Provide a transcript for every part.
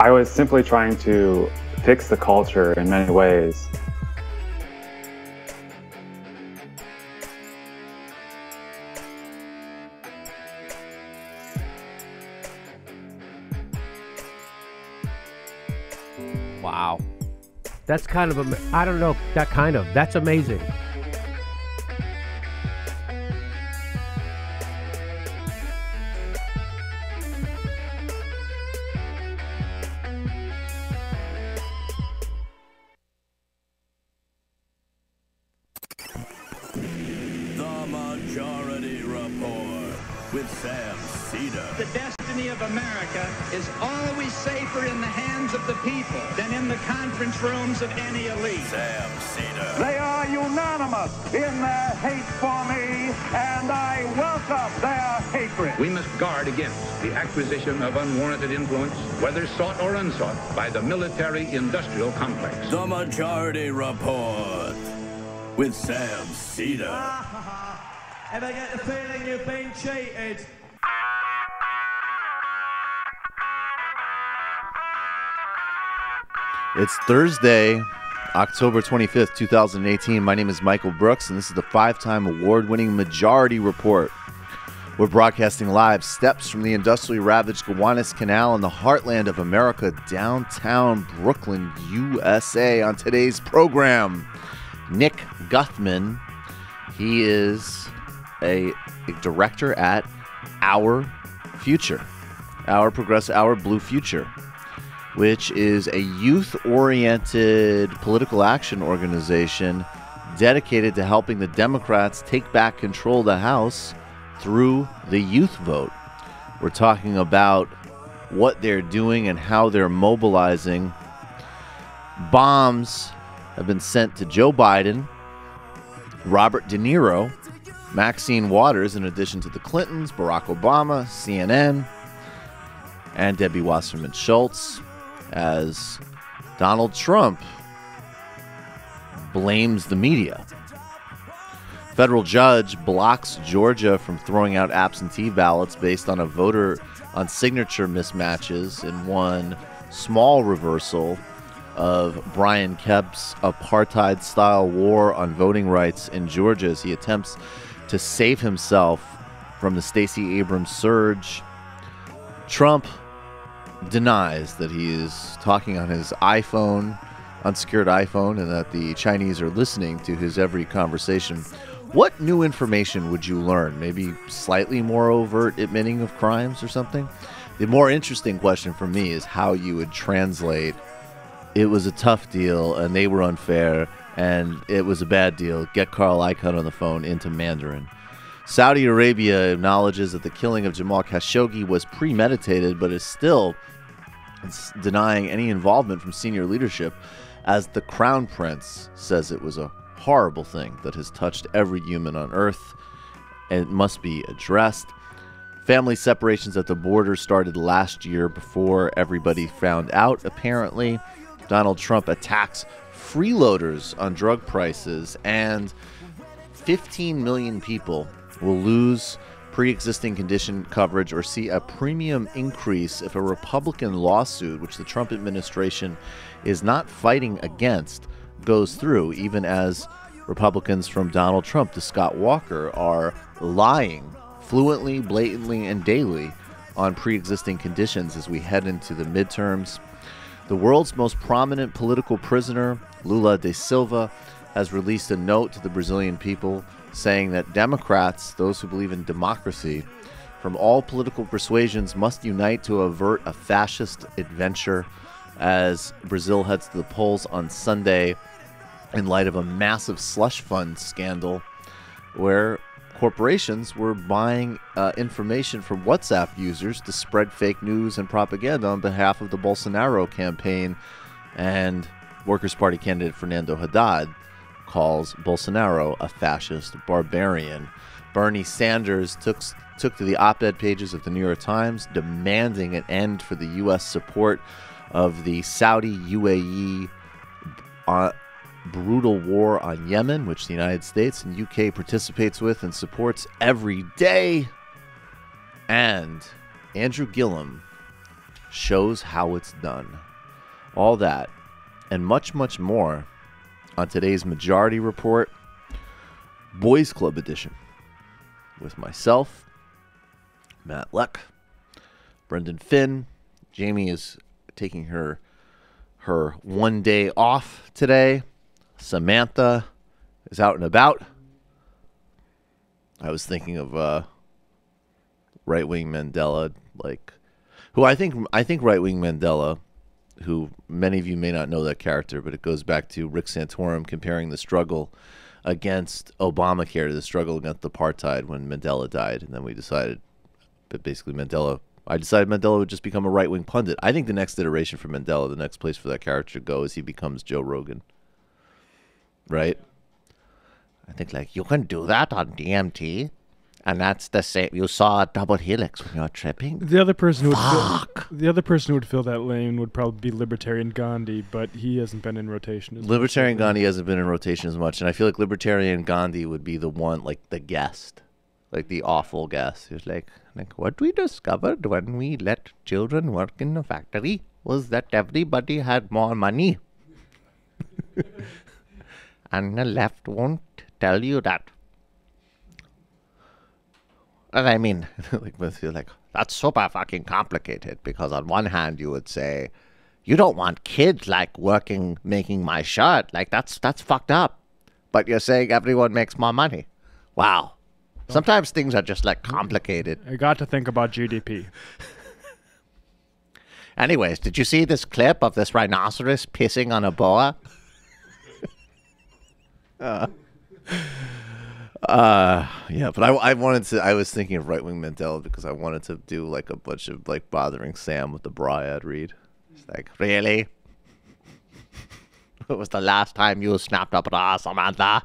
I was simply trying to fix the culture in many ways. Wow. That's kind of, I don't know, that's amazing. The Majority Report with Sam Seder. The destiny of America is always safer in the hands of the people than in the conference rooms of any elite. Sam Seder. They are unanimous in their hate for me, and I welcome their hatred. We must guard against the acquisition of unwarranted influence, whether sought or unsought, by the military-industrial complex. The Majority Report with Sam Seder. If I get the feeling you've been cheated. It's Thursday, October 25th, 2018. My name is Michael Brooks, and this is the 5-time award-winning Majority Report. We're broadcasting live steps from the industrially ravaged Gowanus Canal in the heartland of America, downtown Brooklyn, USA. On today's program, Nick Guthman. He is a director at Our Future, Our Blue Future, which is a youth-oriented political action organization dedicated to helping the Democrats take back control of the House through the youth vote. We're talking about what they're doing and how they're mobilizing. Bombs have been sent to Joe Biden, Robert De Niro, Maxine Waters, in addition to the Clintons, Barack Obama, CNN, and Debbie Wasserman Schultz, as Donald Trump blames the media. Federal judge blocks Georgia from throwing out absentee ballots based on on signature mismatches in one small reversal of Brian Kemp's apartheid-style war on voting rights in Georgia as he attempts to save himself from the Stacey Abrams surge. Trump denies that he is talking on his iPhone, unsecured iPhone, and that the Chinese are listening to his every conversation. What new information would you learn? Maybe slightly more overt admitting of crimes or something? The more interesting question for me is how you would translate "it was a tough deal and they were unfair and it was a bad deal. Get Carl Icahn on the phone" into Mandarin. Saudi Arabia acknowledges that the killing of Jamal Khashoggi was premeditated, but is still denying any involvement from senior leadership, as the Crown Prince says it was a horrible thing that has touched every human on earth and it must be addressed. Family separations at the border started last year before everybody found out, apparently. Donald Trump attacks freeloaders on drug prices, and 15 million people will lose pre-existing condition coverage or see a premium increase if a Republican lawsuit, which the Trump administration is not fighting against, goes through, even as Republicans from Donald Trump to Scott Walker are lying fluently, blatantly, and daily on pre-existing conditions as we head into the midterms. The world's most prominent political prisoner, Lula da Silva, has released a note to the Brazilian people saying that Democrats, those who believe in democracy, from all political persuasions must unite to avert a fascist adventure, as Brazil heads to the polls on Sunday in light of a massive slush fund scandal where corporations were buying information from WhatsApp users to spread fake news and propaganda on behalf of the Bolsonaro campaign. And Workers' Party candidate Fernando Haddad calls Bolsonaro a fascist barbarian. Bernie Sanders took to the op-ed pages of the New York Times, demanding an end for the U.S. support of the Saudi UAE brutal war on Yemen, which the United States and UK participates with and supports every day. And Andrew Gillum shows how it's done. All that and much, much more on today's Majority Report, Boys Club edition, with myself, Matt Leck, Brendan Finn. Jamie is taking her one day off today. Samantha is out and about. I was thinking of right-wing Mandela, who I think right-wing Mandela, who many of you may not know that character, but it goes back to Rick Santorum comparing the struggle against Obamacare to the struggle against apartheid when Mandela died. And then we decided that basically I decided Mandela would just become a right-wing pundit. I think the next iteration for Mandela, the next place for that character to go is he becomes Joe Rogan. Right? I think, you can do that on DMT, and that's the same. You saw a double helix when you're tripping. The other person who would fill that lane would probably be Libertarian Gandhi, but he hasn't been in rotation as much. Libertarian Gandhi hasn't been in rotation as much, and I feel like Libertarian Gandhi would be the one, the guest, the awful guest. Who's like, what we discovered when we let children work in the factory was that everybody had more money. And the left won't tell you that. And I mean, that's super fucking complicated, because on one hand you would say, you don't want kids working, making my shirt. That's fucked up. But you're saying everyone makes more money. Wow. Sometimes things are just complicated. I got to think about GDP. Anyways, did you see this clip of this rhinoceros pissing on a boa? Yeah, but I was thinking of right-wing Mandela because I wanted to do a bunch of bothering Sam with the bra ad read. It's really? What was the last time you snapped a bra, Samantha?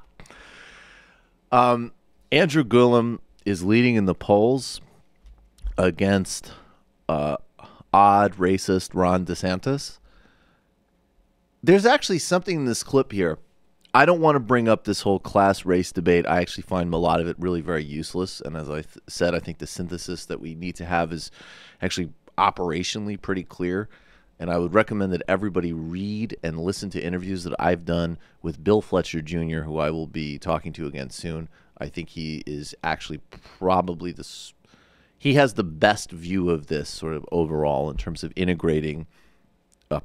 Andrew Gillum is leading in the polls against odd racist Ron DeSantis. There's actually something in this clip here. I don't want to bring up this whole class race debate. I actually find a lot of it really very useless. And as I said, I think the synthesis that we need to have is actually operationally pretty clear. And I would recommend that everybody read and listen to interviews that I've done with Bill Fletcher Jr., who I will be talking to again soon. I think he is actually probably he has the best view of this sort of overall in terms of integrating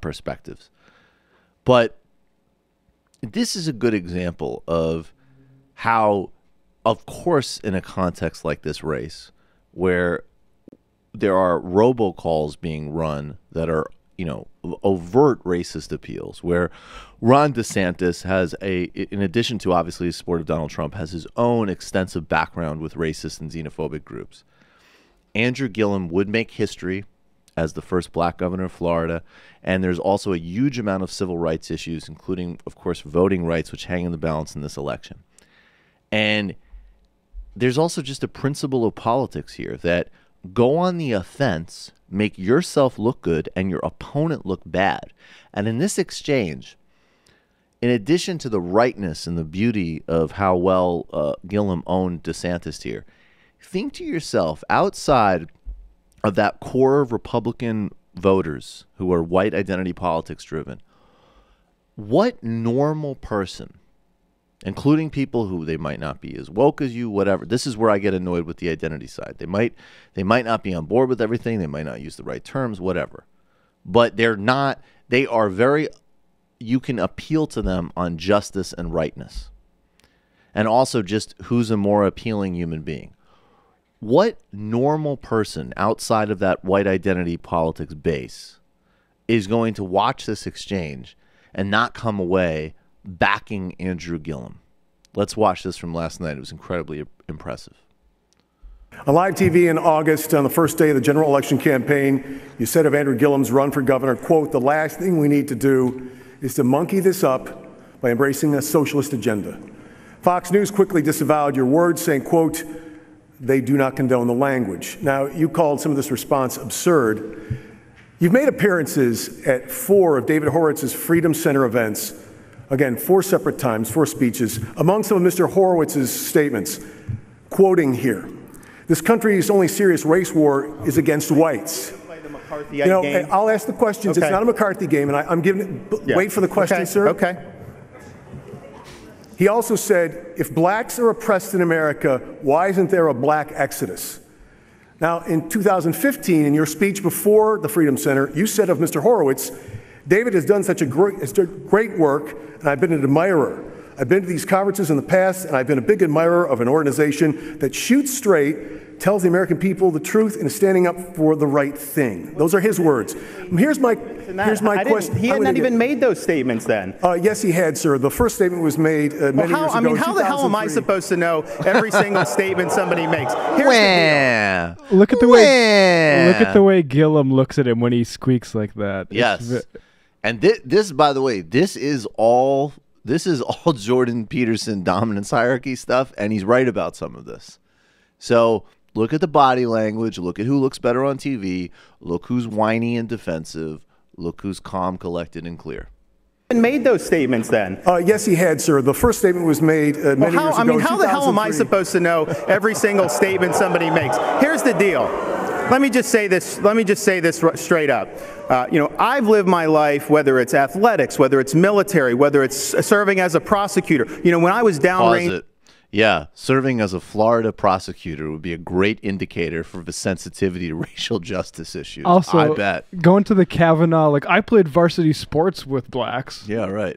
perspectives. But this is a good example of how, of course, in a context like this race, where there are robocalls being run that are, overt racist appeals, where Ron DeSantis has in addition to obviously his support of Donald Trump, has his own extensive background with racist and xenophobic groups. Andrew Gillum would make history as the first black governor of Florida. And there's also a huge amount of civil rights issues, including, of course, voting rights, which hang in the balance in this election. And there's also just a principle of politics here that go on the offense, make yourself look good, and your opponent look bad. And in this exchange, in addition to the rightness and the beauty of how well Gillum owned DeSantis here, think to yourself, outside of that core of Republican voters who are white identity politics driven, what normal person, including people who they might not be as woke as you, whatever. This is where I get annoyed with the identity side. They might not be on board with everything. They might not use the right terms, whatever. But they are very, you can appeal to them on justice and rightness. And also just who's a more appealing human being. What normal person outside of that white identity politics base is going to watch this exchange and not come away backing Andrew Gillum? Let's watch this from last night. It was incredibly impressive. On live TV in August, on the first day of the general election campaign, you said of Andrew Gillum's run for governor, quote, "The last thing we need to do is to monkey this up by embracing a socialist agenda." Fox News quickly disavowed your words, saying, quote, "They do not condone the language." Now, you called some of this response absurd. You've made appearances at 4 of David Horowitz's Freedom Center events. Again, 4 separate times, 4 speeches. Among some of Mr. Horowitz's statements, quoting here, "This country's only serious race war is against whites. You know, I'll ask the questions. It's not a McCarthy game, and I'm giving it. Wait for the question, sir. Okay. He also said, if blacks are oppressed in America, why isn't there a black exodus? Now, in 2015, in your speech before the Freedom Center, you said of Mr. Horowitz, David has done such a great work, and I've been an admirer. I've been to these conferences in the past, and I've been a big admirer of an organization that shoots straight, tells the American people the truth, and is standing up for the right thing. Those are his words. Here's my question. He had not even made those statements then. Yes, he had, sir. The first statement was made many years ago. I mean, how the hell am I supposed to know every single statement somebody makes? Here's the deal. Look at the way Gillum looks at him when he squeaks like that. Yes. And this, by the way, this is all Jordan Peterson dominance hierarchy stuff, and he's right about some of this. So look at the body language. Look at who looks better on TV. Look who's whiny and defensive. Look who's calm, collected, and clear. Made those statements then? Yes, he had, sir. The first statement was made many years ago. I mean, how the hell am I supposed to know every single statement somebody makes? Here's the deal. Let me just say this straight up. You know, I've lived my life, whether it's athletics, whether it's military, whether it's serving as a prosecutor. You know, when I was downrange. Pause it. Yeah, serving as a Florida prosecutor would be a great indicator for the sensitivity to racial justice issues. Also, I bet. Going to the Kavanaugh, like I played varsity sports with blacks. Yeah, right.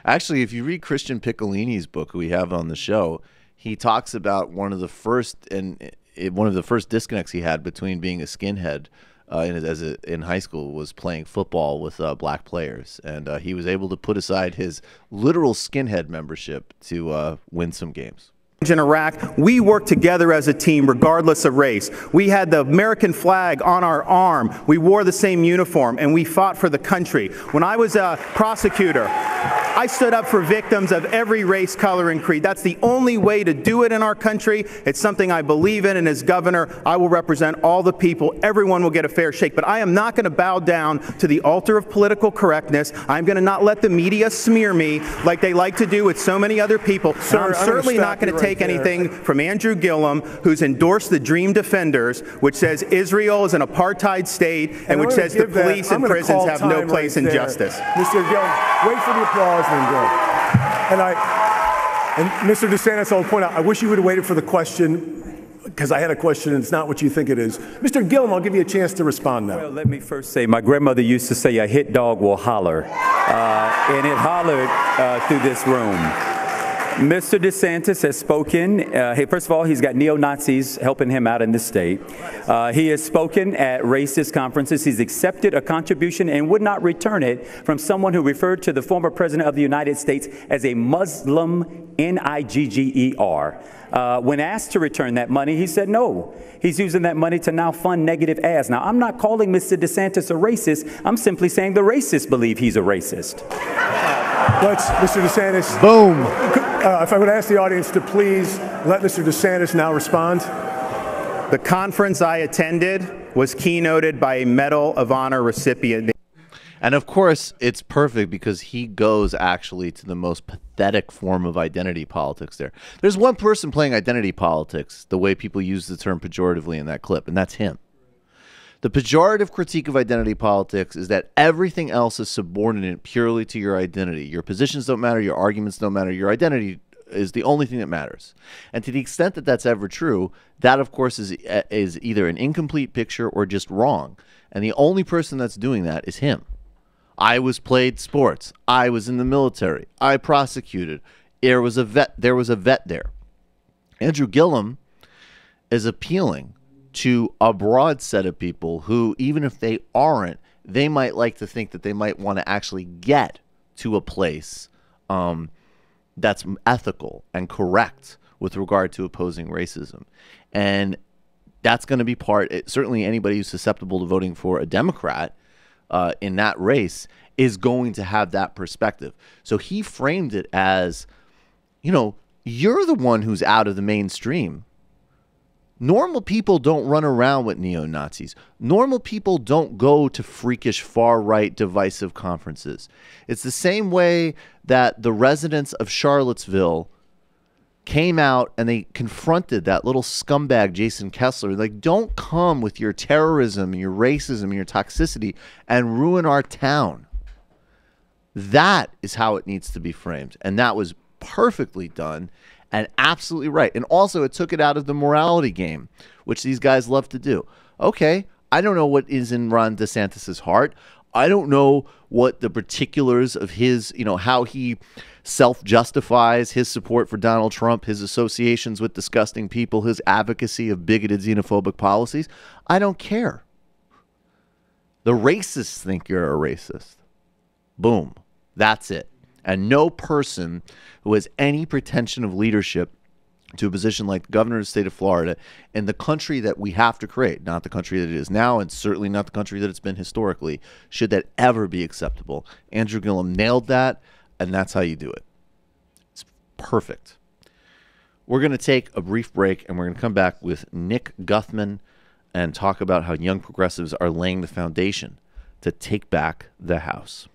Actually, if you read Christian Piccolini's book, who we have on the show, he talks about one of the first disconnects he had between being a skinhead in high school was playing football with black players, and he was able to put aside his literal skinhead membership to win some games. In Iraq, we worked together as a team regardless of race. We had the American flag on our arm. We wore the same uniform, and we fought for the country. When I was a prosecutor, I stood up for victims of every race, color, and creed. That's the only way to do it in our country. It's something I believe in, and as governor, I will represent all the people. Everyone will get a fair shake. But I am not going to bow down to the altar of political correctness. I'm going to not let the media smear me like they like to do with so many other people. So I'm certainly not going to take anything from Andrew Gillum, who's endorsed the Dream Defenders, which says Israel is an apartheid state, and which says the police and prisons have no place in justice. Mr. Gillum, wait for the applause and go. And Mr. DeSantis, I'll point out, I wish you would have waited for the question, because I had a question and it's not what you think it is. Mr. Gillum, I'll give you a chance to respond now. Well, let me first say, my grandmother used to say, a hit dog will holler. And it hollered through this room. Mr. DeSantis has spoken. Hey, first of all, he's got neo-Nazis helping him out in this state. He has spoken at racist conferences. He's accepted a contribution and would not return it from someone who referred to the former president of the United States as a Muslim, N-I-G-G-E-R. When asked to return that money, he said no. He's using that money to now fund negative ads. Now, I'm not calling Mr. DeSantis a racist. I'm simply saying the racists believe he's a racist. Mr. DeSantis. Boom. If I would ask the audience to please let Mr. DeSantis now respond. The conference I attended was keynoted by a Medal of Honor recipient. And of course, it's perfect because he goes actually to the most pathetic form of identity politics there. There's one person playing identity politics the way people use the term pejoratively in that clip, and that's him. The pejorative critique of identity politics is that everything else is subordinate purely to your identity. Your positions don't matter, your arguments don't matter, your identity is the only thing that matters. And to the extent that that's ever true, that of course is either an incomplete picture or just wrong. And the only person that's doing that is him. I played sports. I was in the military. I prosecuted. There was a vet there. Andrew Gillum is appealing to a broad set of people who, even if they aren't, they might like to think that they might want to actually get to a place that's ethical and correct with regard to opposing racism. And that's going to be certainly anybody who's susceptible to voting for a Democrat in that race is going to have that perspective. So he framed it as, you know, you're the one who's out of the mainstream. Normal people don't run around with neo-Nazis. Normal people don't go to freakish far-right divisive conferences. It's the same way that the residents of Charlottesville came out and they confronted that little scumbag Jason Kessler. Like, don't come with your terrorism and your racism and your toxicity and ruin our town. That is how it needs to be framed. And that was perfectly done and absolutely right. And also it took it out of the morality game, which these guys love to do. Okay, I don't know what is in Ron DeSantis's heart. I don't know what the particulars of his, how he self-justifies his support for Donald Trump, his associations with disgusting people, his advocacy of bigoted, xenophobic policies. I don't care. The racists think you're a racist. Boom. That's it. And no person who has any pretension of leadership to a position like the governor of the state of Florida in the country that we have to create, not the country that it is now, and certainly not the country that it's been historically, should that ever be acceptable. Andrew Gillum nailed that, and that's how you do it. It's perfect. We're going to take a brief break, and we're going to come back with Nick Guthman and talk about how young progressives are laying the foundation to take back the House.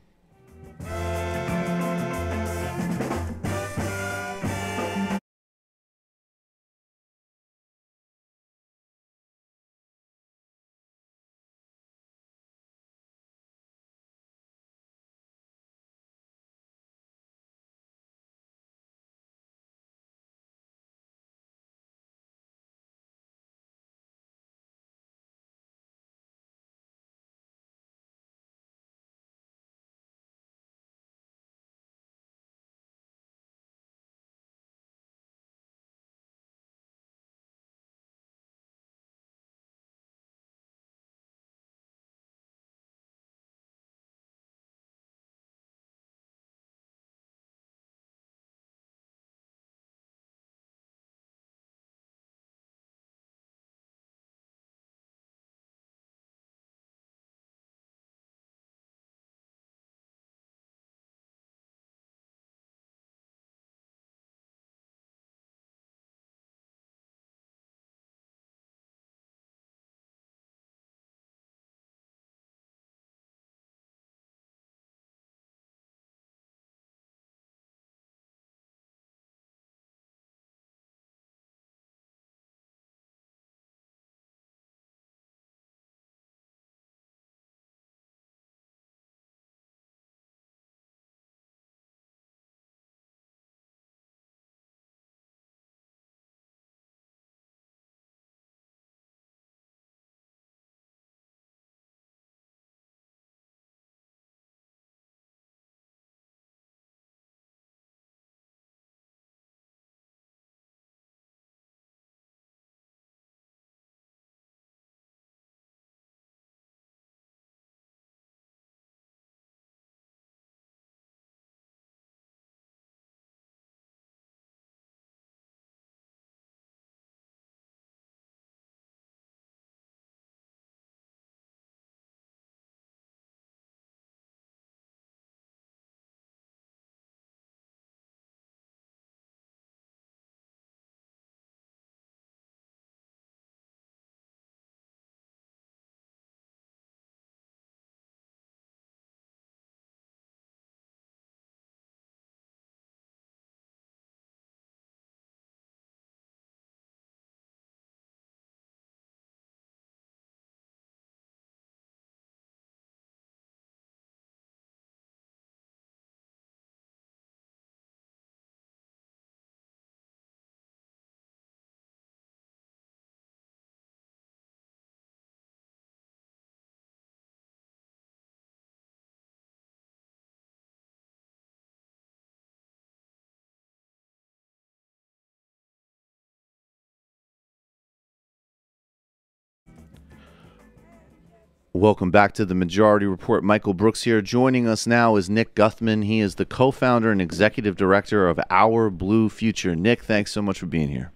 Welcome back to the Majority Report. Michael Brooks here. Joining us now is Nick Guthman. He is the co-founder and executive director of Our Blue Future. Nick, thanks so much for being here.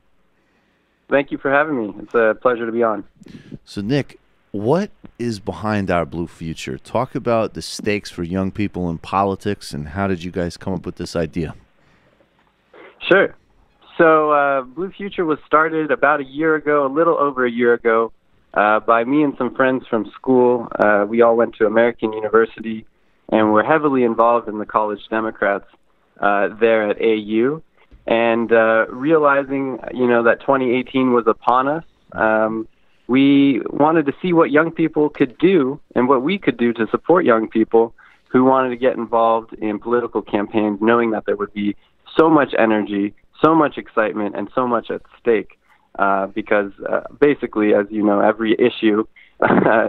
Thank you for having me. It's a pleasure to be on. So, Nick, what is behind Our Blue Future? Talk about the stakes for young people in politics, and how did you guys come up with this idea? Sure. So, Blue Future was started about a year ago, a little over a year ago, by me and some friends from school. We all went to American University, and we're heavily involved in the College Democrats there at AU. And realizing, that 2018 was upon us, we wanted to see what young people could do and what we could do to support young people who wanted to get involved in political campaigns, knowing that there would be so much energy, so much excitement, and so much at stake. Because basically, as you know, every issue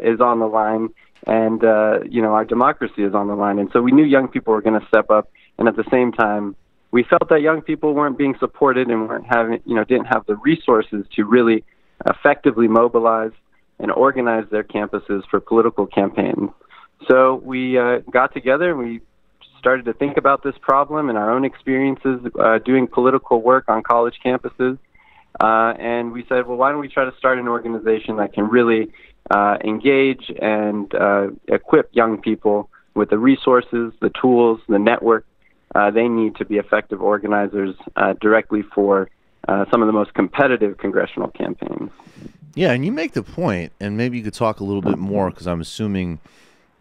is on the line, and our democracy is on the line. And so we knew young people were going to step up, and at the same time, we felt that young people weren't being supported and didn't have the resources to really effectively mobilize and organize their campuses for political campaigns. So we got together and we started to think about this problem and our own experiences doing political work on college campuses. And we said, well, why don't we try to start an organization that can really engage and equip young people with the resources, the tools, the network they need to be effective organizers directly for some of the most competitive congressional campaigns. Yeah, and you make the point, and maybe you could talk a little bit more, because I'm assuming,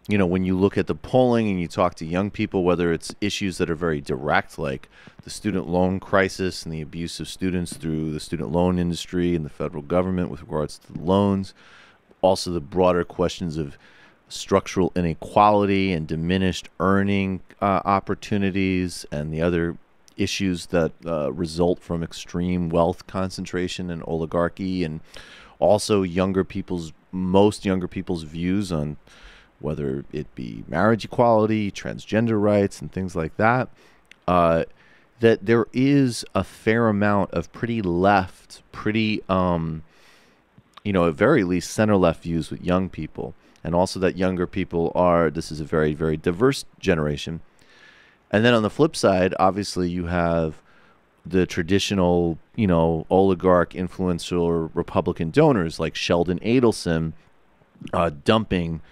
when you look at the polling and you talk to young people, whether it's issues that are very direct, like the student loan crisis and the abuse of students through the student loan industry and the federal government with regards to the loans, also the broader questions of structural inequality and diminished earning opportunities and the other issues that result from extreme wealth concentration and oligarchy, and also most younger people's views on whether it be marriage equality, transgender rights, and things like that, that there is a fair amount of pretty left, at very least center-left views with young people. And also that younger people this is a very, very diverse generation. And then on the flip side, obviously you have the traditional, oligarch, influential Republican donors like Sheldon Adelson dumping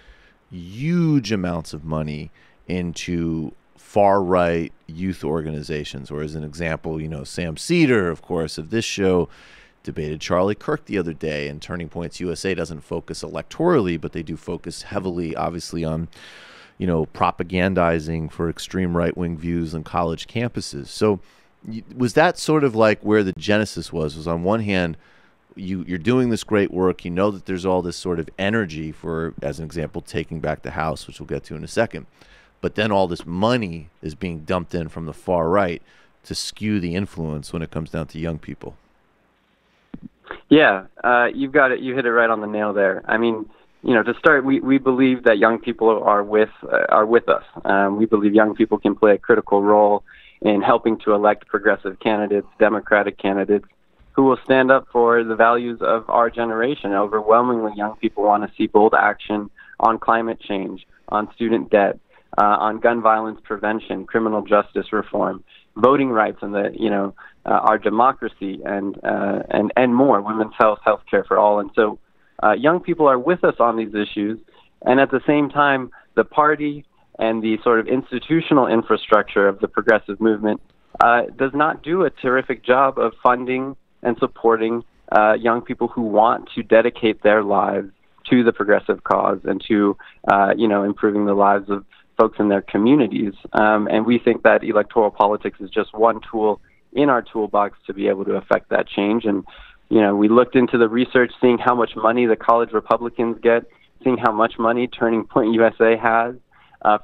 huge amounts of money into far-right youth organizations. Or as an example, Sam Seder, of course, of this show, debated Charlie Kirk the other day, and Turning Points USA doesn't focus electorally, but they do focus heavily, obviously, on, propagandizing for extreme right-wing views on college campuses. So was that sort of like where the genesis was on one hand, you're doing this great work, that there's all this sort of energy for, as an example, taking back the House, which we'll get to in a second, but then all this money is being dumped in from the far right to skew the influence when it comes down to young people. Yeah, you've got it. You hit it right on the nail there. I mean, to start, we believe that young people are with us. We believe young people can play a critical role in helping to elect progressive candidates, democratic candidates, who will stand up for the values of our generation. Overwhelmingly, young people want to see bold action on climate change, on student debt, on gun violence prevention, criminal justice reform, voting rights, and our democracy, and more, women's health, healthcare for all. And so young people are with us on these issues, and at the same time, the party and the sort of institutional infrastructure of the progressive movement does not do a terrific job of funding and supporting young people who want to dedicate their lives to the progressive cause and to improving the lives of folks in their communities. And we think that electoral politics is just one tool in our toolbox to be able to affect that change. And, we looked into the research, seeing how much money the college Republicans get, seeing how much money Turning Point USA has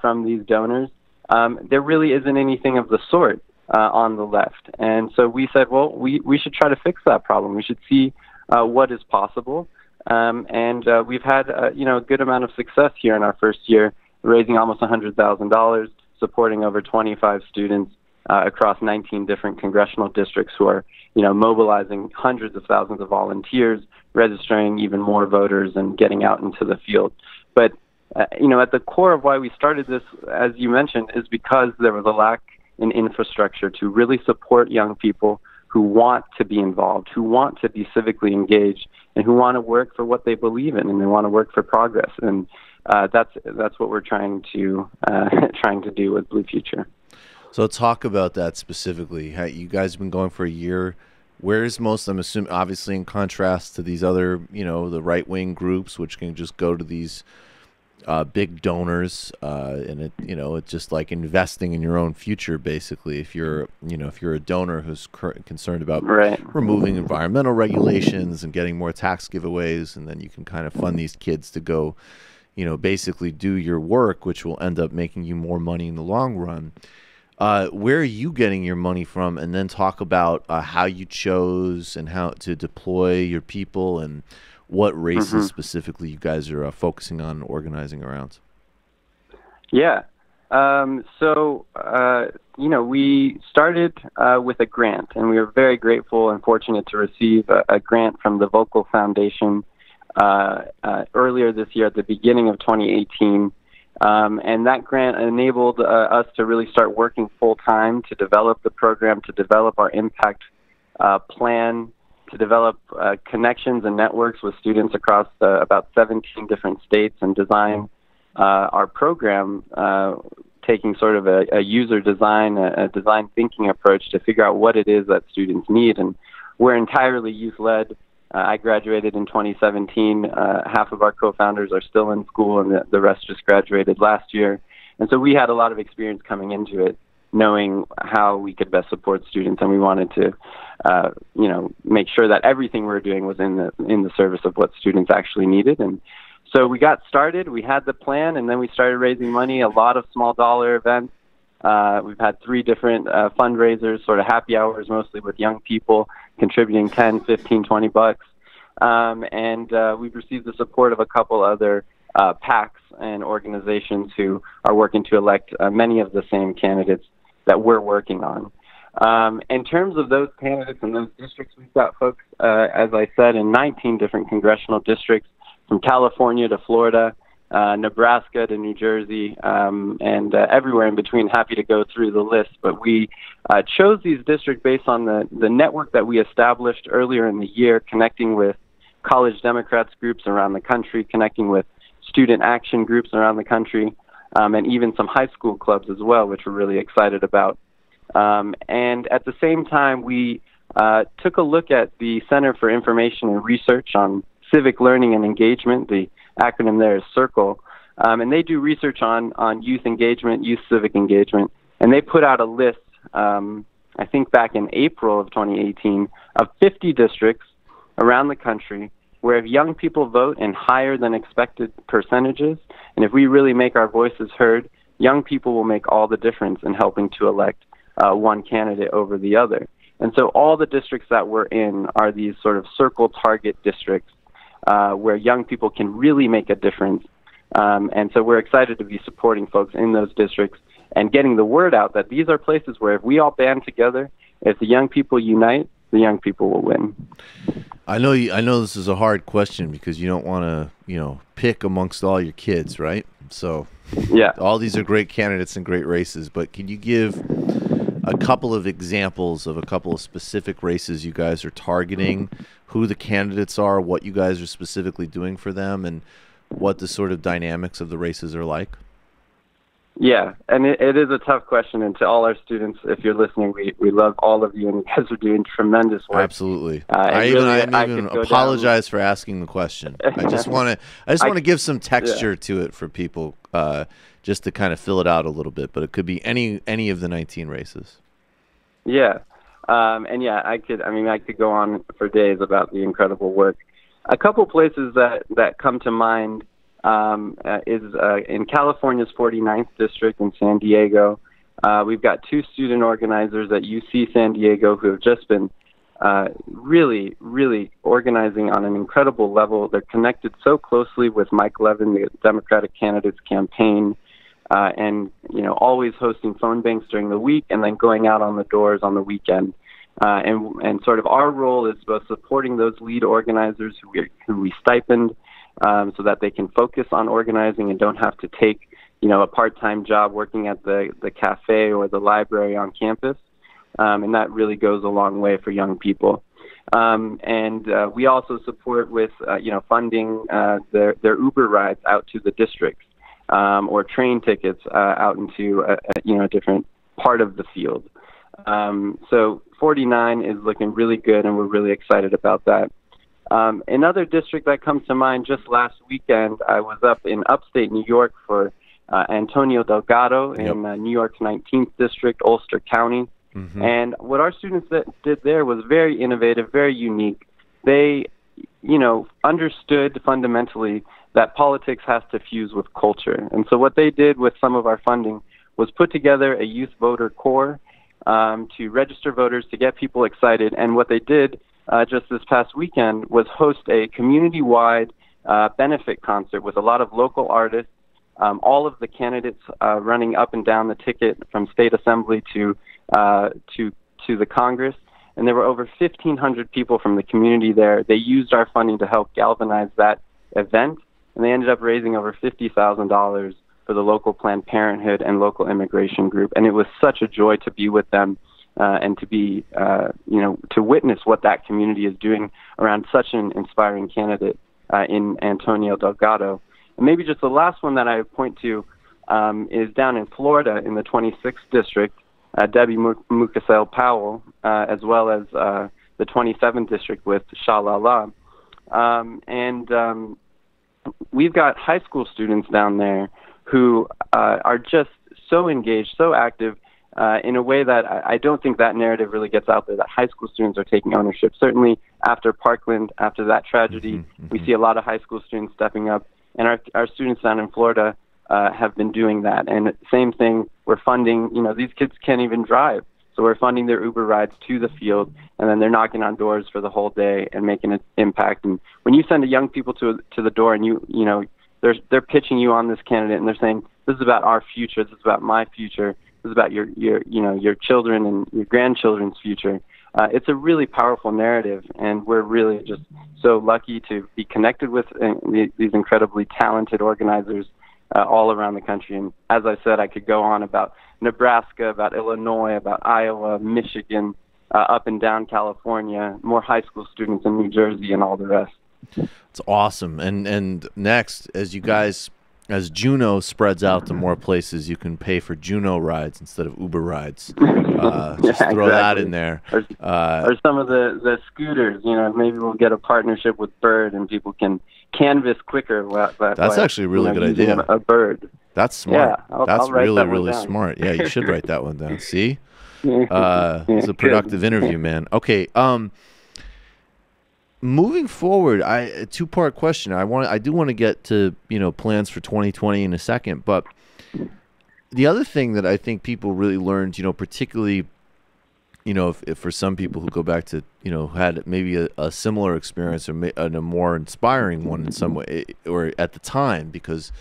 from these donors. There really isn't anything of the sort on the left. And so we said, well, we should try to fix that problem. We should see what is possible. And we've had, a good amount of success here in our first year, raising almost $100,000, supporting over 25 students across 19 different congressional districts who are, mobilizing hundreds of thousands of volunteers, registering even more voters, and getting out into the field. But, at the core of why we started this, as you mentioned, is because there was a lack in infrastructure to really support young people who want to be involved, who want to be civically engaged, and who want to work for what they believe in, and they want to work for progress. And that's what we're trying to do with Blue Future. So talk about that specifically. You guys have been going for a year. Where is most, I'm assuming, obviously in contrast to these other, the right-wing groups, which can just go to these big donors, and it's just like investing in your own future. Basically, if you're a donor who's concerned about removing environmental regulations and getting more tax giveaways, and then you can kind of fund these kids to go, basically do your work, which will end up making you more money in the long run. Where are you getting your money from? And then talk about how you chose and how to deploy your people and what races specifically you guys are focusing on and organizing around. Yeah. We started with a grant, and we were very grateful and fortunate to receive a grant from the Vocal Foundation earlier this year at the beginning of 2018. And that grant enabled us to really start working full-time to develop the program, to develop our impact plan, to develop connections and networks with students across about 17 different states, and design our program taking sort of a user design, a design thinking approach to figure out what it is that students need. And we're entirely youth-led. I graduated in 2017. Half of our co-founders are still in school, and the rest just graduated last year. And so we had a lot of experience coming into it, knowing how we could best support students, and we wanted to, make sure that everything we were doing was in the service of what students actually needed. And so we got started. We had the plan, and then we started raising money. A lot of small dollar events. We've had 3 different fundraisers, sort of happy hours, mostly with young people contributing 10, 15, 20 bucks. And we've received the support of a couple other PACs and organizations who are working to elect many of the same candidates that we're working on. In terms of those candidates and those districts, we've got folks, as I said, in 19 different congressional districts, from California to Florida, Nebraska to New Jersey, and everywhere in between. Happy to go through the list, but we chose these districts based on the network that we established earlier in the year, connecting with college Democrats groups around the country, connecting with student action groups around the country, and even some high school clubs as well, which we're really excited about. And at the same time, we took a look at the Center for Information and Research on Civic Learning and Engagement. The acronym there is CIRCLE, and they do research on youth engagement, youth civic engagement, and they put out a list, I think back in April of 2018, of 50 districts around the country where if young people vote in higher than expected percentages, and if we really make our voices heard, young people will make all the difference in helping to elect one candidate over the other. And so all the districts that we're in are these sort of CIRCLE target districts where young people can really make a difference. And so we're excited to be supporting folks in those districts and getting the word out that these are places where if we all band together, if the young people unite, the young people will win. I know this is a hard question because you don't want to, pick amongst all your kids, right? So yeah, all these are great candidates and great races, but can you give a couple of examples of a couple of specific races you guys are targeting, who the candidates are, what you guys are specifically doing for them, and what the sort of dynamics of the races are like? Yeah, and it is a tough question, and to all our students, if you're listening, we love all of you, and you guys are doing tremendous work. Absolutely. I even apologize for asking the question. I just want to give some texture to it for people, just to kind of fill it out a little bit, but it could be any of the 19 races. Yeah, and yeah, I could go on for days about the incredible work. A couple places that come to mind is in California's 49th district in San Diego. We've got 2 student organizers at UC San Diego who have just been really, really organizing on an incredible level. They're connected so closely with Mike Levin, the Democratic candidate's campaign, and always hosting phone banks during the week and then going out on the doors on the weekend. And sort of our role is both supporting those lead organizers who we stipend, so that they can focus on organizing and don't have to take, a part-time job working at the cafe or the library on campus. And that really goes a long way for young people. And we also support with, funding their Uber rides out to the districts, or train tickets out into a different part of the field. So 49 is looking really good, and we're really excited about that. Another district that comes to mind, just last weekend, I was up in upstate New York for Antonio Delgado in New York's 19th district, Ulster County. And what our students did there was very innovative, very unique. They, understood fundamentally that politics has to fuse with culture. And so what they did with some of our funding was put together a youth voter corps to register voters, to get people excited. And what they did just this past weekend was host a community-wide benefit concert with a lot of local artists, all of the candidates running up and down the ticket from state assembly to the Congress. And there were over 1,500 people from the community there. They used our funding to help galvanize that event, and they ended up raising over $50,000 for the local Planned Parenthood and local immigration group. And it was such a joy to be with them and to be, to witness what that community is doing around such an inspiring candidate in Antonio Delgado. And maybe just the last one that I would point to is down in Florida in the 26th district. Debbie Mukasel Powell, as well as the 27th district with Shalala. We've got high school students down there who are just so engaged, so active, in a way that I don't think that narrative really gets out there, that high school students are taking ownership. Certainly after Parkland, after that tragedy, we see a lot of high school students stepping up, and our students down in Florida have been doing that. And same thing, we're funding, these kids can't even drive. So we're funding their Uber rides to the field, and then they're knocking on doors for the whole day and making an impact. And when you send a young people to the door and they're pitching you on this candidate and they're saying, this is about our future, this is about my future, this is about your children and your grandchildren's future. It's a really powerful narrative, and we're really just so lucky to be connected with these incredibly talented organizers all around the country. And as I said, I could go on about Nebraska, about Illinois, about Iowa, Michigan, up and down California, more high school students in New Jersey, and all the rest. It's awesome. And next, as Juno spreads out to more places, you can pay for Juno rides instead of Uber rides. Just throw that in there. Or some of the scooters, maybe we'll get a partnership with Bird and people can canvas quicker. That's actually a really good idea. A bird. That's smart. Yeah, That's really, really down. smart. Yeah, you should write that one down. See? It's a productive interview, man. Okay. Moving forward, a two-part question. I do want to get to plans for 2020 in a second, but the other thing that I think people really learned, particularly, if for some people who go back to had maybe a similar experience or a more inspiring one in some way, or at the time, because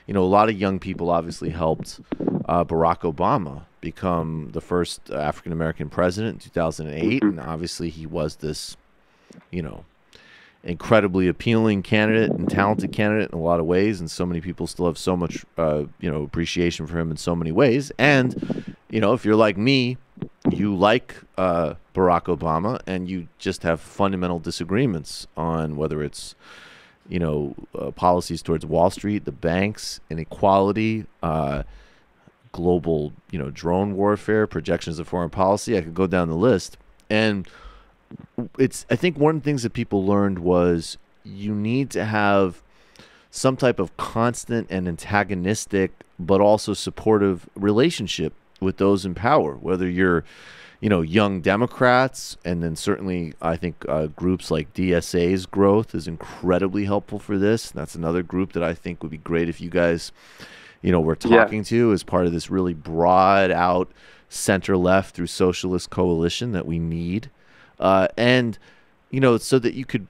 a lot of young people obviously helped Barack Obama become the first African American president in 2008, and obviously he was this incredibly appealing candidate and talented candidate in a lot of ways, and so many people still have so much appreciation for him in so many ways. And if you're like me, you like Barack Obama, and you just have fundamental disagreements on whether it's policies towards Wall Street, the banks, inequality, global drone warfare, projections of foreign policy. I could go down the list. And I think one of the things that people learned was you need to have some type of constant and antagonistic but also supportive relationship with those in power, whether you're young Democrats, and then certainly I think groups like DSA's growth is incredibly helpful for this. That's another group that I think would be great if you guys were talking to as part of this really broad out center left through socialist coalition that we need. And so that you could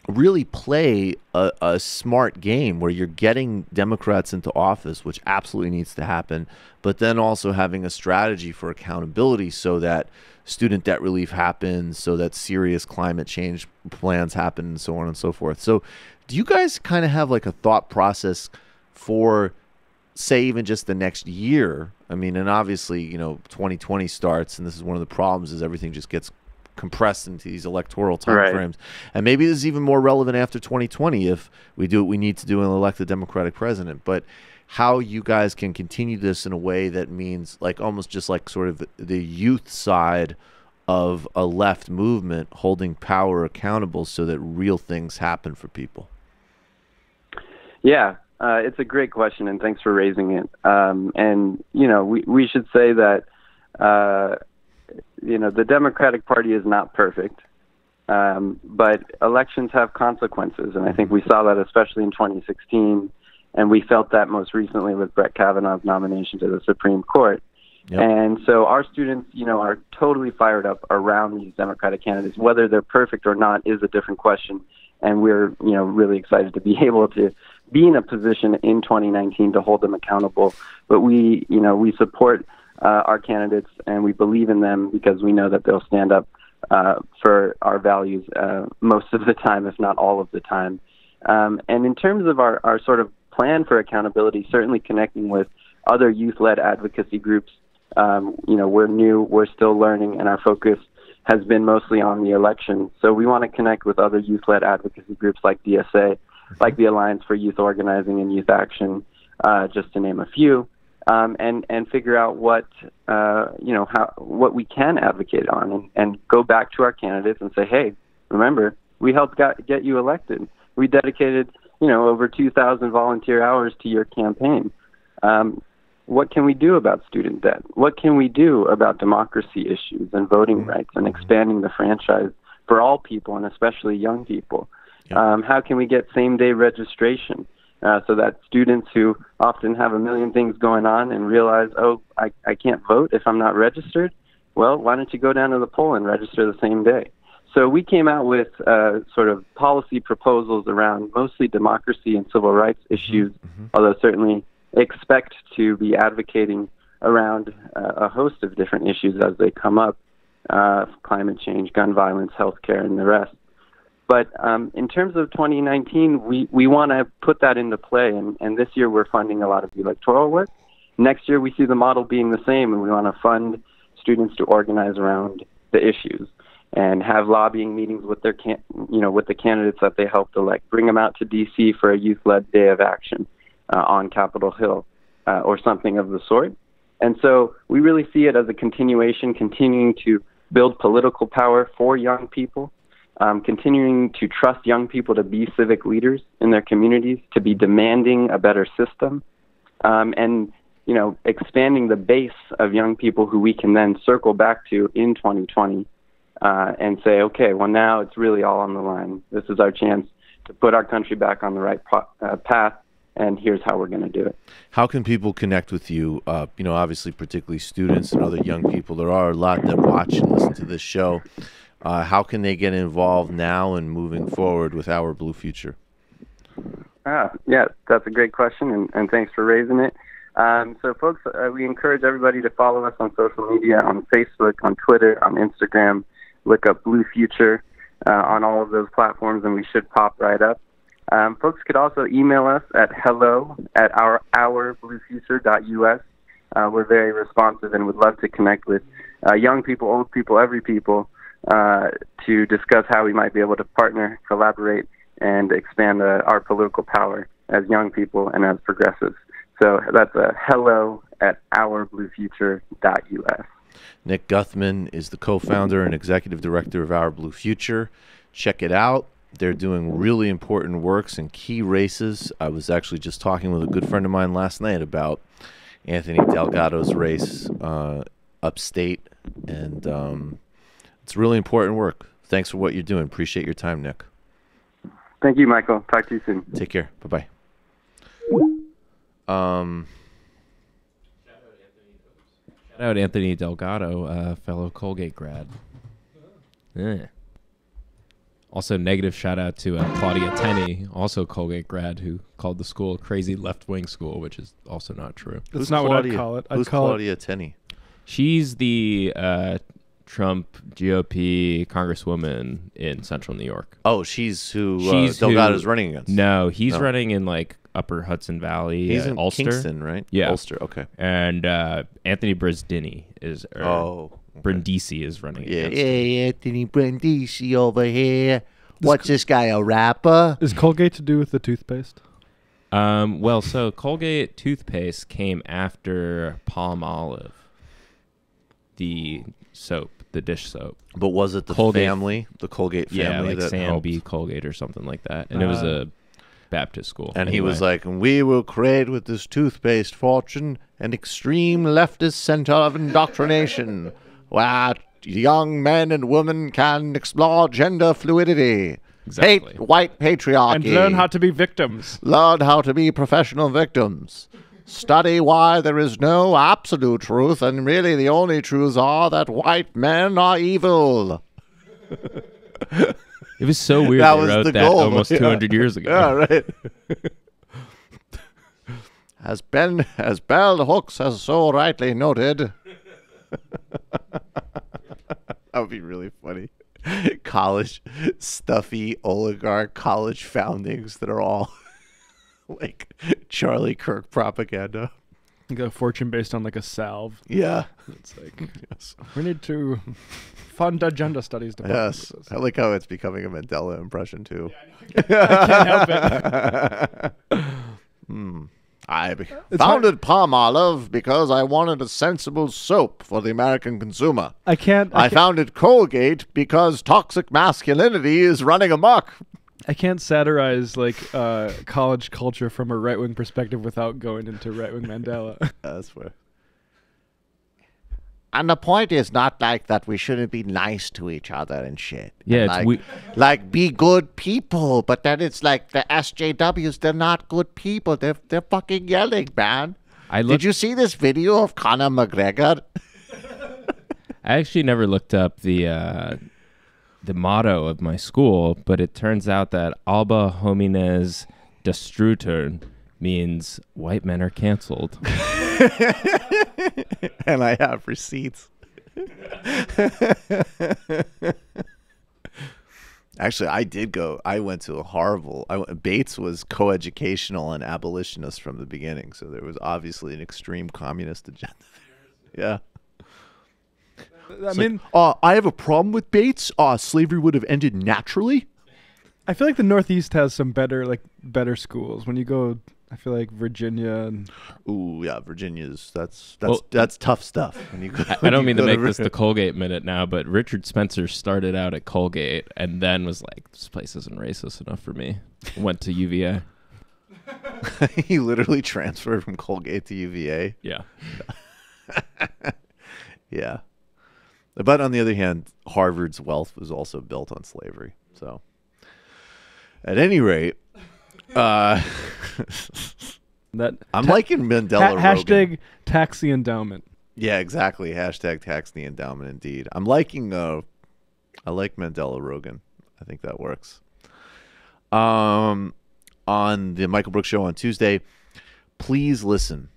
really play a smart game where you're getting Democrats into office, which absolutely needs to happen, but then also having a strategy for accountability so that student debt relief happens, so that serious climate change plans happen, and so on and so forth. So do you guys kind of have like a thought process for, say, even just the next year? I mean, and obviously, 2020 starts, and this is one of the problems, is everything just gets compressed into these electoral time frames. And maybe this is even more relevant after 2020 if we do what we need to do and elect a Democratic president. But how you guys can continue this in a way that means like almost just like sort of the youth side of a left movement holding power accountable so that real things happen for people? Yeah, it's a great question, and thanks for raising it. And, we should say that, the Democratic Party is not perfect, but elections have consequences, and I think we saw that especially in 2016, and we felt that most recently with Brett Kavanaugh's nomination to the Supreme Court. Yep. And so our students, are totally fired up around these Democratic candidates. Whether they're perfect or not is a different question, and we're, really excited to be able to be in a position in 2019 to hold them accountable. But we support our candidates, and we believe in them because we know that they'll stand up for our values most of the time, if not all of the time. And in terms of our sort of plan for accountability, certainly connecting with other youth-led advocacy groups. We're new, we're still learning, and our focus has been mostly on the election. So we want to connect with other youth-led advocacy groups like DSA, like the Alliance for Youth Organizing and Youth Action, just to name a few, and figure out what we can advocate on, and go back to our candidates and say, hey, remember, we helped get you elected. We dedicated, over 2,000 volunteer hours to your campaign. What can we do about student debt? What can we do about democracy issues and voting rights and expanding the franchise for all people, and especially young people? How can we get same-day registration so that students who often have a million things going on and realize, I can't vote if I'm not registered? Well, why don't you go down to the poll and register the same day? So we came out with sort of policy proposals around mostly democracy and civil rights issues, although certainly expect to be advocating around a host of different issues as they come up, climate change, gun violence, healthcare, and the rest. But in terms of 2019, we want to put that into play, and this year we're funding a lot of electoral work. Next year we see the model being the same, and we want to fund students to organize around the issues and have lobbying meetings with their with the candidates that they helped elect. Bring them out to D.C. for a youth-led day of action on Capitol Hill or something of the sort. And so we really see it as a continuing to build political power for young people, continuing to trust young people to be civic leaders in their communities, to be demanding a better system, and expanding the base of young people who we can then circle back to in 2020 and say, okay, well, now it's really all on the line. This is our chance to put our country back on the right path, and here's how we're going to do it. How can people connect with you? Obviously, particularly students and other young people. There are a lot that watch and listen to this show. How can they get involved now and moving forward with Our Blue Future? Yeah, that's a great question, and thanks for raising it. So, folks, we encourage everybody to follow us on social media, on Facebook, on Twitter, on Instagram. Look up Blue Future on all of those platforms, and we should pop right up. Folks could also email us at hello@ourbluefuture.us. We're very responsive and would love to connect with young people, old people, every people, to discuss how we might be able to partner, collaborate, and expand our political power as young people and as progressives. So that's hello@ourbluefuture.us. Nick Guthman is the co-founder and executive director of Our Blue Future. Check it out. They're doing really important works in key races. I was actually just talking with a good friend of mine last night about Anthony Delgado's race upstate, and it's really important work. Thanks for what you're doing. Appreciate your time, Nick. Thank you, Michael. Talk to you soon. Take care. Bye-bye. Shout out Anthony Delgado, fellow Colgate grad. Yeah. Also, negative shout out to Claudia Tenney, also Colgate grad, who called the school a crazy left-wing school, which is also not true. That's not what I'd call it. Who's Claudia Tenney? She's the Trump GOP congresswoman in central New York. Oh, she's who Delgado's running against. No, he's running in like Upper Hudson Valley. He's in Ulster. Kingston, right? Yeah. Ulster, okay. And Anthony Brindisi is Brindisi is running against him. Anthony Brindisi over here. What's this guy, a rapper? Is Colgate to do with the toothpaste? Well, so Colgate toothpaste came after Palmolive, the soap the dish soap. But was it the Colgate, family, the Colgate family? Yeah, like that Sam helped? B. Colgate or something like that. And it was a Baptist school. And he was like, we will create with this toothpaste fortune an extreme leftist center of indoctrination where young men and women can explore gender fluidity. Exactly. Hate white patriarchy. And learn how to be victims. Learn how to be professional victims. Study why there is no absolute truth, and really the only truths are that white men are evil. It was so weird That they was wrote the that goal. almost 200 years ago. Yeah, right. As Bell Hooks has so rightly noted. That would be really funny. College, stuffy oligarch college foundings that are all like Charlie Kirk propaganda. Like a fortune based on like a salve. Yeah. It's like, yes. We need to fund a gender studies department. Yes. I like how it's becoming a Mandela impression too. Yeah, I can't help it. I founded Palmolive because I wanted a sensible soap for the American consumer. I founded Colgate because toxic masculinity is running amok. I can't satirize like college culture from a right-wing perspective without going into right-wing Mandela. That's fair. And the point is not like that we shouldn't be nice to each other and shit. Yeah, and it's like be good people, but then it's like the SJWs, they're not good people. They're fucking yelling, man. Did you see this video of Conor McGregor? I actually never looked up the motto of my school, but it turns out that Alba Homines Destruter means white men are canceled. And I have receipts. Actually, I went to a horrible, Bates was coeducational and abolitionist from the beginning, so there was obviously an extreme communist agenda there. Yeah. I have a problem with Bates. Slavery would have ended naturally. I feel like the Northeast has some better schools. When you go, I feel like Virginia and ooh yeah, Virginia's that's tough stuff. When you go, I don't mean to make this the Colgate minute now, but Richard Spencer started out at Colgate and then was like, this place isn't racist enough for me. Went to UVA. He literally transferred from Colgate to UVA. Yeah. Yeah. But on the other hand, Harvard's wealth was also built on slavery. So at any rate, I'm liking Mandela hashtag tax the endowment. Yeah, exactly. Hashtag tax the endowment indeed. I'm liking I like Mandela Rogan. I think that works. On the Michael Brooks Show on Tuesday, please listen.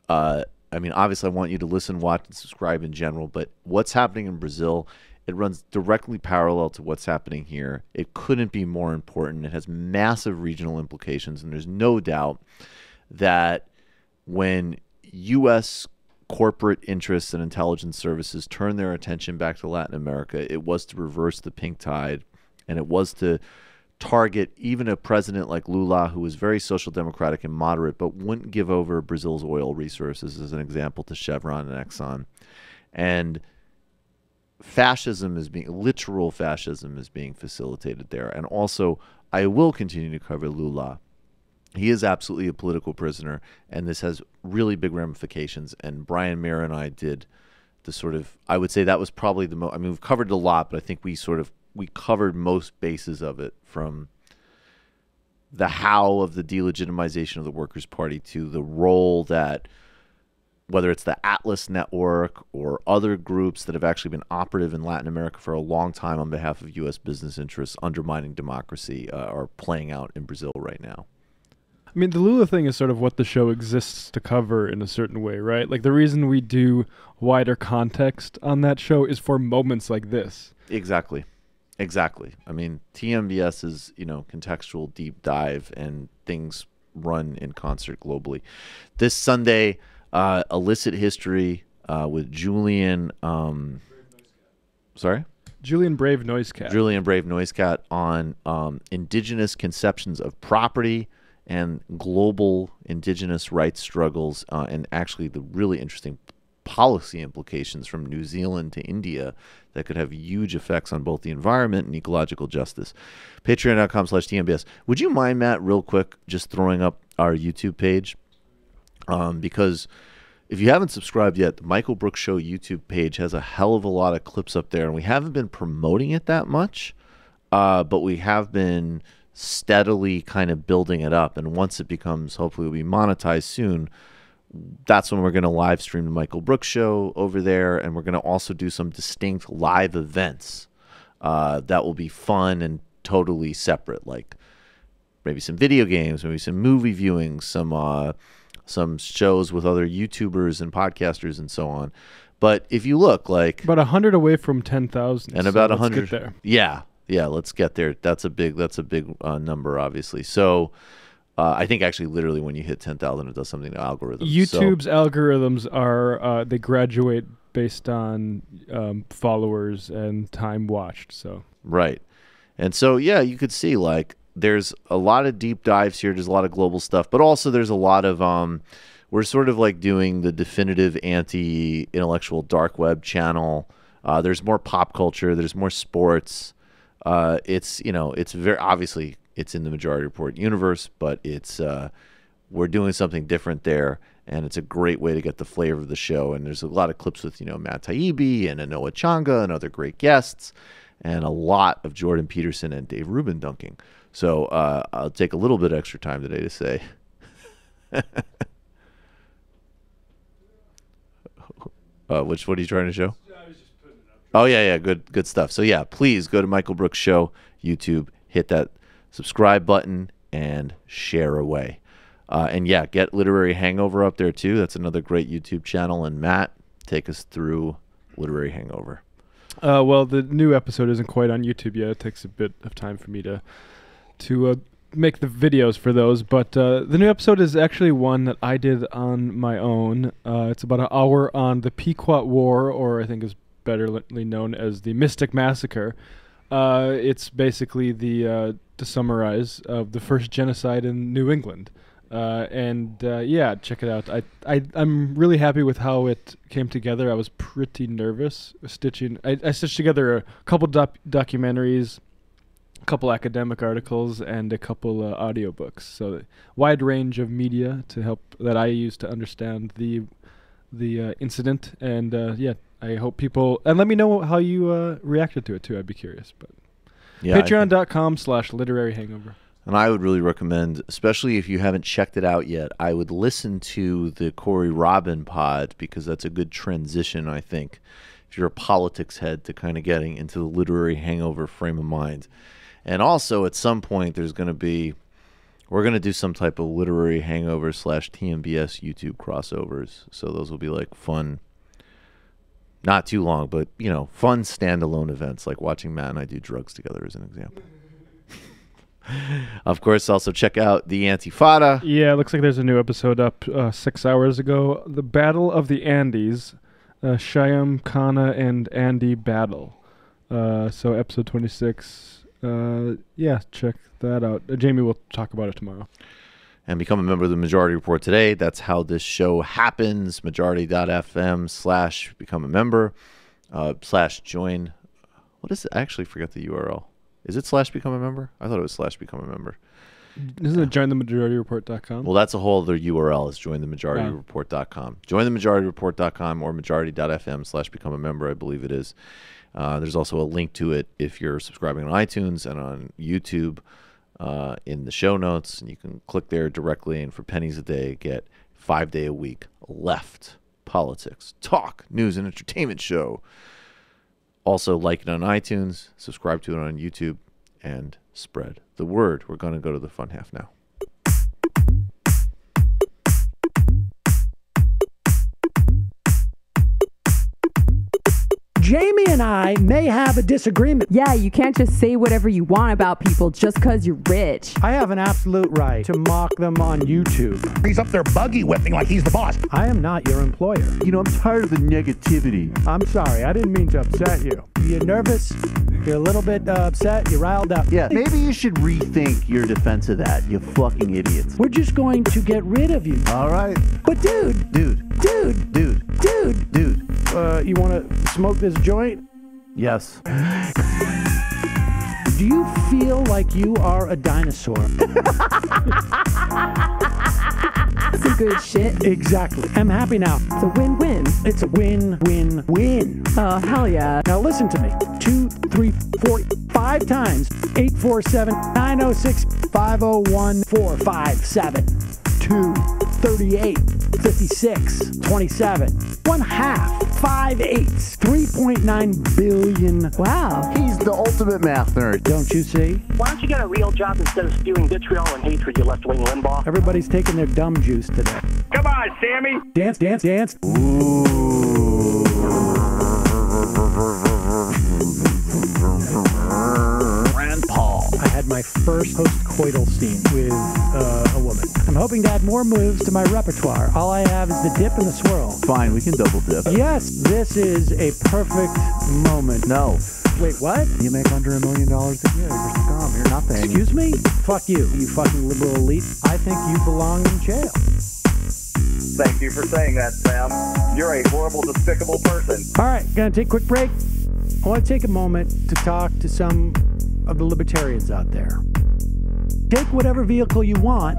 I mean, obviously, I want you to listen, watch, and subscribe in general, but what's happening in Brazil, it runs directly parallel to what's happening here. It couldn't be more important. It has massive regional implications, and there's no doubt that when U.S. corporate interests and intelligence services turn their attention back to Latin America, it was to reverse the pink tide, and it was to target even a president like Lula, who was very social democratic and moderate, but wouldn't give over Brazil's oil resources, as an example, to Chevron and Exxon. And literal fascism is being facilitated there. And also, I will continue to cover Lula. He is absolutely a political prisoner, and this has really big ramifications. And Brian Mayer and I did the sort of, I would say that was probably the most, I mean, we've covered a lot, but I think we covered most bases of it, from the how of the delegitimization of the Workers' Party to the role that, whether it's the Atlas Network or other groups that have actually been operative in Latin America for a long time on behalf of U.S. business interests, undermining democracy, are playing out in Brazil right now. I mean, the Lula thing is sort of what the show exists to cover in a certain way, right? Like, the reason we do wider context on that show is for moments like this. Exactly. I mean, TMBS is, contextual deep dive, and things run in concert globally. This Sunday, Illicit History with Julian. Julian Brave Noisecat. Julian Brave Noisecat on indigenous conceptions of property and global indigenous rights struggles, and actually the really interesting policy implications from New Zealand to India that could have huge effects on both the environment and ecological justice. Patreon.com/TMBS. Would you mind, Matt, real quick, just throwing up our YouTube page? Because if you haven't subscribed yet, the Michael Brooks Show YouTube page has a hell of a lot of clips up there, and we haven't been promoting it that much, but we have been steadily kind of building it up. And once it becomes, hopefully, will be monetized soon, that's when we're going to live stream the Michael Brooks Show over there, and we're going to also do some distinct live events that will be fun and totally separate, like maybe some video games, maybe some movie viewing, some shows with other YouTubers and podcasters and so on. But if you look, like about 100 away from 10,000, and so about let's 100 get there. Yeah, let's get there. That's a big number, obviously. So I think actually literally when you hit 10,000, it does something to algorithms. YouTube's algorithms are they graduate based on followers and time watched. So right, and so yeah, you could see like there's a lot of deep dives here. There's a lot of global stuff, but also there's a lot of we're sort of like doing the definitive anti-intellectual dark web channel. There's more pop culture. There's more sports. It's it's very obviously it's in the Majority Report universe, but it's we're doing something different there, and it's a great way to get the flavor of the show. And there's a lot of clips with Matt Taibbi and Anoa Changa and other great guests, and a lot of Jordan Peterson and Dave Rubin dunking. So I'll take a little bit extra time today to say. What are you trying to show? Oh yeah, good stuff. So yeah, please go to Michael Brooks Show YouTube, hit that subscribe button, and share away. And yeah, get Literary Hangover up there too. That's another great YouTube channel. And Matt, take us through Literary Hangover. Well, the new episode isn't quite on YouTube yet. It takes a bit of time for me to make the videos for those. But the new episode is actually one that I did on my own. It's about an hour on the Pequot War, or I think is betterly known as the Mystic Massacre. It's basically to summarize, the first genocide in New England. Yeah, check it out. I'm really happy with how it came together. I was pretty nervous I stitched together a couple documentaries, a couple academic articles, and a couple audiobooks. So a wide range of media to help that I use to understand the incident. And yeah, I hope people, and let me know how you reacted to it too. I'd be curious. But yeah, Patreon.com/literary hangover. And I would really recommend, especially if you haven't checked it out yet, I would listen to the Corey Robin pod, because that's a good transition, I think, if you're a politics head, to kind of getting into the literary hangover frame of mind. And also, at some point, we're going to do some type of literary hangover / TMBS YouTube crossovers. So those will be like fun, not too long, but, fun standalone events, like watching Matt and I do drugs together as an example. Of course, also check out the Antifada. Yeah, it looks like there's a new episode up 6 hours ago. The Battle of the Andes, Shyam Khanna and Andy battle. So episode 26. Yeah, check that out. Jamie will talk about it tomorrow. And become a member of the Majority Report today. That's how this show happens. Majority.fm/become a member /join. What is it? I actually forgot the URL. Is it /become a member? I thought it was /become a member. Isn't it jointhemajority.report.com? Well, that's a whole other URL. Is jointhemajority.report.com. Jointhemajority.report.com or majority.fm/become a member, I believe it is. There's also a link to it if you're subscribing on iTunes and on YouTube in the show notes. And you can click there directly, and for pennies a day, get 5-day a week left politics, talk, news, and entertainment show. Also, like it on iTunes, subscribe to it on YouTube, and spread the word. We're going to go to the fun half now. Jamie and I may have a disagreement. Yeah, you can't just say whatever you want about people just because you're rich. I have an absolute right to mock them on YouTube. He's up there buggy whipping like he's the boss. I am not your employer. I'm tired of the negativity. I'm sorry, I didn't mean to upset you. You're nervous? You're a little bit upset? You're riled up? Yeah, maybe you should rethink your defense of that, you fucking idiots. We're just going to get rid of you. All right. But dude, Dude. You want to smoke this joint? Yes. Do you feel like you are a dinosaur? Some good shit. Exactly. I'm happy now. It's a win-win. It's a win-win-win. Oh, hell yeah. Now listen to me. 2, 3, 4, 5 times. 847-906-501-457. 2, 38, 56, 27. 1/2. 5 8s. 3.9 billion. Wow. He's the ultimate math nerd. Don't you see? Why don't you get a real job instead of spewing vitriol and hatred, you left-wing Limbaugh? Everybody's taking their dumb juice today. Come on, Sammy. Dance. Rand Paul. I had my first post-coital scene with a woman. I'm hoping to add more moves to my repertoire. All I have is the dip and the swirl. Fine, we can double dip. Yes, this is a perfect moment. No. Wait, what? You make under $1 million a year. You're scum. You're nothing. Excuse me? Fuck you, you fucking liberal elite. I think you belong in jail. Thank you for saying that, Sam. You're a horrible, despicable person. All right, gonna take a quick break. I want to take a moment to talk to some of the libertarians out there. Take whatever vehicle you want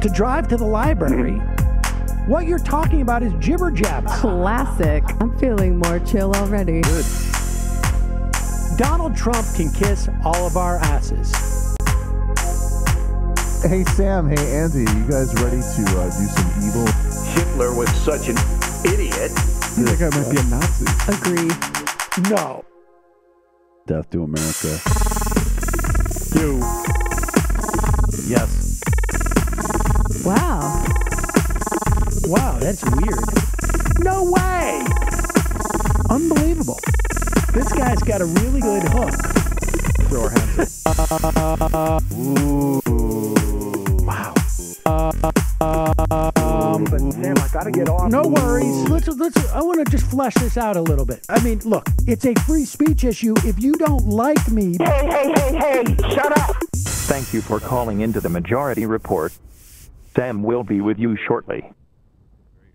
to drive to the library. What you're talking about is jibber jabber. Classic. I'm feeling more chill already. Good. Donald Trump can kiss all of our asses. Hey, Sam. Hey, Andy. You guys ready to do some evil? Hitler was such an idiot. That guy might be a Nazi. Agree. No. Death to America. You. Yes. Wow. Wow, that's weird. No way! Unbelievable. This guy's got a really good hook. Throw our hands up. Ooh. Wow. But Sam, I gotta get off. No worries. Let's. I want to just flesh this out a little bit. I mean, look, it's a free speech issue. If you don't like me, Hey, shut up! Thank you for calling into the Majority Report. Sam will be with you shortly. Very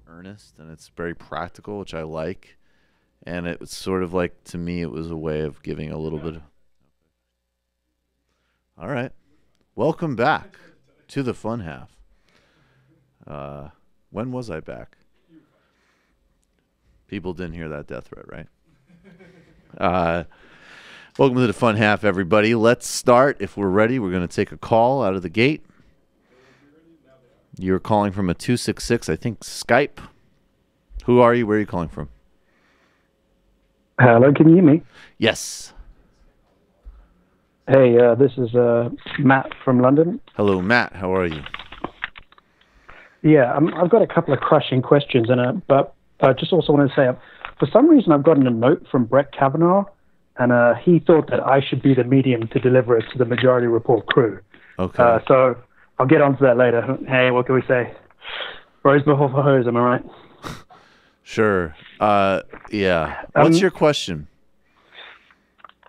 earnest, and it's very practical, which I like. And it was sort of like, to me, it was a way of giving a little bit of... All right. Welcome back to the fun half. When was I back? People didn't hear that death threat, right? Welcome to the fun half, everybody. Let's start. If we're ready, we're going to take a call out of the gate. You're calling from a 266, I think, Skype. Who are you? Where are you calling from? Hello, can you hear me? Yes. Hey, this is Matt from London. Hello, Matt. How are you? Yeah, I've got a couple of crushing questions, but I just also want to say, for some reason, I've gotten a note from Brett Kavanaugh, and he thought that I should be the medium to deliver it to the Majority Report crew. Okay. So I'll get onto that later. Hey, what can we say? Rose before for hose, am I right? Sure. Yeah. What's your question?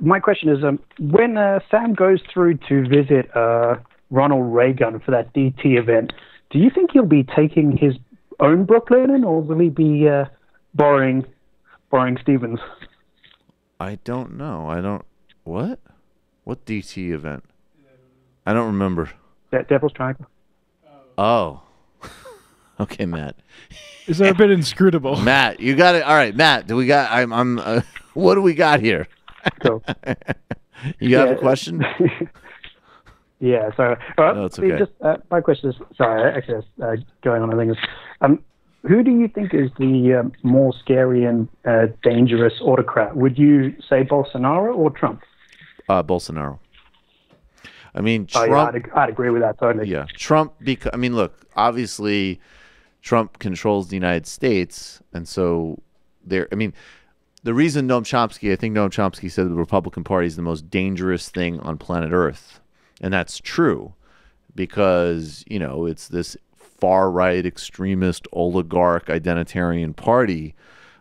My question is, when Sam goes through to visit Ronald Reagan for that DT event, do you think he'll be taking his own Brooklyn, or will he be borrowing Stevens? I don't know. What? What DT event? I don't remember. That Devil's Triangle. Oh. Okay, Matt. Is that a bit inscrutable? Matt, you got it. All right, Matt. What do we got here? Cool. You have a question? Yeah. So, no, it's okay. My question is, sorry, actually, going on. I think is, who do you think is the more scary and dangerous autocrat? Would you say Bolsonaro or Trump? Bolsonaro. I mean, Trump. Yeah, I'd agree with that totally. Yeah, Trump. Because look, obviously, Trump controls the United States, and so there. I mean, the reason Noam Chomsky said the Republican Party is the most dangerous thing on planet Earth, and that's true, because it's this far-right extremist oligarch identitarian party,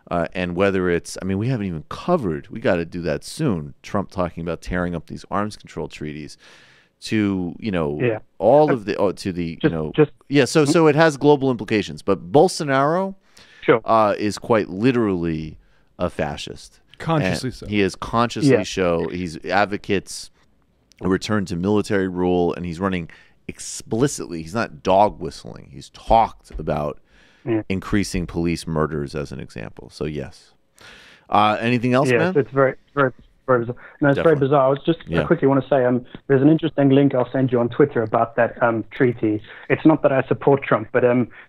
and whether it's, we haven't even covered. We got to do that soon. Trump talking about tearing up these arms control treaties. To all of the So it has global implications. But Bolsonaro, is quite literally a fascist. Consciously And so. He is consciously He's advocates a return to military rule, and he's running explicitly. He's not dog whistling. He's talked about increasing police murders as an example. So yes. Anything else, man? It's very bizarre. No, it's very bizarre. I was just I quickly want to say there's an interesting link I'll send you on Twitter about that treaty. It's not that I support Trump, but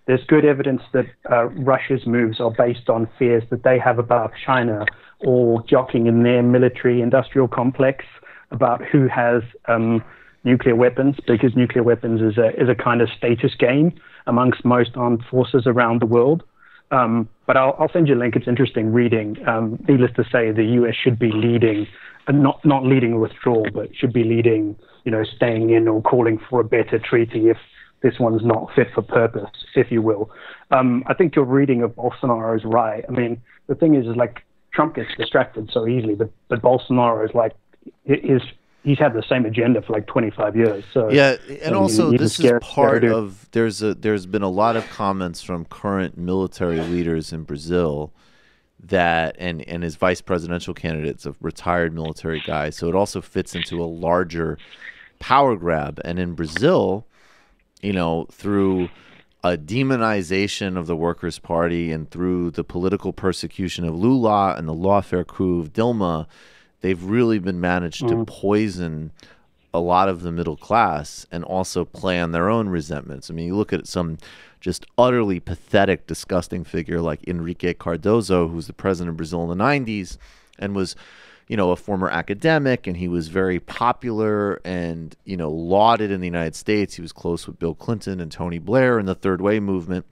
there's good evidence that Russia's moves are based on fears that they have about China or jockeying in their military-industrial complex about who has nuclear weapons, because nuclear weapons is a kind of status game amongst most armed forces around the world. But I'll send you a link. It's interesting reading. Needless to say, the U.S. should be leading, not leading a withdrawal, but should be leading, staying in or calling for a better treaty if this one's not fit for purpose, if you will. I think your reading of Bolsonaro is right. I mean, the thing is like Trump gets distracted so easily, but Bolsonaro is like he's had the same agenda for like 25 years. So yeah, and also this is part of there's been a lot of comments from current military leaders in Brazil that and his vice presidential candidate's a retired military guy, so it also fits into a larger power grab. And in Brazil, through a demonization of the Workers' Party and through the political persecution of Lula and the lawfare coup of Dilma, they've really been managed to poison a lot of the middle class and also play on their own resentments. I mean, you look at some just utterly pathetic, disgusting figure like Enrique Cardoso, who's the president of Brazil in the 90s and was, a former academic, and he was very popular and, lauded in the United States. He was close with Bill Clinton and Tony Blair in the Third Way movement.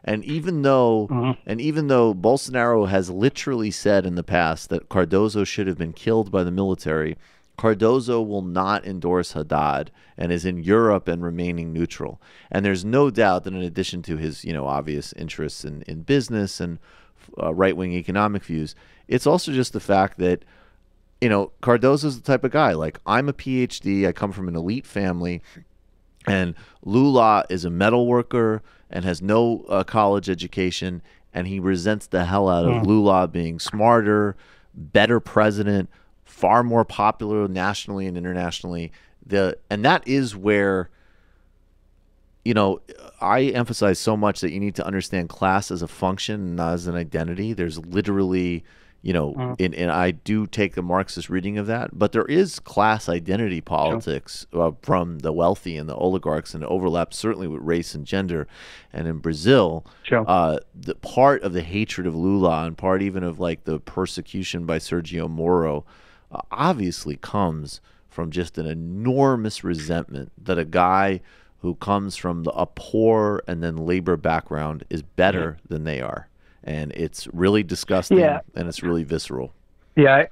And even though Bolsonaro has literally said in the past that Cardoso should have been killed by the military, Cardoso will not endorse Haddad and is in Europe and remaining neutral. And there's no doubt that in addition to his, obvious interests in business and right-wing economic views, it's also just the fact that, Cardoso's the type of guy, like, I'm a PhD, I come from an elite family, and Lula is a metal worker and has no college education, and he resents the hell out of Lula being smarter, better president, far more popular nationally and internationally. And that is where, I emphasize so much that you need to understand class as a function, not as an identity. There's literally, and I do take the Marxist reading of that, but there is class identity politics from the wealthy and the oligarchs, and it overlaps certainly with race and gender. And in Brazil, the part of the hatred of Lula and part even of like the persecution by Sergio Moro obviously comes from just an enormous resentment that a guy who comes from a poor and then labor background is better than they are. And it's really disgusting, and it's really visceral. Yeah,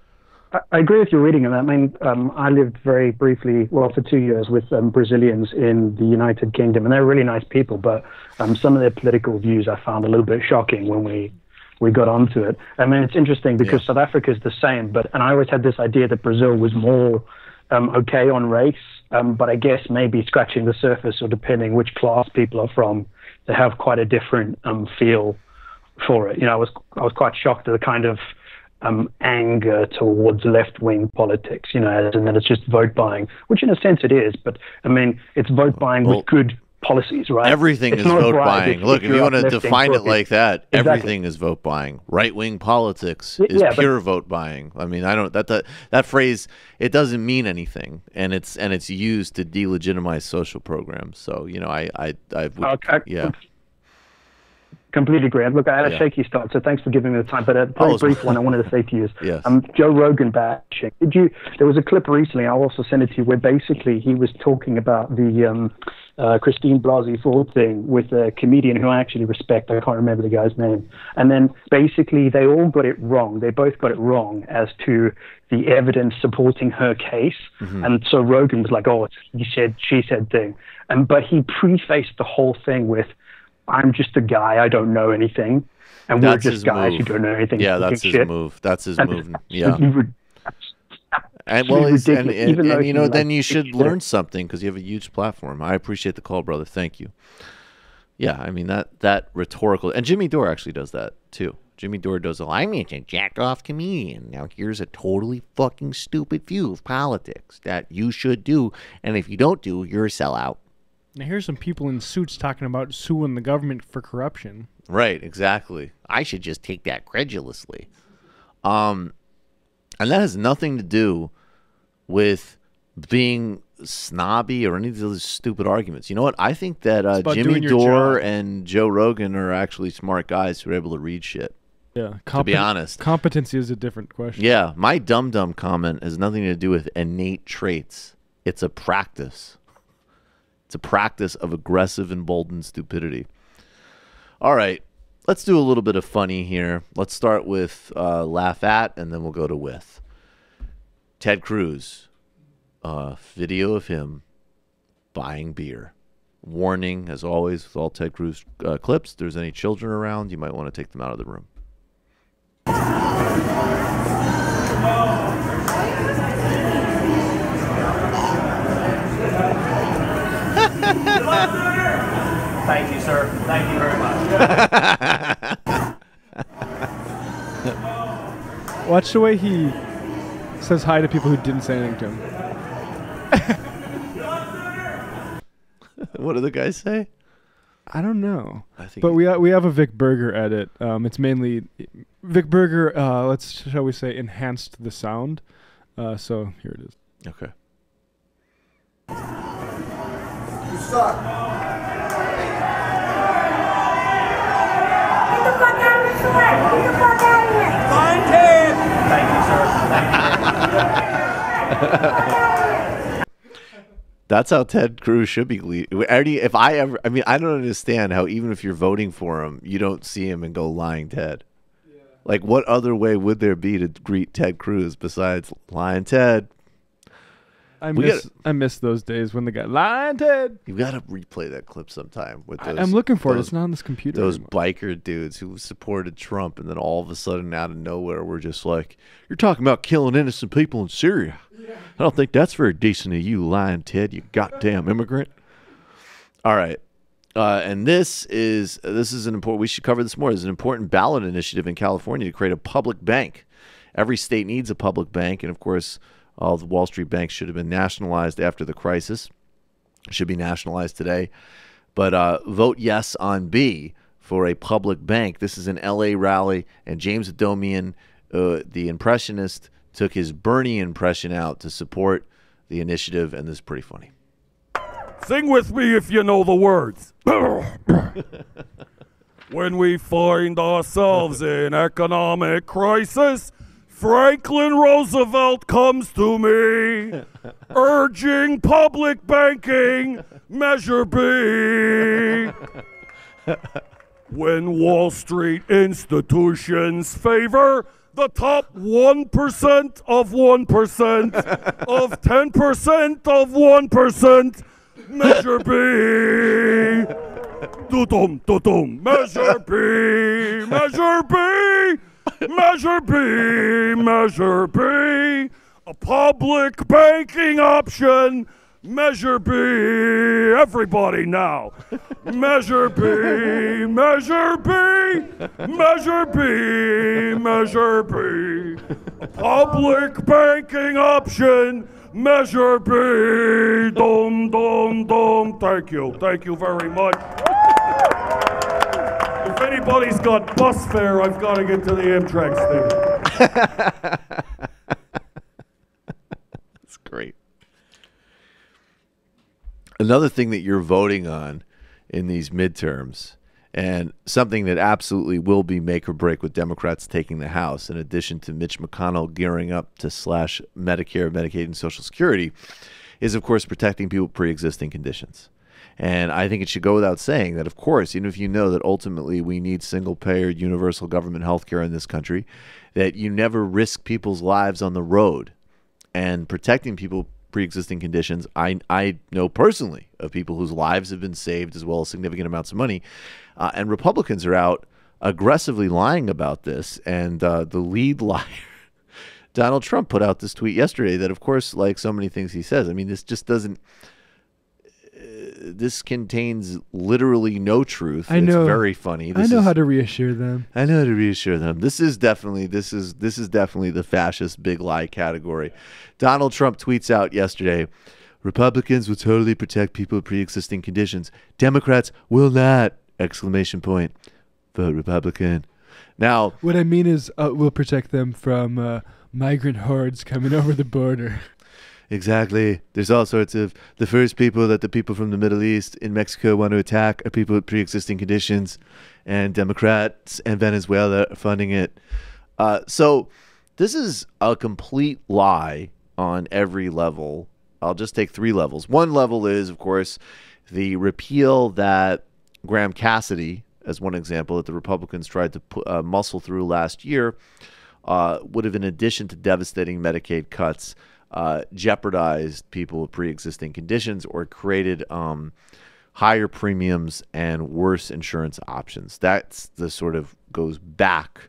I agree with your reading of that. I mean, I lived very briefly, for 2 years with Brazilians in the United Kingdom, and they're really nice people, but some of their political views I found a little bit shocking when we got onto it. I mean, it's interesting because South Africa is the same, and I always had this idea that Brazil was more okay on race, but I guess maybe scratching the surface or depending which class people are from, they have quite a different feel for it. I was quite shocked at the kind of anger towards left-wing politics, and that it's just vote buying, which in a sense it is, but I mean, it's vote buying with good policies, right? Everything is vote buying. Look, if you want to define it like that, everything is vote buying. Right-wing politics is pure vote buying. I mean, I don't that phrase, it doesn't mean anything, and it's used to delegitimize social programs. So I completely agree. Look, I had a shaky start, so thanks for giving me the time. But a very brief one I wanted to say to you is Joe Rogan bashing. There was a clip recently, I'll also send it to you, where basically he was talking about the Christine Blasey Ford thing with a comedian who I actually respect. I can't remember the guy's name. And then basically they all got it wrong. They both got it wrong as to the evidence supporting her case. And so Rogan was like, it's he said, she said thing. But he prefaced the whole thing with, I'm just a guy, I don't know anything. And we're just guys who don't know anything. Yeah, that's his move. That's his move. Yeah. And then you should learn something because you have a huge platform. I appreciate the call, brother. Thank you. Yeah, I mean that rhetorical, and Jimmy Dore actually does that too. Jimmy Dore does I'm a jacked off comedian. Now here's a totally fucking stupid view of politics that you should do, and if you don't do, you're a sellout. Now here's some people in suits talking about suing the government for corruption. Right, exactly. I should just take that credulously. And that has nothing to do with being snobby or any of those stupid arguments. You know what? I think that Jimmy Dore and Joe Rogan are actually smart guys who are able to read shit. Yeah, to be honest. Competency is a different question. Yeah, my dum-dum comment has nothing to do with innate traits. It's a practice. It's a practice of aggressive, emboldened stupidity. All right, let's do a little bit of funny here. Let's start with laugh at, and then we'll go to with. Ted Cruz. Video of him buying beer. Warning, as always, with all Ted Cruz clips, if there's any children around, you might want to take them out of the room. Thank you, sir. Thank you very much. Watch the way he says hi to people who didn't say anything to him. What do the guys say? I don't know. I think but we have a Vic Berger edit. It's mainly Vic Berger. Shall we say, enhanced the sound. So here it is. Okay. You suck. Get the fuck out of the store. Get the fuck out of here. Find him. Thank you, sir. That's how Ted Cruz should be leading. I don't understand how even if you're voting for him, you don't see him and go lying Ted. Yeah. Like, what other way would there be to greet Ted Cruz besides lying Ted? I miss those days when the guy lying Ted. You got to replay that clip sometime. With those, I'm looking for it. It's not on this computer. Those anymore. biker dudes who supported Trump, and then all of a sudden, out of nowhere, we're just like, "You're talking about killing innocent people in Syria. Yeah. I don't think that's very decent of you, lying Ted. You goddamn immigrant." All right, and this is an important. We should cover this more. There's an important ballot initiative in California to create a public bank. Every state needs a public bank, and of course, all the Wall Street banks should have been nationalized after the crisis. Should be nationalized today. But vote yes on B for a public bank. This is an L.A. rally, and James Adomian, the impressionist, took his Bernie impression out to support the initiative, and this is pretty funny. Sing with me if you know the words. When we find ourselves in economic crisis, Franklin Roosevelt comes to me, urging public banking, Measure B. When Wall Street institutions favor the top 1% of 1% of 10% of 1%, Measure B. Do-dum, do-dum, Measure B, Measure B. Measure B, Measure B, a public banking option, Measure B, everybody now, Measure B, Measure B, Measure B, Measure B, a public banking option, Measure B, dum, dum, dum, thank you very much. If anybody's got bus fare, I've got to get to the Amtrak station. That's great. Another thing that you're voting on in these midterms, and something that absolutely will be make or break with Democrats taking the House, in addition to Mitch McConnell gearing up to slash Medicare, Medicaid, and Social Security, is, of course, protecting people with pre-existing conditions. And I think it should go without saying that, of course, even if you know that ultimately we need single-payer, universal government health care in this country, that you never risk people's lives on the road. And protecting people with pre-existing conditions, I know personally of people whose lives have been saved as well as significant amounts of money. And Republicans are out aggressively lying about this. And the lead liar, Donald Trump, put out this tweet yesterday that, of course, like so many things he says, I mean, this just doesn't... this contains literally no truth. I know. It's very funny. I know how to reassure them. I know how to reassure them. This is definitely the fascist big lie category. Donald Trump tweets out yesterday, Republicans will totally protect people with pre-existing conditions. Democrats will not! Exclamation point. Vote Republican. Now, what I mean is we'll protect them from migrant hordes coming over the border. Exactly. There's all sorts of the first people that the people from the Middle East in Mexico want to attack are people with pre-existing conditions, and Democrats and Venezuela are funding it. So this is a complete lie on every level. I'll just take 3 levels. One level is, of course, the repeal that Graham Cassidy, as one example, that the Republicans tried to muscle through last year, would have, in addition to devastating Medicaid cuts, jeopardized people with pre-existing conditions or created higher premiums and worse insurance options. That's the sort of goes back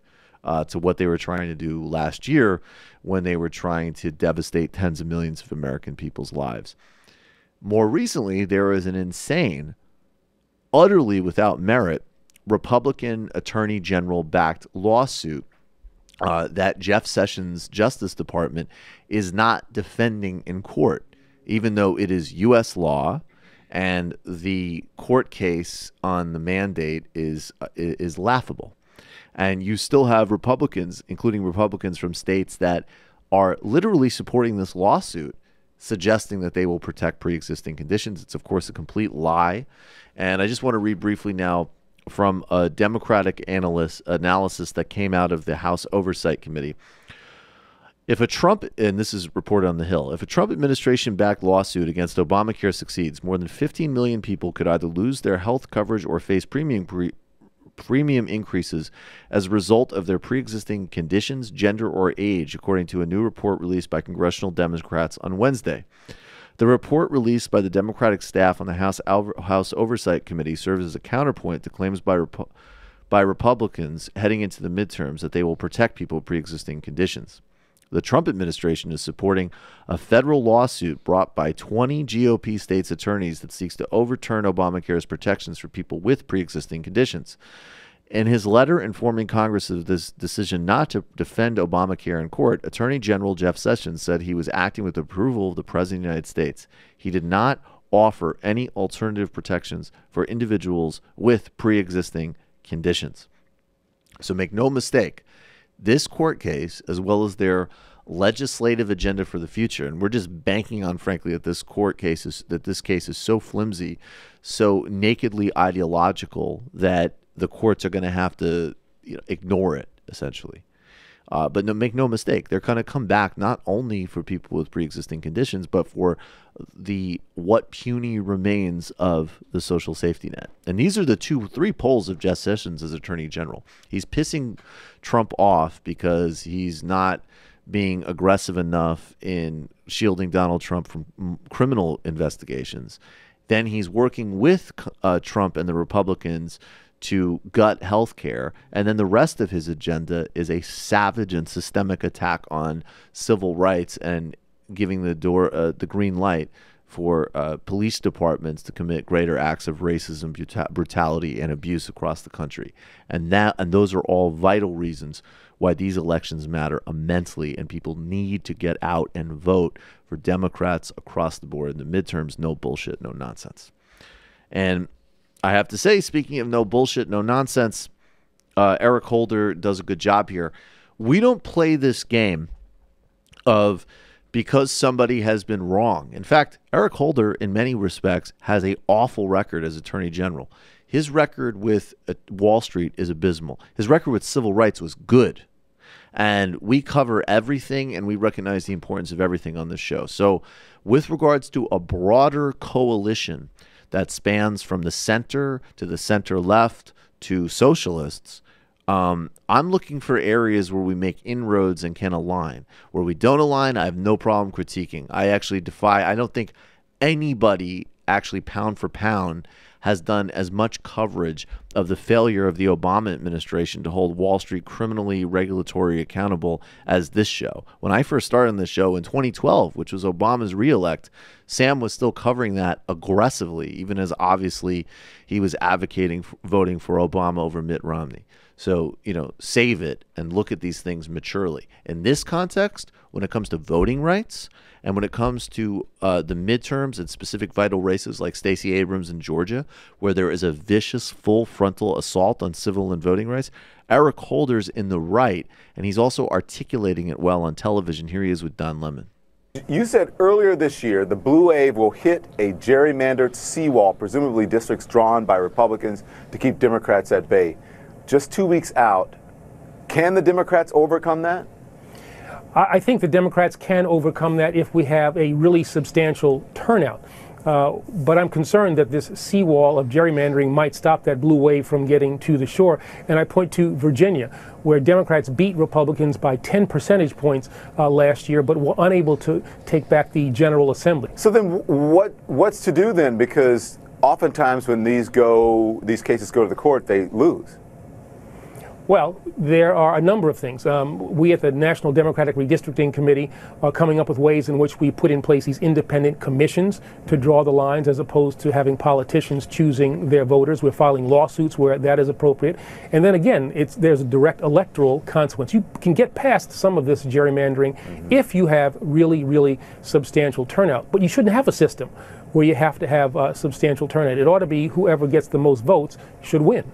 to what they were trying to do last year when they were trying to devastate tens of millions of American people's lives. More recently, there was an insane, utterly without merit, Republican Attorney General-backed lawsuit that Jeff Sessions' Justice Department is not defending in court, even though it is U.S. law and the court case on the mandate is laughable. And you still have Republicans, including Republicans from states that are literally supporting this lawsuit, suggesting that they will protect pre-existing conditions. It's, of course, a complete lie. And I just want to read briefly now from a Democratic analysis that came out of the House Oversight Committee. If a Trump, and this is reported on The Hill, if a Trump administration-backed lawsuit against Obamacare succeeds, more than 15 million people could either lose their health coverage or face premium increases as a result of their pre-existing conditions, gender, or age, according to a new report released by congressional Democrats on Wednesday. The report released by the Democratic staff on the House Oversight Committee serves as a counterpoint to claims by Republicans heading into the midterms that they will protect people with pre-existing conditions. The Trump administration is supporting a federal lawsuit brought by 20 GOP states' attorneys that seeks to overturn Obamacare's protections for people with pre-existing conditions. In his letter informing Congress of this decision not to defend Obamacare in court, Attorney General Jeff Sessions said he was acting with the approval of the President of the United States. He did not offer any alternative protections for individuals with pre-existing conditions. So make no mistake, this court case, as well as their legislative agenda for the future, and we're just banking on, frankly, that this case is so flimsy, so nakedly ideological that the courts are going to have to ignore it, essentially. But make no mistake, they're going to come back not only for people with pre-existing conditions, but for what puny remains of the social safety net. And these are the 3 polls of Jeff Sessions as Attorney General. He's pissing Trump off because he's not being aggressive enough in shielding Donald Trump from criminal investigations. Then he's working with Trump and the Republicans to gut health care, and then the rest of his agenda is a savage and systemic attack on civil rights and giving the green light for police departments to commit greater acts of racism, brutality, and abuse across the country. And those are all vital reasons why these elections matter immensely, and people need to get out and vote for Democrats across the board. In the midterms, no bullshit, no nonsense. And I have to say, speaking of no bullshit, no nonsense, Eric Holder does a good job here. We don't play this game of because somebody has been wrong. In fact, Eric Holder, in many respects, has an awful record as Attorney General. His record with Wall Street is abysmal. His record with civil rights was good. And we cover everything, and we recognize the importance of everything on this show. So with regards to a broader coalition that spans from the center to the center left to socialists, I'm looking for areas where we make inroads and can align. Where we don't align, I have no problem critiquing. I actually I don't think anybody actually pound for pound has done as much coverage of the failure of the Obama administration to hold Wall Street criminally regulatory accountable as this show. When I first started on this show in 2012, which was Obama's reelect, Sam was still covering that aggressively, even as obviously he was advocating voting for Obama over Mitt Romney. So, you know, save it and look at these things maturely. In this context, when it comes to voting rights and when it comes to the midterms and specific vital races like Stacey Abrams in Georgia, where there is a vicious full frontal assault on civil and voting rights, Eric Holder's in the right, and he's also articulating it well on television. Here he is with Don Lemon. You said earlier this year the blue wave will hit a gerrymandered seawall, presumably districts drawn by Republicans to keep Democrats at bay. Just 2 weeks out, can the Democrats overcome that? I think the Democrats can overcome that if we have a really substantial turnout. But I'm concerned that this seawall of gerrymandering might stop that blue wave from getting to the shore. And I point to Virginia, where Democrats beat Republicans by 10 percentage points last year, but were unable to take back the General Assembly. So then what's to do then? Because oftentimes when these cases go to the court, they lose. Well, there are a number of things. We at the National Democratic Redistricting Committee are coming up with ways in which we put in place these independent commissions to draw the lines as opposed to having politicians choosing their voters. We're filing lawsuits where that is appropriate. And then again, there's a direct electoral consequence. You can get past some of this gerrymandering if you have really, really substantial turnout. But you shouldn't have a system where you have to have substantial turnout. It ought to be whoever gets the most votes should win.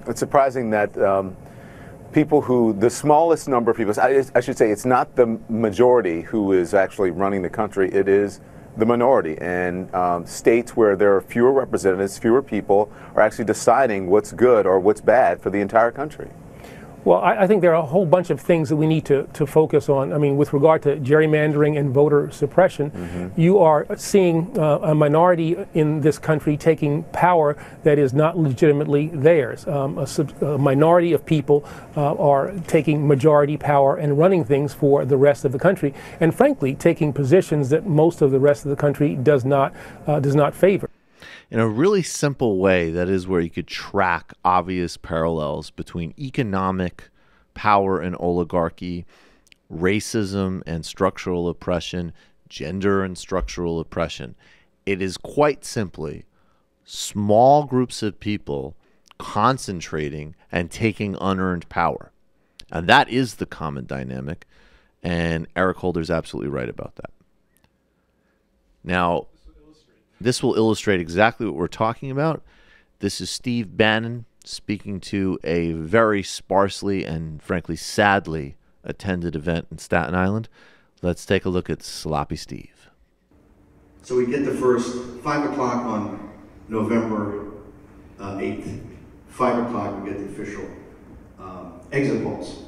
It's surprising that the smallest number of people, I should say it's not the majority who is actually running the country, it is the minority. And states where there are fewer representatives, fewer people, are actually deciding what's good or what's bad for the entire country. Well, I think there are a whole bunch of things that we need to focus on. I mean, with regard to gerrymandering and voter suppression, you are seeing a minority in this country taking power that is not legitimately theirs. A minority of people are taking majority power and running things for the rest of the country, and frankly, taking positions that most of the rest of the country does not favor. In a really simple way, that is where you could track obvious parallels between economic power and oligarchy, racism and structural oppression, gender and structural oppression. It is quite simply small groups of people concentrating and taking unearned power. And that is the common dynamic, and Eric Holder's absolutely right about that. Now, this will illustrate exactly what we're talking about. This is Steve Bannon speaking to a very sparsely and frankly sadly attended event in Staten Island. Let's take a look at Sloppy Steve. So we get the first 5 o'clock on November 8th. 5 o'clock we get the official exit polls.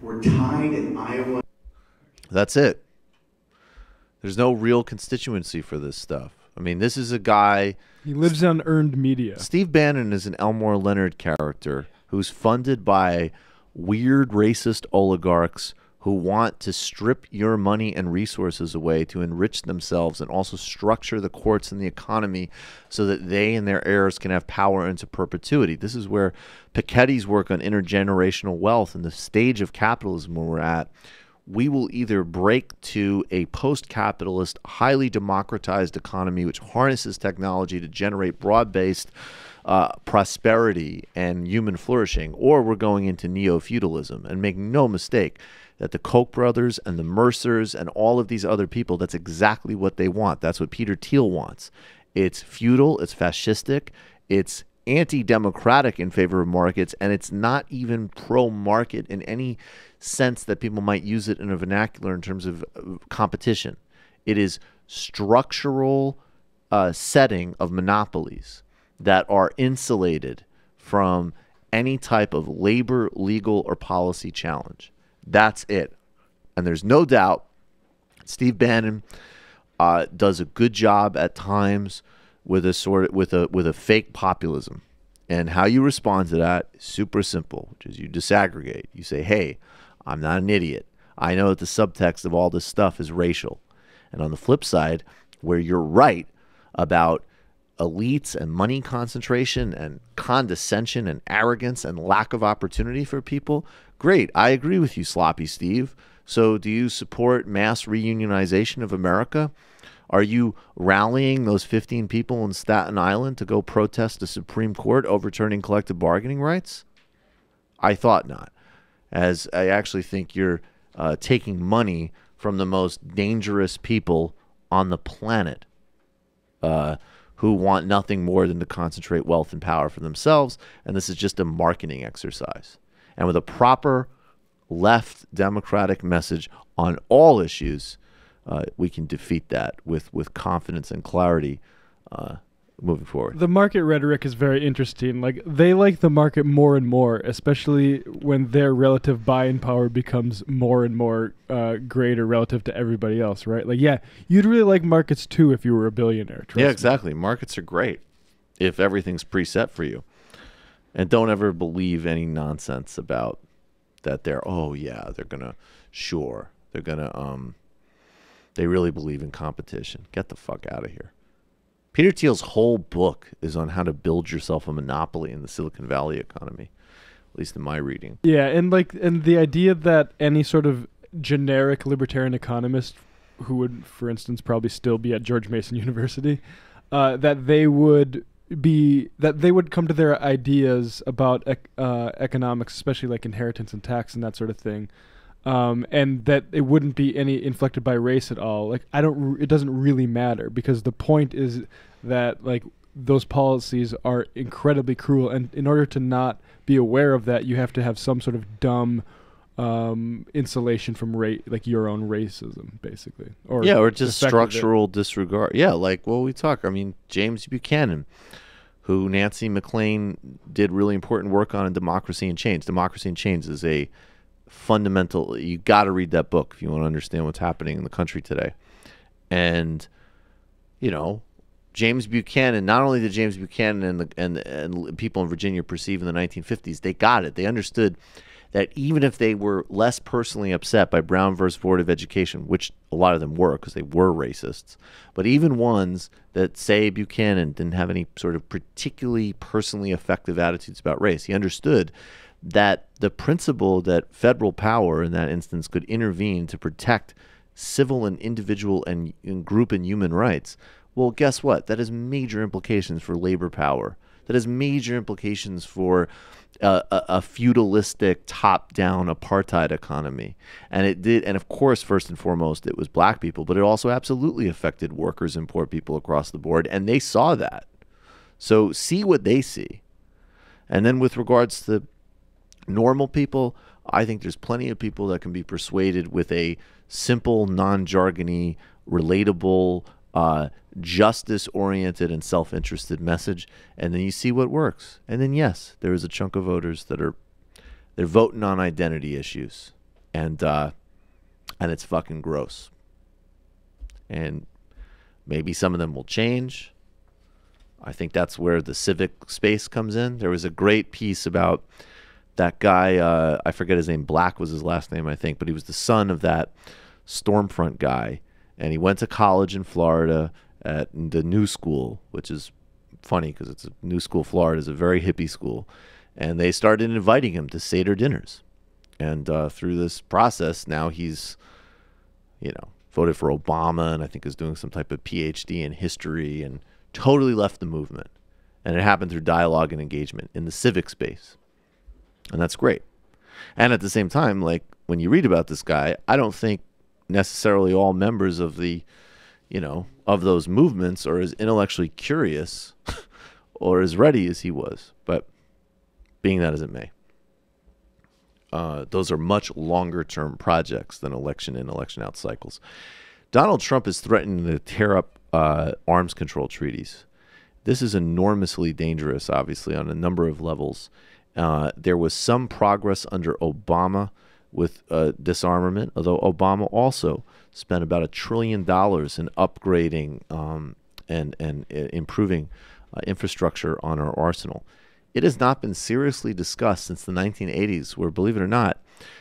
We're tied in Iowa. That's it. There's no real constituency for this stuff. I mean, this is a guy... He lives on earned media. Steve Bannon is an Elmore Leonard character who's funded by weird racist oligarchs who want to strip your money and resources away to enrich themselves and also structure the courts and the economy so that they and their heirs can have power into perpetuity. This is where Piketty's work on intergenerational wealth and the stage of capitalism where we're at. We will either break to a post-capitalist, highly democratized economy which harnesses technology to generate broad-based prosperity and human flourishing, or we're going into neo-feudalism. And make no mistake that the Koch brothers and the Mercers and all of these other people, that's exactly what they want. That's what Peter Thiel wants. It's feudal, it's fascistic, it's anti-democratic in favor of markets, and it's not even pro-market in any sense that people might use it in a vernacular in terms of competition. It is structural setting of monopolies that are insulated from any type of labor, legal, or policy challenge. That's it. And there's no doubt Steve Bannon does a good job at times with a fake populism. And how you respond to that is super simple, which is you disaggregate. You say, hey, I'm not an idiot. I know that the subtext of all this stuff is racial. And on the flip side, where you're right about elites and money concentration and condescension and arrogance and lack of opportunity for people, great. I agree with you, Sloppy Steve. So do you support mass reunionization of America? Are you rallying those 15 people in Staten Island to go protest the Supreme Court overturning collective bargaining rights? I thought not, as I actually think you're taking money from the most dangerous people on the planet, who want nothing more than to concentrate wealth and power for themselves, and this is just a marketing exercise. And with a proper left democratic message on all issues, we can defeat that with confidence and clarity moving forward. The market rhetoric is very interesting. Like, they like the market more and more, especially when their relative buying power becomes more and more greater relative to everybody else, right? Like, yeah, you'd really like markets too if you were a billionaire. Yeah, exactly. Markets are great if everything's preset for you. And don't ever believe any nonsense about that they're gonna they really believe in competition. Get the fuck out of here. Peter Thiel's whole book is on how to build yourself a monopoly in the Silicon Valley economy, at least in my reading. Yeah, and the idea that any sort of generic libertarian economist who would, for instance, probably still be at George Mason University, that they would come to their ideas about economics, especially like inheritance and tax and that sort of thing, and that it wouldn't be any inflected by race at all. Like, it doesn't really matter, because the point is that, like, those policies are incredibly cruel, and in order to not be aware of that, you have to have some sort of dumb insulation from like your own racism, basically, or just structural disregard. Yeah, like, well, I mean, James Buchanan, who Nancy McLean did really important work on in Democracy in Chains. Democracy in Chains is a fundamental, you got to read that book if you want to understand what's happening in the country today. And, you know, James Buchanan, not only did James Buchanan and people in Virginia perceive in the 1950s, they got it. They understood that even if they were less personally upset by Brown versus Board of Education, which a lot of them were because they were racists, but even ones that say Buchanan didn't have any sort of particularly personally effective attitudes about race, he understood that the principle that federal power in that instance could intervene to protect civil and individual and group and human rights. Well, guess what? That has major implications for labor power. That has major implications for a feudalistic top-down apartheid economy. And it did, and of course, first and foremost, it was black people, but it also absolutely affected workers and poor people across the board, and they saw that. So see what they see. And then with regards to normal people, I think there's plenty of people that can be persuaded with a simple, non-jargony, relatable, justice-oriented and self-interested message, and then you see what works. And then, yes, there is a chunk of voters that they're voting on identity issues, and it's fucking gross. And maybe some of them will change. I think that's where the civic space comes in. There was a great piece about that guy, I forget his name, Black was his last name, I think, but he was the son of that Stormfront guy, and he went to college in Florida at the New School, which is funny because it's a New School, Florida is a very hippie school, and they started inviting him to Seder dinners, and through this process, now he's, voted for Obama, and I think is doing some type of PhD in history, and totally left the movement, and it happened through dialogue and engagement in the civic space. And that's great. And at the same time, like, when you read about this guy, I don't think necessarily all members of the, of those movements are as intellectually curious or as ready as he was. But being that as it may, those are much longer term projects than election in, election out cycles. Donald Trump is threatening to tear up arms control treaties. This is enormously dangerous, obviously, on a number of levels. There was some progress under Obama with disarmament, although Obama also spent about $1 trillion in upgrading and improving infrastructure on our arsenal. It has not been seriously discussed since the 1980s, where, believe it or not,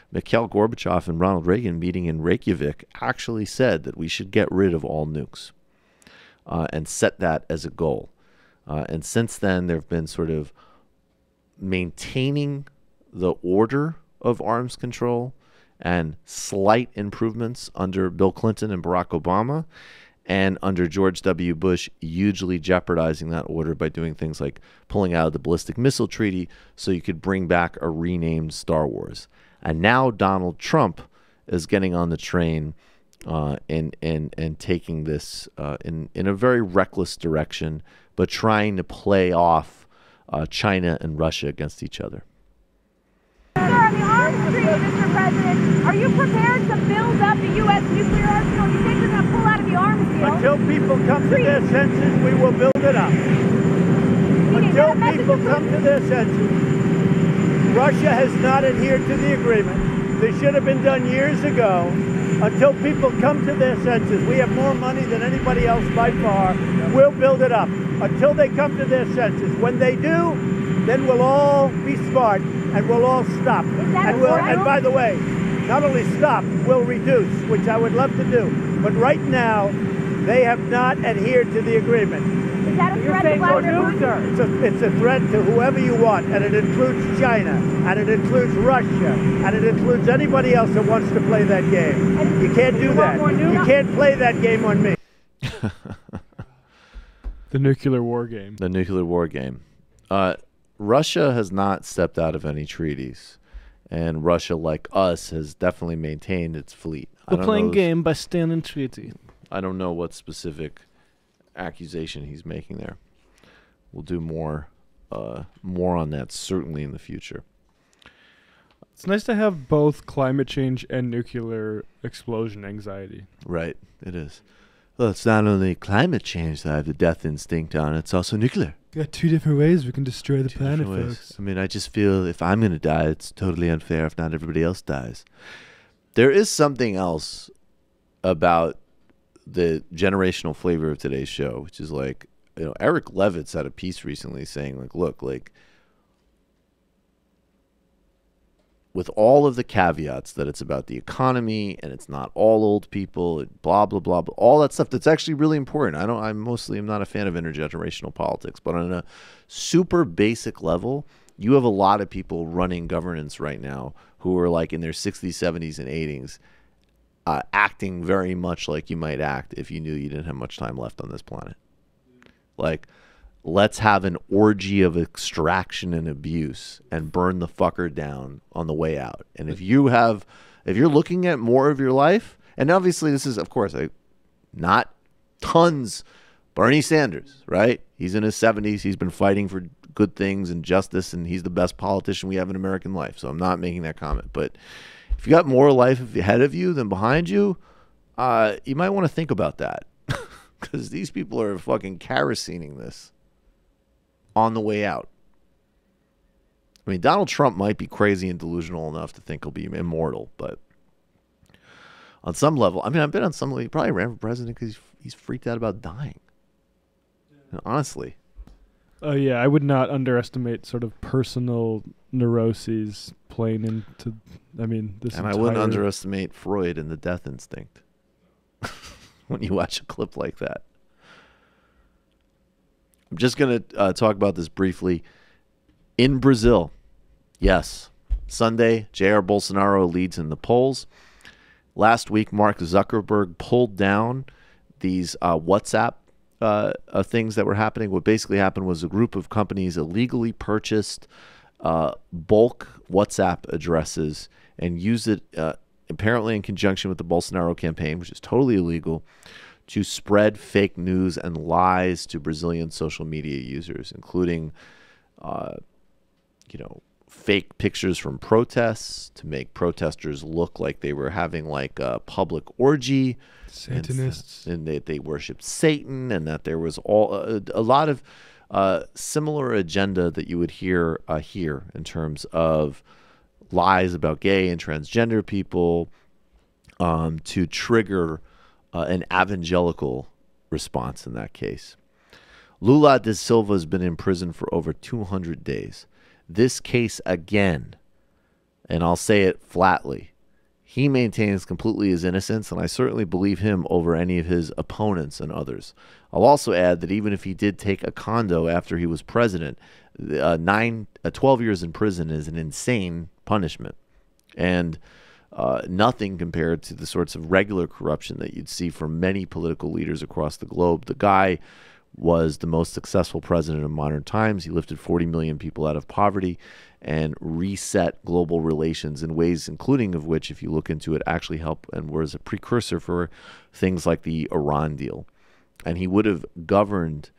Mikhail Gorbachev and Ronald Reagan meeting in Reykjavik actually said that we should get rid of all nukes. and set that as a goal. And since then, there have been sort of maintaining the order of arms control and slight improvements under Bill Clinton and Barack Obama, and under George W. Bush, hugely jeopardizing that order by doing things like pulling out of the Ballistic Missile Treaty so you could bring back a renamed Star Wars. And now Donald Trump is getting on the train and taking this in a very reckless direction, but trying to play off China and Russia against each other. Sir, on the arms treaty, Mr. President, are you prepared to build up the U.S. nuclear arsenal? You think you're going to pull out of the arms deal? Until people come to their senses, we will build it up. Until people come to their senses. Russia has not adhered to the agreement. This should have been done years ago. Until people come to their senses, we have more money than anybody else by far. We'll build it up. Until they come to their senses. When they do, then we'll all be smart and we'll all stop. And by the way, not only stop, we'll reduce, which I would love to do. But right now, they have not adhered to the agreement. Is that a threat to Vladimir Putin? It's a threat to whoever you want, and it includes China, and it includes Russia, and it includes anybody else that wants to play that game. You can't do that. You can't play that game on me. The nuclear war game. The nuclear war game. Russia has not stepped out of any treaties, and Russia, like us, has definitely maintained its fleet. We're playing game by staying in treaty. I don't know what specific accusation he's making there. We'll do more on that certainly in the future. It's nice to have both climate change and nuclear explosion anxiety. Right, it is. Well, it's not only climate change that I have the death instinct on, it's also nuclear. We got two different ways we can destroy the planet, folks. I mean, I just feel if I'm going to die, it's totally unfair if not everybody else dies. There is something else about the generational flavor of today's show, which is like, Eric Levitz had a piece recently saying, like, look, like, with all of the caveats that it's about the economy and it's not all old people and blah, blah, blah, all that stuff that's actually really important. I mostly am not a fan of intergenerational politics, but on a super basic level, you have a lot of people running governance right now who are like in their 60s, 70s, and 80s, acting very much like you might act if you knew you didn't have much time left on this planet. Like, let's have an orgy of extraction and abuse and burn the fucker down on the way out. And if you're looking at more of your life, and obviously this is, of course, not tons, Bernie Sanders, right? He's in his 70s. He's been fighting for good things and justice, and he's the best politician we have in American life. So I'm not making that comment. But if you got more life ahead of you than behind you, you might want to think about that. Because these people are fucking kerosening this on the way out. I mean, Donald Trump might be crazy and delusional enough to think he'll be immortal, but on some level, I mean, I've been on some level, he probably ran for president because he's freaked out about dying. And honestly. Yeah, I would not underestimate sort of personal neuroses playing into, this And I wouldn't underestimate Freud and the death instinct when you watch a clip like that. I'm just going to talk about this briefly. In Brazil, yes, Sunday, Jair Bolsonaro leads in the polls. Last week, Mark Zuckerberg pulled down these WhatsApp things that were happening. What basically happened was a group of companies illegally purchased bulk WhatsApp addresses and used it apparently in conjunction with the Bolsonaro campaign, which is totally illegal, to spread fake news and lies to Brazilian social media users, including, fake pictures from protests to make protesters look like they were having like a public orgy. Satanists. And they worshiped Satan, and that there was a lot of similar agenda that you would hear here in terms of lies about gay and transgender people to trigger an evangelical response in that case. Lula da Silva has been in prison for over 200 days. This case again, and I'll say it flatly, He maintains completely his innocence, and I certainly believe him over any of his opponents and others. I'll also add that even if he did take a condo after he was president, 12 years in prison is an insane punishment, and nothing compared to the sorts of regular corruption that you'd see from many political leaders across the globe. The guy was the most successful president of modern times. He lifted 40 million people out of poverty and reset global relations in ways, including of which, if you look into it, actually helped and was a precursor for things like the Iran deal. And he would have governed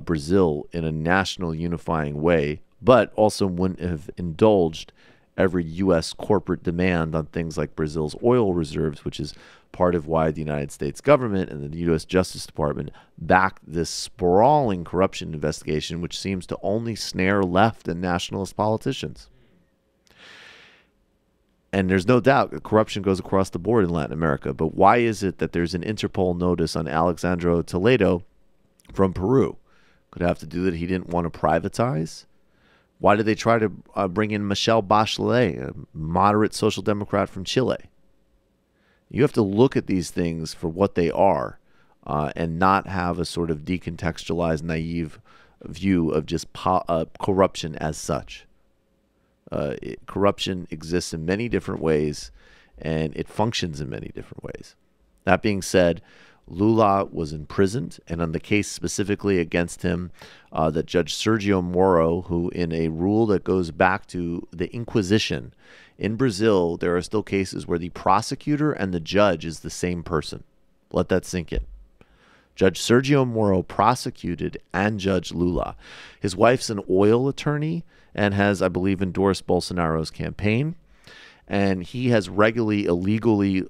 Brazil in a national unifying way, but also wouldn't have indulged every U.S. corporate demand on things like Brazil's oil reserves, which is part of why the United States government and the U.S. Justice Department backed this sprawling corruption investigation, which seems to only snare left and nationalist politicians. And there's no doubt that corruption goes across the board in Latin America. But why is it that there's an Interpol notice on Alexandro Toledo from Peru? Could have to do that he didn't want to privatize. Why did they try to bring in Michelle Bachelet, a moderate social democrat from Chile? You have to look at these things for what they are and not have a sort of decontextualized, naive view of just corruption as such. Corruption exists in many different ways, and it functions in many different ways. That being said, Lula was imprisoned, and on the case specifically against him, that Judge Sergio Moro, who in a rule that goes back to the Inquisition, in Brazil, there are still cases where the prosecutor and the judge is the same person. Let that sink in. Judge Sergio Moro prosecuted and judged Lula. His wife's an oil attorney and has, I believe, endorsed Bolsonaro's campaign. And he has regularly, illegally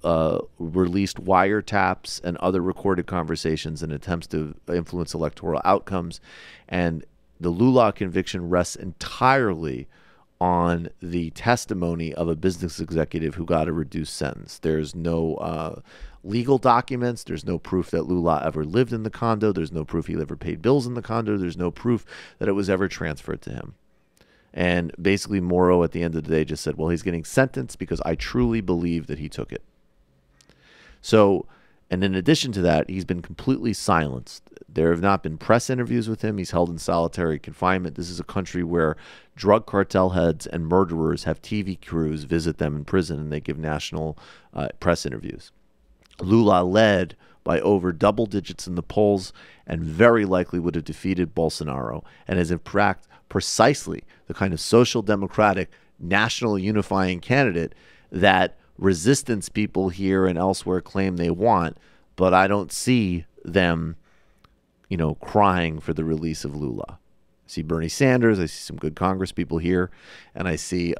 released wiretaps and other recorded conversations in attempts to influence electoral outcomes. And the Lula conviction rests entirely on the testimony of a business executive who got a reduced sentence. There's no legal documents. There's no proof that Lula ever lived in the condo. There's no proof he ever paid bills in the condo. There's no proof that it was ever transferred to him. And basically Moro at the end of the day just said, well, he's getting sentenced because I truly believe that he took it. So, and in addition to that, he's been completely silenced. There have not been press interviews with him. He's held in solitary confinement. This is a country where drug cartel heads and murderers have TV crews visit them in prison, and they give national press interviews. Lula led by over double digits in the polls and very likely would have defeated Bolsonaro, and is in fact precisely the kind of social democratic national unifying candidate that resistance people here and elsewhere claim they want, but I don't see them, you know, crying for the release of Lula. I see Bernie Sanders, I see some good Congress people here, and I see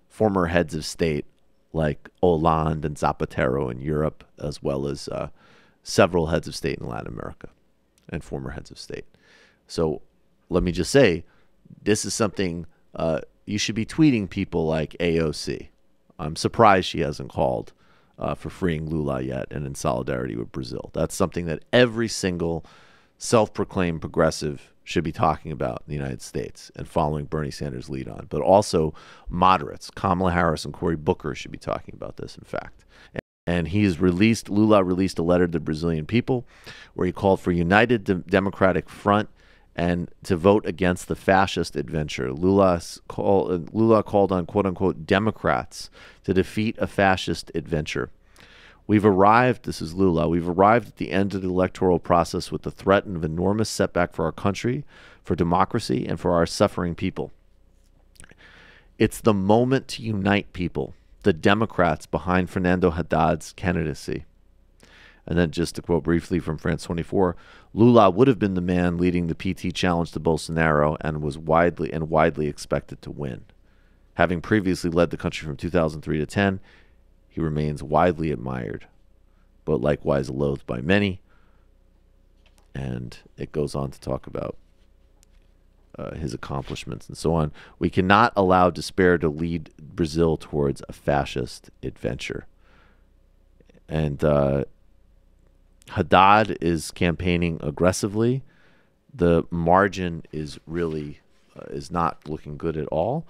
former heads of state like Hollande and Zapatero in Europe, as well as several heads of state in Latin America and former heads of state. So let me just say, this is something you should be tweeting people like AOC. I'm surprised she hasn't called for freeing Lula yet and in solidarity with Brazil. That's something that every single self-proclaimed progressive should be talking about in the United States and following Bernie Sanders' lead on. But also moderates. Kamala Harris and Cory Booker should be talking about this, in fact. And Lula released a letter to the Brazilian people where he called for a united democratic front and to vote against the fascist adventure. Lula called on quote-unquote Democrats to defeat a fascist adventure. We've arrived, this is Lula, we've arrived at the end of the electoral process with the threat of enormous setback for our country, for democracy, and for our suffering people. It's the moment to unite people, the Democrats behind Fernando Haddad's candidacy. And then just to quote briefly from France 24, Lula would have been the man leading the PT challenge to Bolsonaro and was widely expected to win. Having previously led the country from 2003 to 10, he remains widely admired, but likewise loathed by many. And it goes on to talk about his accomplishments and so on. We cannot allow despair to lead Brazil towards a fascist adventure. And Haddad is campaigning aggressively. The margin is really is not looking good at all.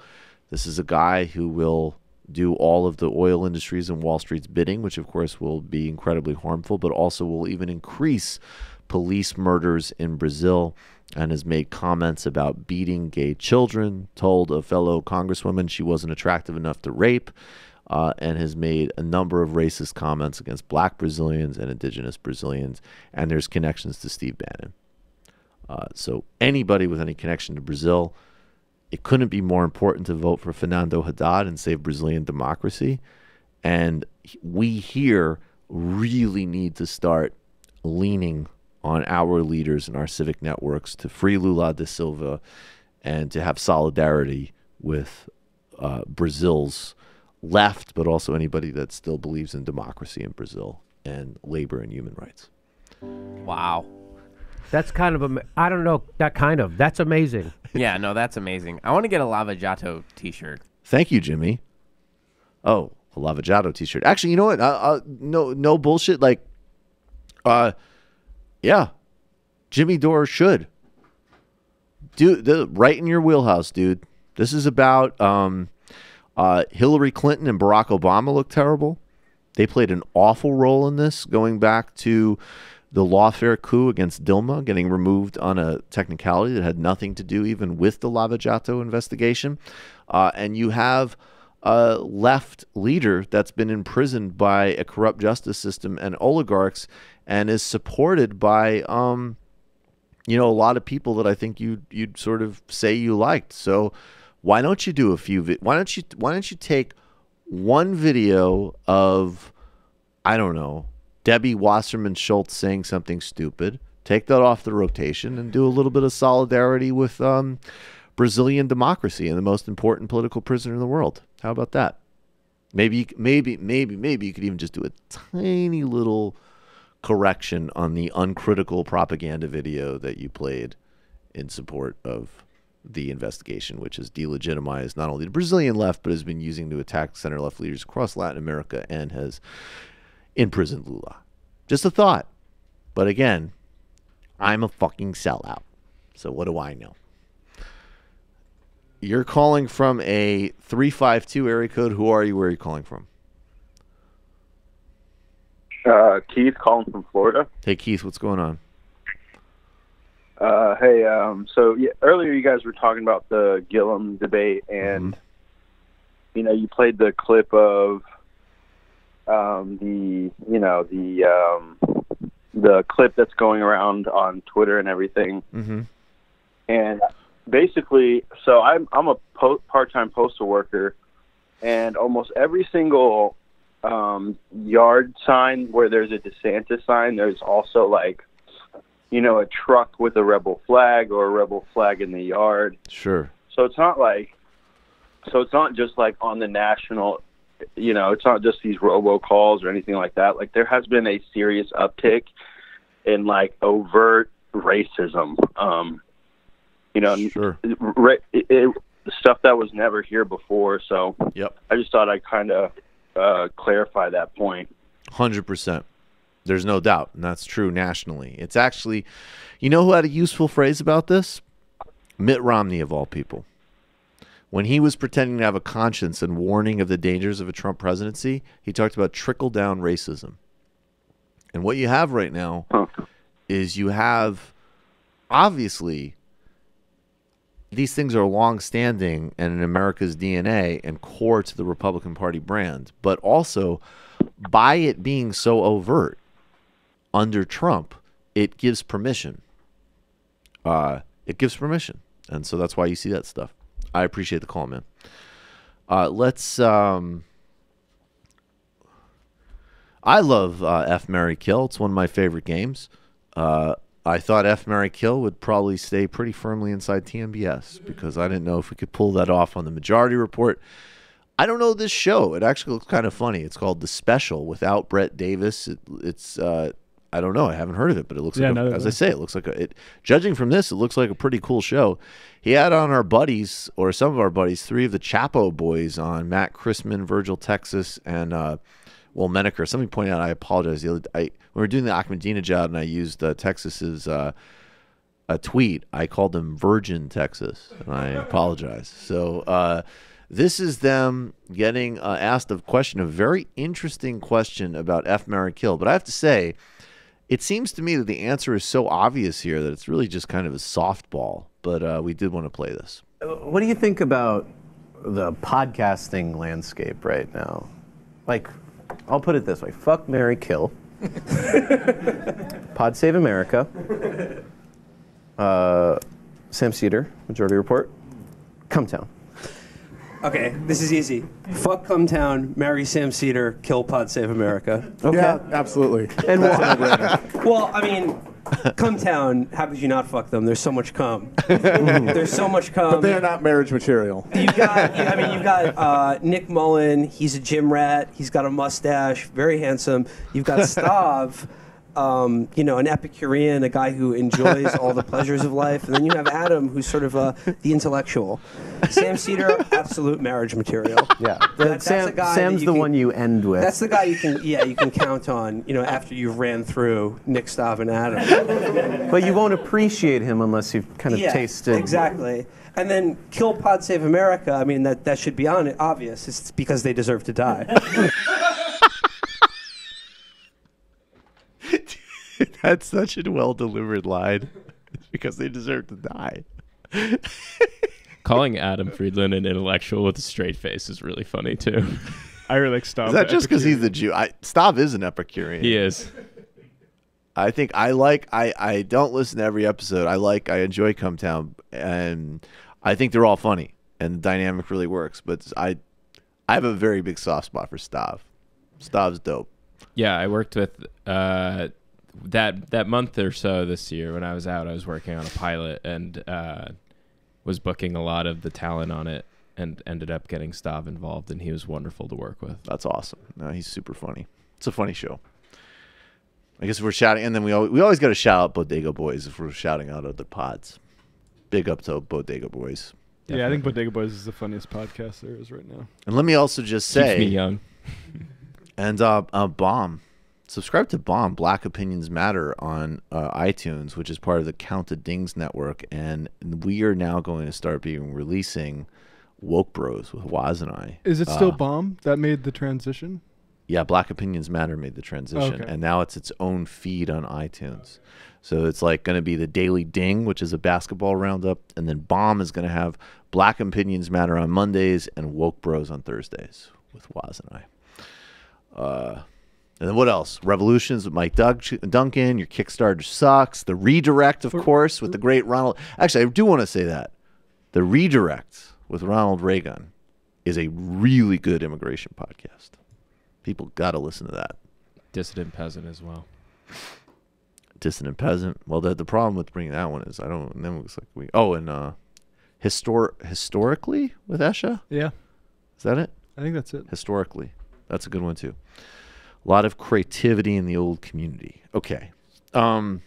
This is a guy who will do all of the oil industries and Wall Street's bidding, which of course will be incredibly harmful, but also will even increase police murders in Brazil, and has made comments about beating gay children, told a fellow congresswoman she wasn't attractive enough to rape, and has made a number of racist comments against black Brazilians and indigenous Brazilians, and there's connections to Steve Bannon. So anybody with any connection to Brazil, it couldn't be more important to vote for Fernando Haddad and save Brazilian democracy. And we here really need to start leaning on our leaders and our civic networks to free Lula da Silva and to have solidarity with Brazil's left, but also anybody that still believes in democracy in Brazil and labor and human rights. Wow. That's kind of, I don't know, that's amazing. Yeah, no, that's amazing. I want to get a Lava Jato t-shirt. Thank you, Jimmy. Oh, a Lava Jato t-shirt. Actually, you know what? No bullshit. Like, yeah, Jimmy Dore should. Right in your wheelhouse, dude. This is about Hillary Clinton and Barack Obama look terrible. They played an awful role in this, going back to the lawfare coup against Dilma, getting removed on a technicality that had nothing to do even with the Lava Jato investigation. And you have a left leader that's been imprisoned by a corrupt justice system and oligarchs, and is supported by, a lot of people that I think you'd sort of say you liked. So why don't you do a few? Why don't you take one video of, I don't know, Debbie Wasserman Schultz saying something stupid, take that off the rotation, and do a little bit of solidarity with Brazilian democracy and the most important political prisoner in the world. How about that? Maybe you could even just do a tiny little correction on the uncritical propaganda video that you played in support of the investigation, which has delegitimized not only the Brazilian left, but has been using to attack center-left leaders across Latin America and has imprisoned Lula. Just a thought. But again, I'm a fucking sellout. So what do I know? You're calling from a 352 area code. Who are you? Where are you calling from? Keith calling from Florida. Hey, Keith, what's going on? Earlier you guys were talking about the Gillum debate, and you played the clip of the clip that's going around on Twitter and everything. And basically, so I'm a part-time postal worker, and almost every single yard sign where there's a DeSantis sign, there's also like, a truck with a rebel flag or a rebel flag in the yard. Sure. So it's not just like on the national, it's not just these robocalls or anything like that. Like, there has been a serious uptick in like overt racism. Sure. Stuff that was never here before. So yep. I just thought I'd kind of clarify that point. 100%. There's no doubt, and that's true nationally. It's actually, who had a useful phrase about this? Mitt Romney, of all people. When he was pretending to have a conscience and warning of the dangers of a Trump presidency, he talked about trickle-down racism. And what you have right now is you have, obviously, these things are long-standing and in America's DNA and core to the Republican Party brand, but also by it being so overt under Trump, it gives permission. And so that's why you see that stuff. I appreciate the call, man. Let's I love F, Marry, Kill. It's one of my favorite games. I thought F, Marry, Kill would probably stay pretty firmly inside TMBS because I didn't know if we could pull that off on the Majority Report. I don't know this show. It actually looks kind of funny. It's called The Special without Brett Davis. It's I don't know. I haven't heard of it, but it looks like, as I say, it looks like judging from this, it looks like a pretty cool show. He had on our buddies, or some of our buddies, 3 of the Chapo boys on: Matt Chrisman, Virgil Texas, and Will Menaker. Somebody pointed out, I apologize. When we were doing the Ahmadinejad and I used Texas's a tweet, I called him Virgin Texas, and I apologize. So This is them getting asked a question, a very interesting question about F, marry, kill. But I have to say, it seems to me that the answer is so obvious here that it's really just kind of a softball. But we did want to play this. What do you think about the podcasting landscape right now? Like, I'll put it this way. Fuck, marry, kill. Pod Save America. Sam Seder, Majority Report. Come Town. Okay, this is easy. Fuck Come Town, marry Sam Seder, kill Pod Save America. Okay. Yeah, absolutely. And why? Well, I mean, Come Town, how could you not fuck them? There's so much cum. There's so much cum. But they are not marriage material. You've got Nick Mullen. He's a gym rat. He's got a mustache, very handsome. You've got Stav, an Epicurean, a guy who enjoys all the pleasures of life. And then you have Adam, who's sort of the intellectual. Sam Seder, absolute marriage material. Yeah, that's a guy Sam's the one you end with. That's the guy you can count on. After you've ran through Nick, Stav, and Adam. But you won't appreciate him unless you've kind of tasted. Exactly. And then kill Pod Save America. I mean, that should be obvious. It's because they deserve to die. That's such a well-delivered line. It's because they deserve to die. Calling Adam Friedland an intellectual with a straight face is really funny, too. I really like Stav. Is that just because he's the Jew? Stav is an Epicurean. He is. I think I don't listen to every episode. I enjoy Come Town, and I think they're all funny, and the dynamic really works. But I have a very big soft spot for Stav. Stav's dope. Yeah, I worked with that month or so this year when I was out. I was working on a pilot and was booking a lot of the talent on it, and ended up getting Stav involved, and he was wonderful to work with. That's awesome. No, he's super funny. It's a funny show. I guess if we're shouting, and then we always got to shout out Bodega Boys if we're shouting out other pods. Big up to Bodega Boys. Definitely. Yeah, I think Bodega Boys is the funniest podcast there is right now. And let me also just say, keeps me young. And Bomb. Subscribe to Bomb, Black Opinions Matter, on iTunes, which is part of the Count the Dings network. And we are now going to start releasing Woke Bros with Waz and I. Is it still Bomb that made the transition? Yeah, Black Opinions Matter made the transition. Okay. And now it's its own feed on iTunes. So it's like going to be the Daily Ding, which is a basketball roundup. And then Bomb is going to have Black Opinions Matter on Mondays and Woke Bros on Thursdays with Waz and I. And then what else? Revolutions with Mike Duncan. Your Kickstarter sucks. The Redirect, of course, with the great Ronald. Actually, I do want to say that. The Redirect with Ronald Reagan is a really good immigration podcast. People got to listen to that. Dissident Peasant as well. Dissident Peasant. Well, the problem with bringing that one is I don't. And then it looks like we. Oh, and historically with Esha. Yeah. Is that it? I think that's it. Historically, that's a good one too. A lot of creativity in the old community. Okay. That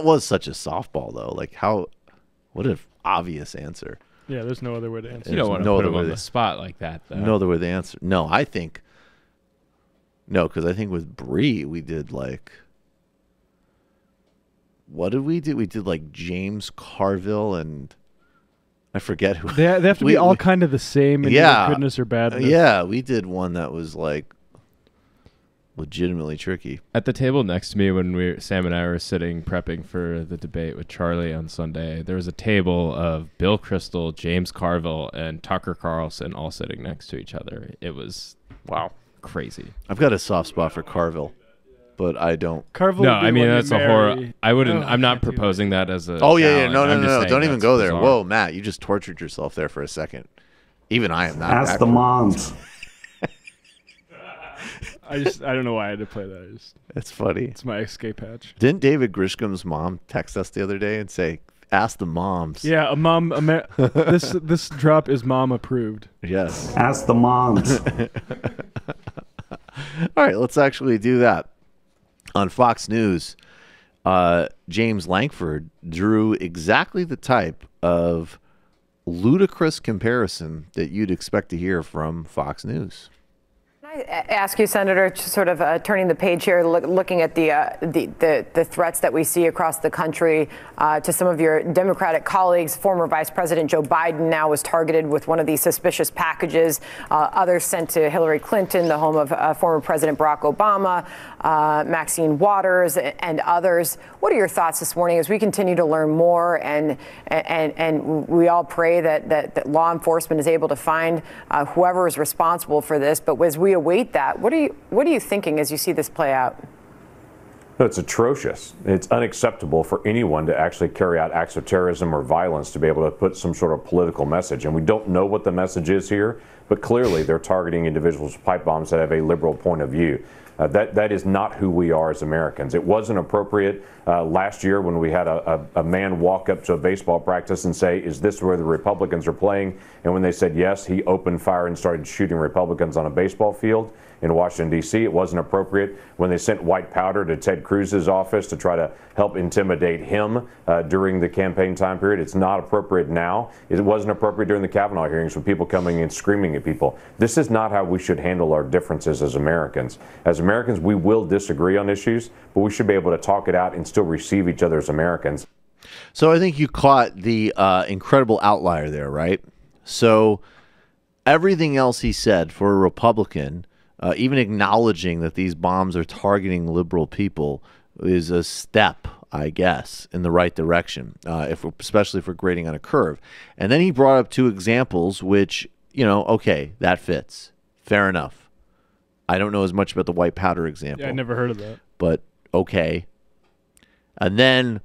was such a softball, though. Like, what an obvious answer. Yeah, there's no other way to answer. You don't want to put him on the spot like that, though. No other way to answer. No, I think. No, because I think with Bree, we did like. What did we do? We did like James Carville and. I forget who. They have to be all kind of the same in either goodness or badness. Yeah, we did one that was like legitimately tricky. At the table next to me when Sam and I were sitting prepping for the debate with Charlie on Sunday, there was a table of Bill Kristol, James Carville, and Tucker Carlson all sitting next to each other. It was crazy. I've got a soft spot for Carville. But I don't. Carville. No, I mean that's a horror. I wouldn't. I'm not proposing that as a. Oh yeah, challenge. no. Don't even go there. Whoa, Matt, you just tortured yourself there for a second. Even I am not. Ask the moms. I don't know why I had to play that. It's funny. It's my escape hatch. Didn't David Grishkam's mom text us the other day and say, "Ask the moms"? Yeah, a mom. This drop is mom approved. Yes. Ask the moms. All right, let's actually do that. On Fox News, James Lankford drew exactly the type of ludicrous comparison that you'd expect to hear from Fox News. Ask you, Senator, sort of turning the page here, looking at the threats that we see across the country to some of your Democratic colleagues. Former Vice President Joe Biden now was targeted with one of these suspicious packages. Others sent to Hillary Clinton, the home of former President Barack Obama, Maxine Waters, and others. What are your thoughts this morning as we continue to learn more and we all pray that law enforcement is able to find whoever is responsible for this? But as we await that, what are you thinking as you see this play out? It's atrocious. It's unacceptable for anyone to actually carry out acts of terrorism or violence to be able to put some sort of political message. And we don't know what the message is here, but clearly they're targeting individuals with pipe bombs that have a liberal point of view. That is not who we are as Americans. It wasn't appropriate last year when we had a man walk up to a baseball practice and say, "Is this where the Republicans are playing?" And when they said yes, he opened fire and started shooting Republicans on a baseball field in Washington, D.C. It wasn't appropriate when they sent white powder to Ted Cruz's office to try to help intimidate him during the campaign time period. It's not appropriate now. It wasn't appropriate during the Kavanaugh hearings with people coming and screaming at people. This is not how we should handle our differences as Americans. As Americans, we will disagree on issues, but we should be able to talk it out and still receive each other as Americans. So I think you caught the incredible outlier there, right? So everything else he said for a Republican, even acknowledging that these bombs are targeting liberal people, is a step, I guess, in the right direction, especially if we're grading on a curve. And then he brought up two examples which, okay, that fits. Fair enough. I don't know as much about the white powder example. Yeah, I never heard of that. But okay. And then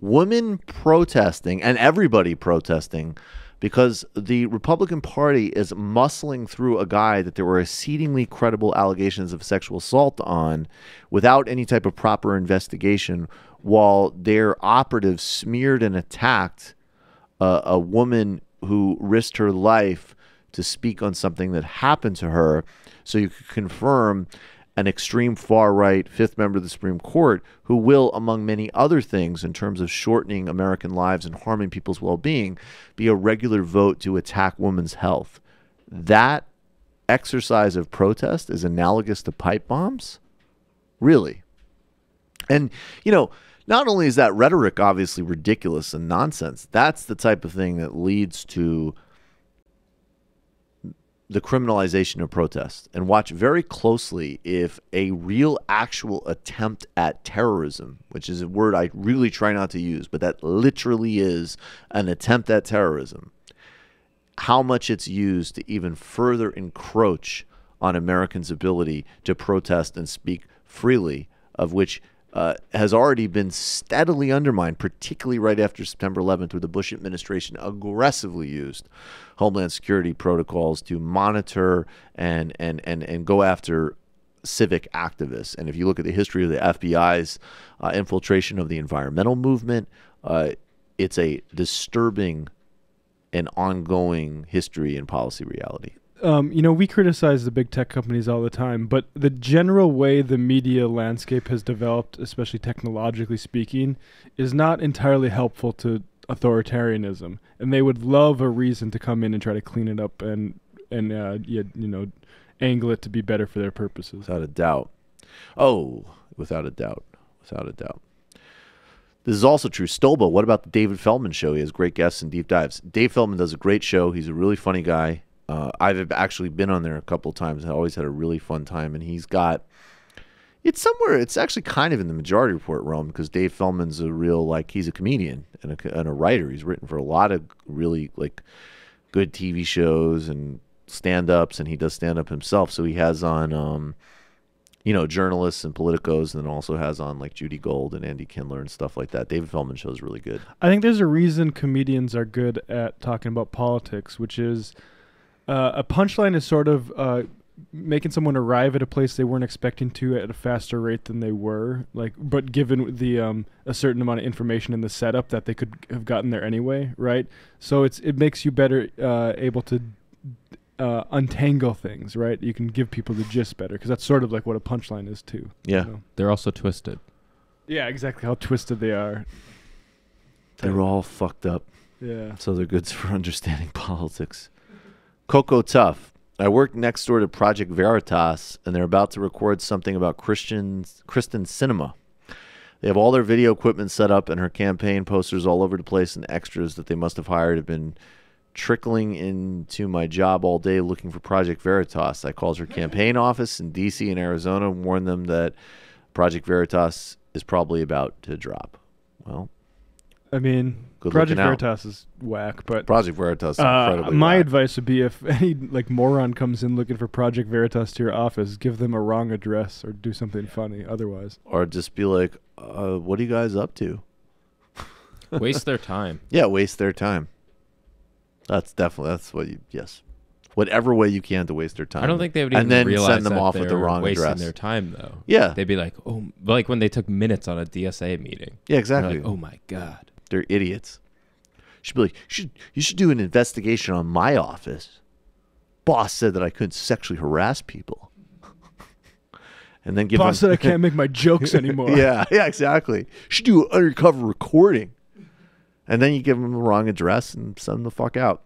women protesting and everybody protesting because the Republican Party is muscling through a guy that there were exceedingly credible allegations of sexual assault on without any type of proper investigation, while their operatives smeared and attacked a woman who risked her life to speak on something that happened to her, so you could confirm an extreme far-right fifth member of the Supreme Court who will, among many other things in terms of shortening American lives and harming people's well-being, be a regular vote to attack women's health. That exercise of protest is analogous to pipe bombs? Really? And, not only is that rhetoric obviously ridiculous and nonsense, that's the type of thing that leads to the criminalization of protest. And watch very closely if a real actual attempt at terrorism, which is a word I really try not to use, but that literally is an attempt at terrorism, how much it's used to even further encroach on Americans' ability to protest and speak freely, of which has already been steadily undermined, particularly right after September 11th, where the Bush administration aggressively used Homeland Security protocols to monitor and go after civic activists. And if you look at the history of the FBI's infiltration of the environmental movement, it's a disturbing and ongoing history and policy reality. We criticize the big tech companies all the time, but the general way the media landscape has developed, especially technologically speaking, is not entirely helpful to authoritarianism. And they would love a reason to come in and try to clean it up and angle it to be better for their purposes. Without a doubt. Oh, without a doubt. Without a doubt. This is also true. Stolba, what about the David Feldman show? He has great guests and deep dives. Dave Feldman does a great show. He's a really funny guy. I've actually been on there a couple of times and I always had a really fun time. And he's got, it's actually kind of in the Majority Report realm, because Dave Feldman's a real, he's a comedian and a writer. He's written for a lot of really, good TV shows and stand-ups, and he does stand-up himself. So he has on, journalists and politicos, and then also has on, Judy Gold and Andy Kindler and stuff like that. David Feldman show is really good. I think there's a reason comedians are good at talking about politics, which is a punchline is sort of making someone arrive at a place they weren't expecting to at a faster rate than they were, but given the a certain amount of information in the setup that they could have gotten there anyway, right? So it makes you better able to untangle things, right? You can give people the gist better, because that's sort of like what a punchline is too. Yeah. They're also twisted. Yeah, exactly how twisted they are. They're all fucked up. Yeah. So they're good for understanding politics. Coco Tough. I work next door to Project Veritas, and they're about to record something about Kristen cinema. They have all their video equipment set up, and her campaign posters all over the place, and extras that they must have hired have been trickling into my job all day looking for Project Veritas. I called her campaign office in D.C. and Arizona and warned them that Project Veritas is probably about to drop. Well, I mean, good Project looking out. Veritas is whack, but Project Veritas is incredibly my whack. advice would be if any like moron comes in looking for Project Veritas to your office, give them a wrong address or do something funny. Otherwise, Or just be like, what are you guys up to? Waste their time. Yeah, waste their time. That's what you, yes. Whatever way you can to waste their time. I don't think they would even and then realize send them that off with the they're wrong wasting address. their time, though. Yeah. They'd be like, oh, like when they took minutes on a DSA meeting. Yeah, exactly. They're like, oh my God. They're idiots. Should be like, you should do an investigation on my office. Boss said that I couldn't sexually harass people. And then give boss them, said I can't make my jokes anymore. yeah, exactly. Should do an undercover recording. And then you give them the wrong address and send them the fuck out.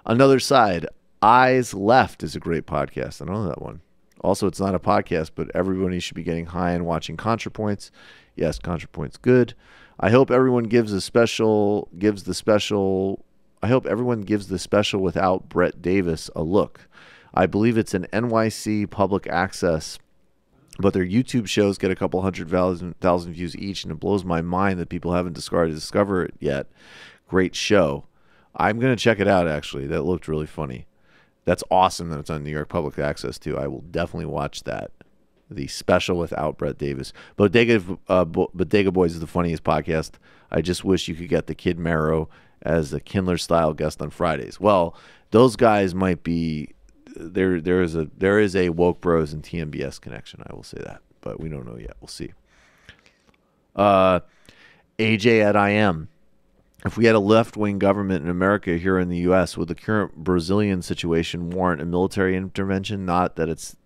Another side, Eyes Left is a great podcast. I know that one. Also, it's not a podcast, but everybody should be getting high and watching ContraPoints. Yes, ContraPoints good. I hope everyone gives the special without Brett Davis a look. I believe it's an NYC public access, but their YouTube shows get a couple 100,000 views each, and it blows my mind that people haven't discovered it yet. Great show. I'm going to check it out, actually. That looked really funny. That's awesome that it's on New York Public Access, too. I will definitely watch that. The special without Brett Davis. Bodega Boys is the funniest podcast. I just wish you could get the Kid Marrow as a Kindler-style guest on Fridays. Well, those guys might be... There is a Woke Bros and TMBS connection, I will say that. But we don't know yet. We'll see. AJ at IM. If we had a left-wing government in America here in the U.S., would the current Brazilian situation warrant a military intervention? Not that it's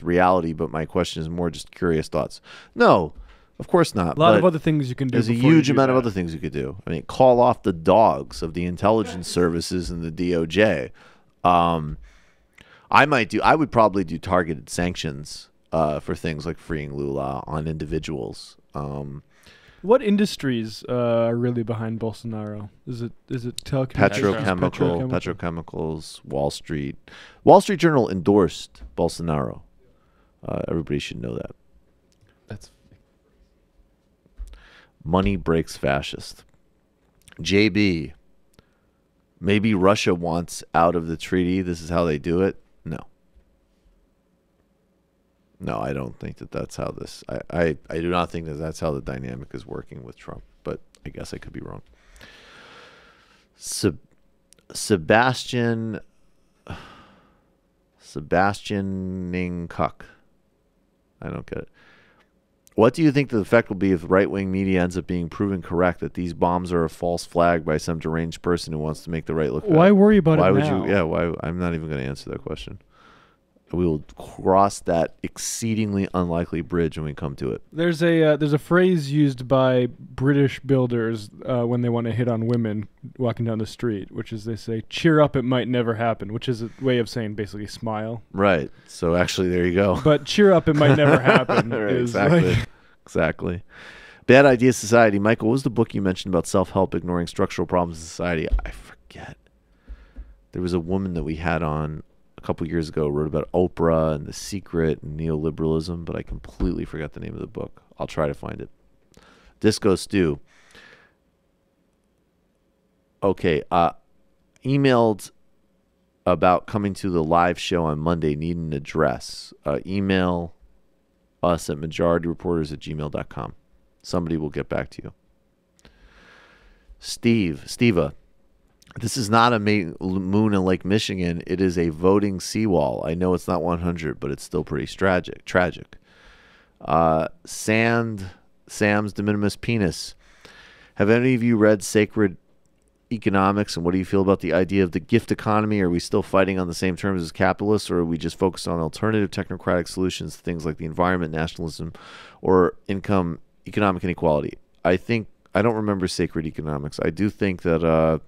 reality, but my question is more just curious thoughts. No, of course not. A lot of other things you can do. There's a huge amount of other things you could do. I mean, call off the dogs of the intelligence services and the DOJ. I would probably do targeted sanctions for things like freeing Lula on individuals. What industries are really behind Bolsonaro? Is it telecommunications? Petrochemicals, Wall Street. Wall Street Journal endorsed Bolsonaro. Everybody should know that. That's money breaks fascist. JB, maybe Russia wants out of the treaty. This is how they do it. No, I don't think that's how this... I do not think that's how the dynamic is working with Trump, but I guess I could be wrong. Sebastian Ningkuk. I don't get it. What do you think the effect will be if right-wing media ends up being proven correct that these bombs are a false flag by some deranged person who wants to make the right look bad? Why worry about it would now? you? Yeah, why? I'm not even going to answer that question. We will cross that exceedingly unlikely bridge when we come to it. There's a phrase used by British builders when they want to hit on women walking down the street, which is they say, "Cheer up, it might never happen," which is a way of saying basically smile. Right. So actually, there you go. But cheer up, it might never happen. Right, is exactly. like... Exactly. Bad Idea Society. Michael, what was the book you mentioned about self-help, ignoring structural problems in society? I forget. There was a woman that we had on a couple years ago, wrote about Oprah and The Secret and neoliberalism, but I completely forgot the name of the book. I'll try to find it. Disco Stew. Okay. Emailed about coming to the live show on Monday. Need an address. Email us at majorityreporters@gmail.com. Somebody will get back to you. Steva. This is not a moon in Lake Michigan. It is a voting seawall. I know it's not 100, but it's still pretty tragic. Sam's de minimis penis. Have any of you read Sacred Economics, and what do you feel about the idea of the gift economy? Are we still fighting on the same terms as capitalists, or are we just focused on alternative technocratic solutions to things like the environment, nationalism, or economic inequality? I don't remember Sacred Economics. I do think that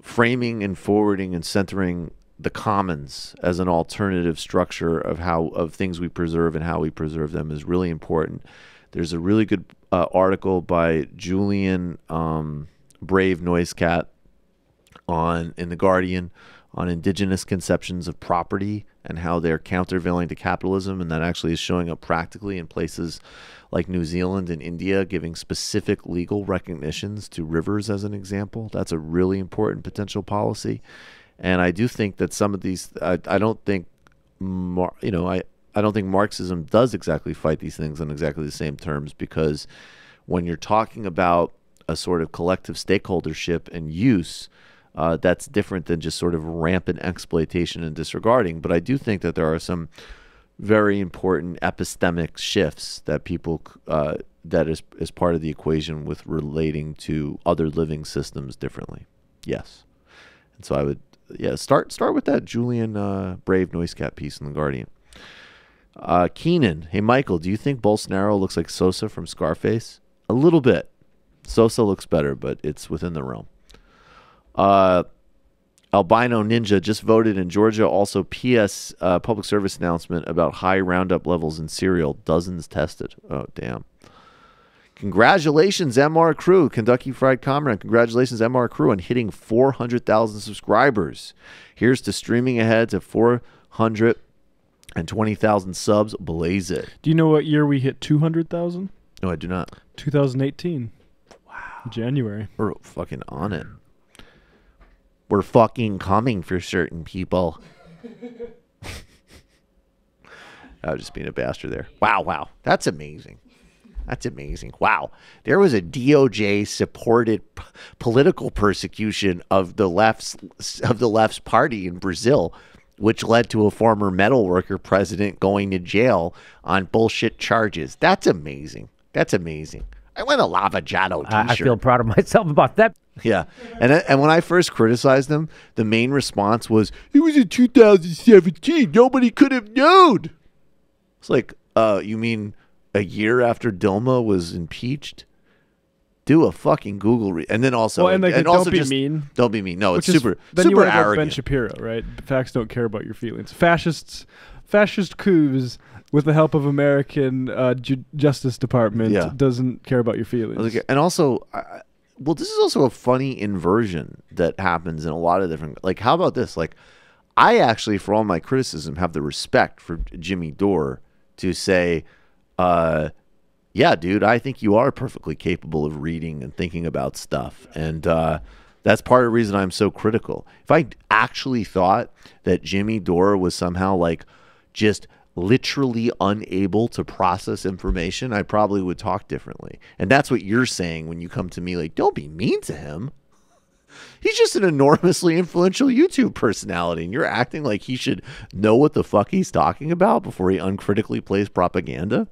framing and forwarding and centering the commons as an alternative structure of things we preserve and how we preserve them is really important. There's a really good article by Julian Brave Noisecat in The Guardian on indigenous conceptions of property and how they're countervailing to capitalism, and that actually is showing up practically in places like New Zealand and India, giving specific legal recognitions to rivers as an example. That's a really important potential policy. And I do think that some of these, I don't think, I don't think Marxism does exactly fight these things on exactly the same terms, because when you're talking about a sort of collective stakeholdership and use, that's different than just sort of rampant exploitation and disregarding. But I do think that there are some very important epistemic shifts that people that is part of the equation with relating to other living systems differently. Yes, and so I would start with that Julian Brave Noisecat piece in The Guardian. Keenan, hey Michael, do you think Bolsonaro looks like Sosa from Scarface? A little bit. Sosa looks better, but it's within the realm. Albino Ninja just voted in Georgia. Also, PS public service announcement about high Roundup levels in cereal. Dozens tested. Oh, damn. Congratulations, MR Crew. Kentucky Fried Comrade. Congratulations, MR Crew, on hitting 400,000 subscribers. Here's to streaming ahead to 420,000 subs. Blaze it. Do you know what year we hit 200,000? No, I do not. 2018. Wow. January. We're fucking on it. We're fucking coming for certain people. I was just being a bastard there. Wow. That's amazing. That's amazing. Wow. There was a DOJ-supported political persecution of the left's party in Brazil, which led to a former metal worker president going to jail on bullshit charges. That's amazing. That's amazing. I want a Lava Jato t-shirt. I feel proud of myself about that. Yeah. And when I first criticized them, the main response was, it was in 2017. Nobody could have known. It's like, you mean a year after Dilma was impeached? Do a fucking Google and then also, and also don't be just, mean. Don't be mean. No, it's Then super you want to go arrogant. Ben Shapiro, right? Facts don't care about your feelings. Fascist coups with the help of American Justice Department doesn't care about your feelings. And also, well, this is also a funny inversion that happens in a lot of different. Like, how about this? Like, I actually, for all my criticism, have the respect for Jimmy Dore to say, yeah, dude, I think you are perfectly capable of reading and thinking about stuff. And that's part of the reason I'm so critical. If I actually thought that Jimmy Dore was somehow like just literally unable to process information, I probably would talk differently. And that's what you're saying when you come to me like, don't be mean to him. He's just an enormously influential YouTube personality, and you're acting like he should know what the fuck he's talking about before he uncritically plays propaganda.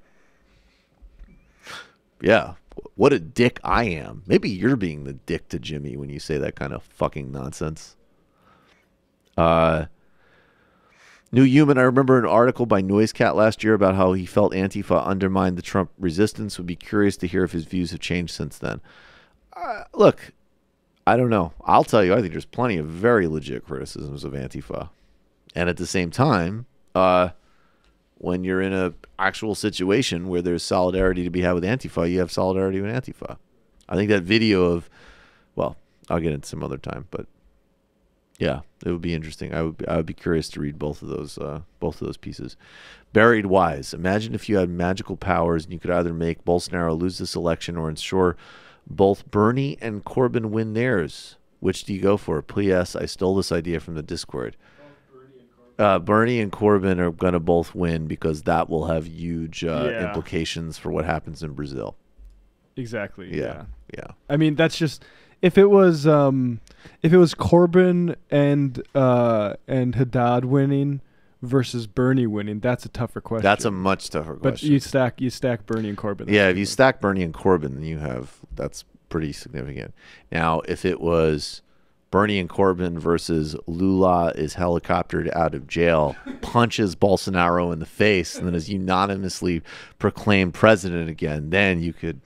Yeah, what a dick I am. Maybe you're being the dick to Jimmy when you say that kind of fucking nonsense. New Human, I remember an article by Noisecat last year about how he felt Antifa undermined the Trump resistance. Would be curious to hear if his views have changed since then. Look, I don't know. I'll tell you, I think there's plenty of very legit criticisms of Antifa. And at the same time, when you're in an actual situation where there's solidarity to be had with Antifa, you have solidarity with Antifa. I think that video of, well, I'll get into some other time, but yeah, it would be interesting. I would be curious to read both of those pieces. Buried Wise. Imagine if you had magical powers and you could either make Bolsonaro lose this election or ensure both Bernie and Corbyn win theirs. Which do you go for? P.S. I stole this idea from the Discord. Bernie and Corbyn are going to both win because that will have huge implications for what happens in Brazil. Exactly. Yeah. I mean, that's just if it was Corbyn and Haddad winning versus Bernie winning, that's a tougher question. That's a much tougher question. But you stack Bernie and Corbyn. Yeah, if you stack Bernie and Corbyn, then that's pretty significant. Now, if it was Bernie and Corbyn versus Lula is helicoptered out of jail, punches Bolsonaro in the face, and then is unanimously proclaimed president again, then you could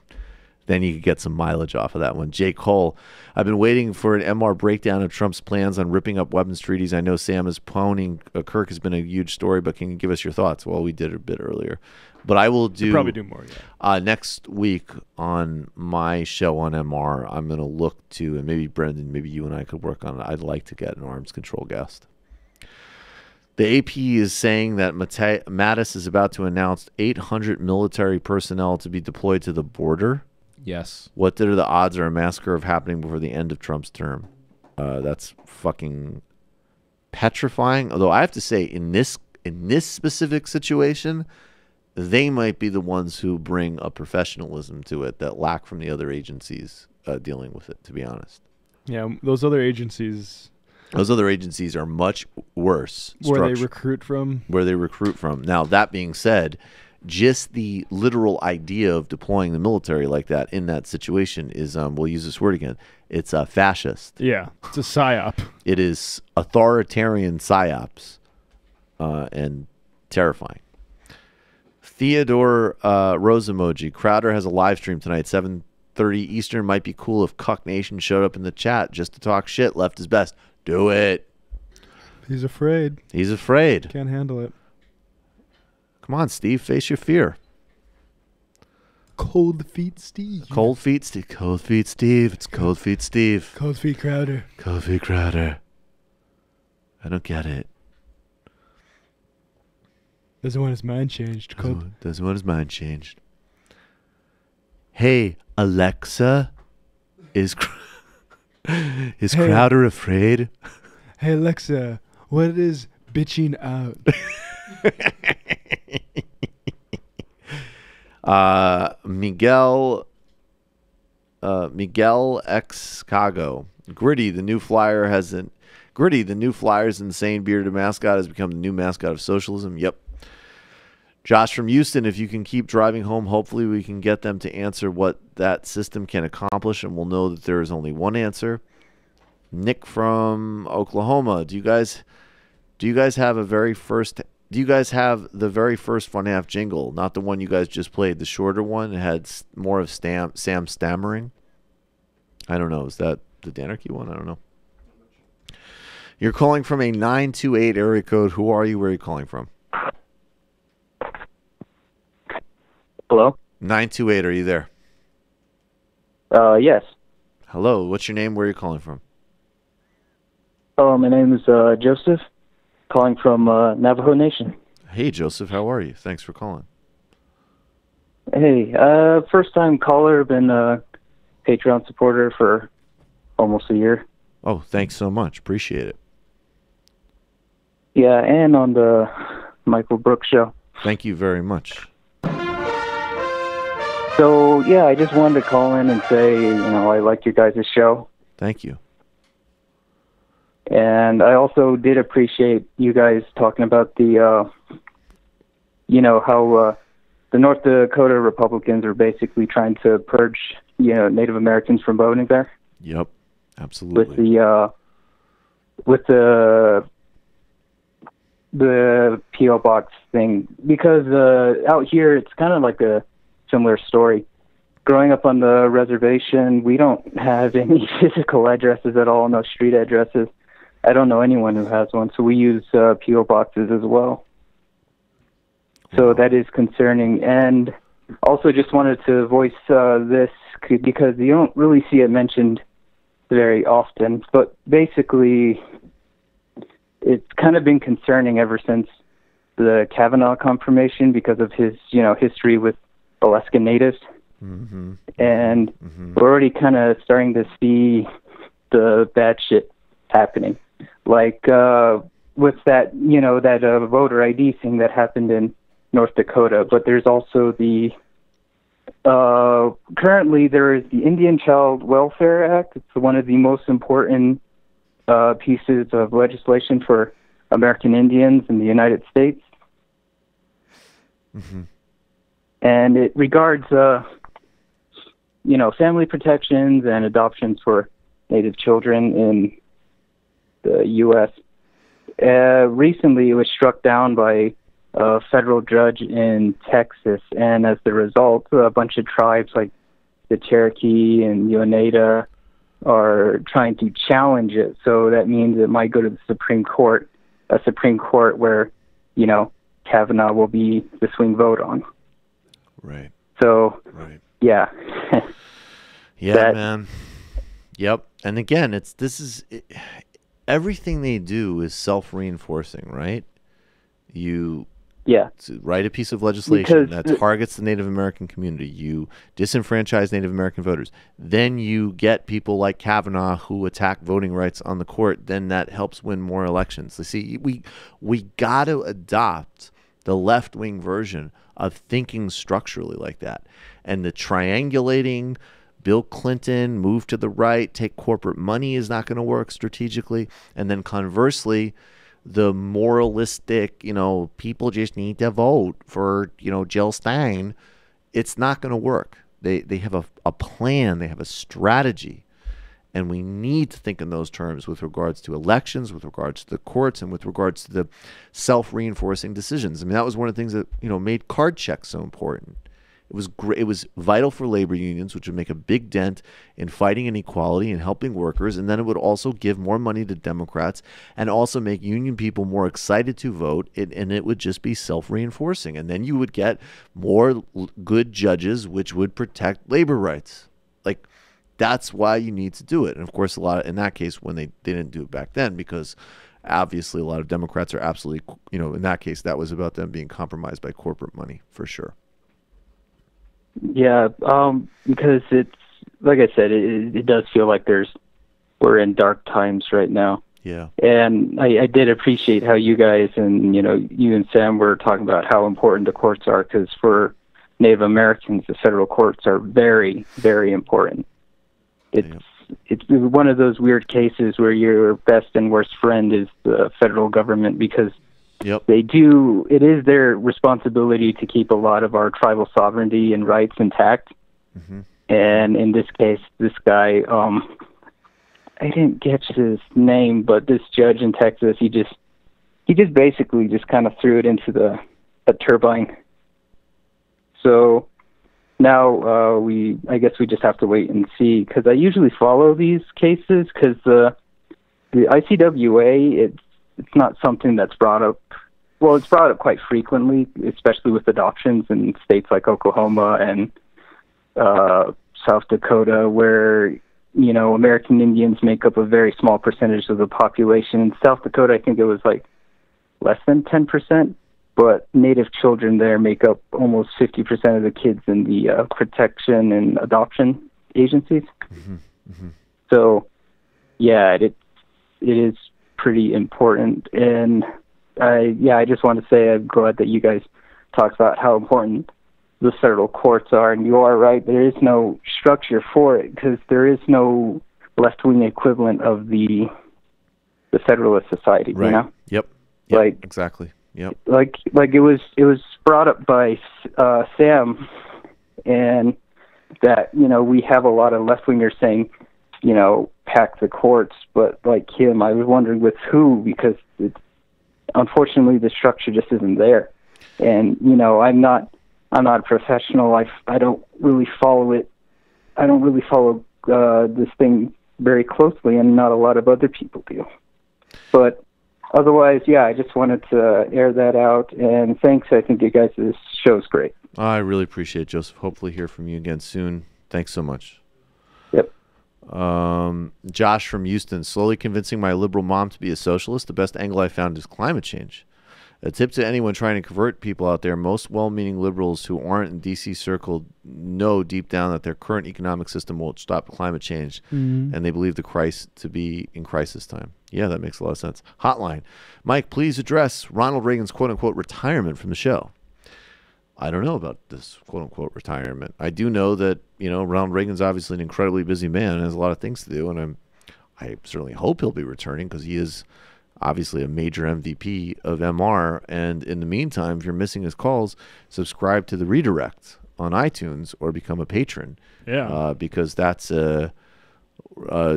Then you could get some mileage off of that one. Jay Cole, I've been waiting for an MR breakdown of Trump's plans on ripping up weapons treaties. I know Sam is pounding Kirk has been a huge story, but can you give us your thoughts? Well, we did it a bit earlier. But I will do... We'll probably do more, yeah. Next week on my show on MR, I'm going to look to, and maybe Brendan, maybe you and I could work on it. I'd like to get an arms control guest. The AP is saying that Mattis is about to announce 800 military personnel to be deployed to the border. Yes. What are the odds are a massacre of happening before the end of Trump's term? That's fucking petrifying. Although I have to say, in this specific situation, they might be the ones who bring a professionalism to it that lack from the other agencies dealing with it, to be honest. Yeah, those other agencies are much worse. Where they recruit from. Now, that being said, just the literal idea of deploying the military like that in that situation is, we'll use this word again, it's a fascist. Yeah, it's a psyop. It is authoritarian psyops and terrifying. Theodore Rose emoji. Crowder has a live stream tonight, 7:30 Eastern. Might be cool if Cuck Nation showed up in the chat just to talk shit. Left is best. Do it. He's afraid. Can't handle it. Come on, Steve. Face your fear. Cold feet Steve. Cold feet Steve. Cold feet Steve. It's cold feet Steve. Cold feet Crowder. Cold feet Crowder. I don't get it. Doesn't want his mind changed. Doesn't want his mind changed. Hey, Alexa. Is Crowder afraid? Hey, Alexa. What is bitching out? Miguel X Cago. Gritty, the new Flyers insane bearded mascot has become the new mascot of socialism. Yep. Josh from Houston, if you can keep driving home, hopefully we can get them to answer what that system can accomplish, and we'll know that there is only one answer. Nick from Oklahoma, do you guys have the very first Fun Half jingle, not the one you guys just played, the shorter one? It had more of Sam stammering. I don't know. Is that the Danarchy one? I don't know. You're calling from a 928 area code. Who are you? Where are you calling from? Hello? 928, are you there? Yes. Hello, what's your name? Where are you calling from? Oh, my name is Joseph, calling from Navajo Nation. Hey, Joseph, how are you? Thanks for calling. Hey, first-time caller, been a Patreon supporter for almost a year. Oh, thanks so much. Appreciate it. Yeah, and on the Michael Brooks show. Thank you very much. So, yeah, I just wanted to call in and say, I like your guys' show. Thank you. And I also did appreciate you guys talking about the, how the North Dakota Republicans are basically trying to purge, Native Americans from voting there. Yep, absolutely. With the P.O. Box thing, because out here it's kind of like a similar story. Growing up on the reservation, we don't have any physical addresses at all, no street addresses. I don't know anyone who has one, so we use P.O. boxes as well. So that is concerning. And also just wanted to voice this because you don't really see it mentioned very often, but basically it's kind of been concerning ever since the Kavanaugh confirmation because of his, history with Alaskan Natives. Mm-hmm. And we're already kind of starting to see the bad shit happening. Like with that, that voter ID thing that happened in North Dakota. But there's also the, currently there is the Indian Child Welfare Act. It's one of the most important pieces of legislation for American Indians in the United States. Mm-hmm. And it regards, family protections and adoptions for Native children in the U.S. Recently, it was struck down by a federal judge in Texas, and as the result, a bunch of tribes like the Cherokee and Oneida are trying to challenge it. So that means it might go to the Supreme Court, a Supreme Court where, you know, Kavanaugh will be the swing vote on. Right. So, yeah. Yeah, man. Yep. And again, everything they do is self-reinforcing, right? You write a piece of legislation that targets the Native American community. You disenfranchise Native American voters. Then you get people like Kavanaugh who attack voting rights on the court. Then that helps win more elections. You see, we got to adopt the left-wing version of thinking structurally like that. And the triangulating, Bill Clinton, move to the right, take corporate money is not going to work strategically. And then conversely, the moralistic, you know, people just need to vote for, you know, Jill Stein, it's not going to work. They have a plan, they have a strategy, and we need to think in those terms with regards to elections, with regards to the courts, and with regards to the self-reinforcing decisions. I mean, that was one of the things that, you know, made card checks so important. It was great. It was vital for labor unions, which would make a big dent in fighting inequality and helping workers. And then it would also give more money to Democrats and also make union people more excited to vote. And it would just be self-reinforcing. And then you would get more good judges, which would protect labor rights. Like, that's why you need to do it. And of course, in that case, when they didn't do it back then, because obviously a lot of Democrats are absolutely, you know, in that case, that was about them being compromised by corporate money for sure. Yeah, because it's, like I said, it does feel like we're in dark times right now. Yeah. And I did appreciate how you guys and, you know, you and Sam were talking about how important the courts are, because for Native Americans, the federal courts are very, very important. It's one of those weird cases where your best and worst friend is the federal government, because it is their responsibility to keep a lot of our tribal sovereignty and rights intact. Mm-hmm. And in this case, this guy, I didn't catch his name, but this judge in Texas, he just basically just kind of threw it into a turbine. So now I guess we just have to wait and see, because I usually follow these cases, because the ICWA, it's not something that's brought up. Well, it's brought up quite frequently, especially with adoptions in states like Oklahoma and South Dakota, where, you know, American Indians make up a very small percentage of the population. In South Dakota, I think it was like less than 10%, but Native children there make up almost 50% of the kids in the protection and adoption agencies. Mm-hmm. Mm-hmm. So, yeah, it is pretty important. And I just want to say I'm glad that you guys talked about how important the federal courts are. And you are right, there is no structure for it, because there is no left-wing equivalent of the Federalist Society. Right. You know? Yep. Like, exactly. Yep. Like it was brought up by Sam, and that, you know, we have a lot of left-wingers saying, you know, pack the courts, but like him, I was wondering with who, because unfortunately the structure just isn't there. And, you know, I'm not a professional. I don't really follow it. I don't really follow this thing very closely, and not a lot of other people do. But otherwise, yeah, I just wanted to air that out. And thanks. I think you guys' show's great. I really appreciate it, Joseph. Hopefully hear from you again soon. Thanks so much. Yep. Josh from Houston: slowly convincing my liberal mom to be a socialist. The best angle I found is climate change. A tip to anyone trying to convert people out there: most well-meaning liberals who aren't in DC circle know deep down that their current economic system won't stop climate change, and they believe the Christ to be in crisis time. Yeah, that makes a lot of sense. Hotline: Mike, please address Ronald Reagan's quote-unquote retirement from the show. I don't know about this quote-unquote retirement. I do know that, you know, Ronald Reagan's obviously an incredibly busy man and has a lot of things to do, and I certainly hope he'll be returning, because he is obviously a major MVP of MR. And in the meantime, if you're missing his calls, subscribe to the redirect on iTunes or become a patron. Yeah. Because that's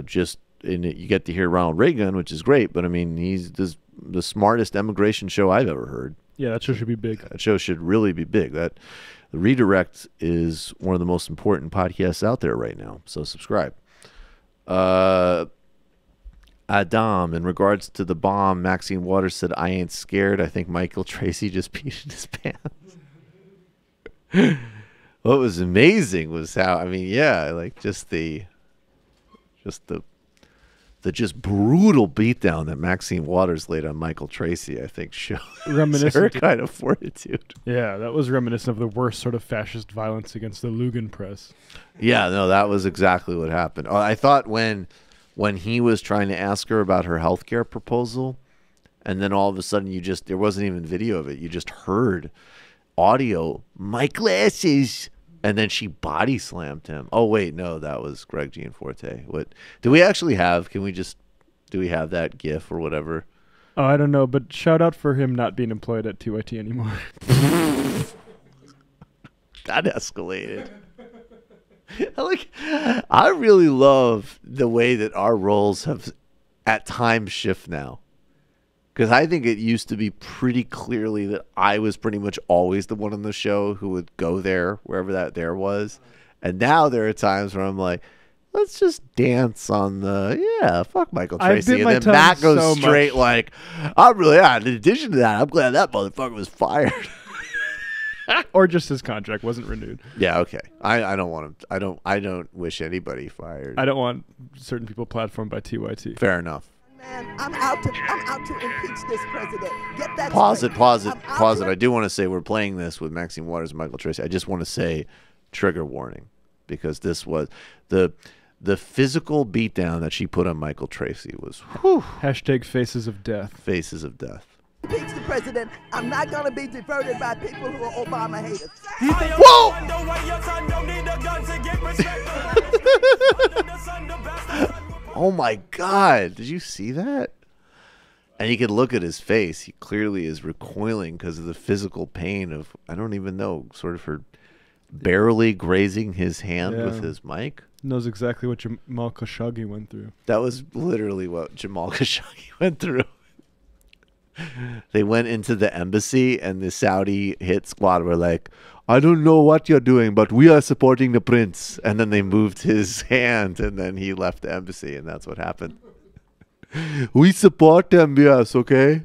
just, and you get to hear Ronald Reagan, which is great, but I mean, he's the smartest immigration show I've ever heard. Yeah, that show should be big. That show should really be big. That The Redirect is one of the most important podcasts out there right now, so subscribe. Adam, in regards to the bomb, Maxine Waters said, "I ain't scared. I think Michael Tracy just peed in his pants." What was amazing was how, I mean, yeah, like just the brutal beatdown that Maxine Waters laid on Michael Tracy, I think, showed her kind of fortitude. Yeah, that was reminiscent of the worst sort of fascist violence against the Lugan press. Yeah, no, that was exactly what happened. I thought when he was trying to ask her about her health care proposal, and then all of a sudden there wasn't even video of it. You just heard audio, "My glasses," and then she body slammed him. Oh, wait, no, that was Greg Gianforte. What do we actually have? Do we have that GIF or whatever? Oh, I don't know, but shout out for him not being employed at TYT anymore. That escalated. I really love the way that our roles have at times shift now. Because I think it used to be pretty clearly that I was pretty much always the one on the show who would go there, wherever that there was. And now there are times where I'm like, let's just dance on fuck Michael Tracy. And then Matt goes straight like, I'm really, in addition to that, I'm glad that motherfucker was fired. Or just his contract wasn't renewed. Yeah, okay. I don't want him. I don't wish anybody fired. I don't want certain people platformed by TYT. Fair enough. Man, I'm out to impeach this president. Get that Pause straight. it. I do want to say we're playing this with Maxine Waters and Michael Tracy. I just want to say trigger warning, because this was the physical beatdown that she put on Michael Tracy was whew. Hashtag faces of death. Faces of death. Impeach the president. I'm not going to be diverted by people who are Obama haters. Whoa! Oh my God. Did you see that? And you could look at his face. He clearly is recoiling because of the physical pain of, I don't even know, sort of her barely grazing his hand with his mic. Knows exactly what Jamal Khashoggi went through. That was literally what Jamal Khashoggi went through. They went into the embassy and the Saudi hit squad were like, I don't know what you're doing, but we are supporting the prince. And then they moved his hand and then he left the embassy, and that's what happened. We support them, yes, okay?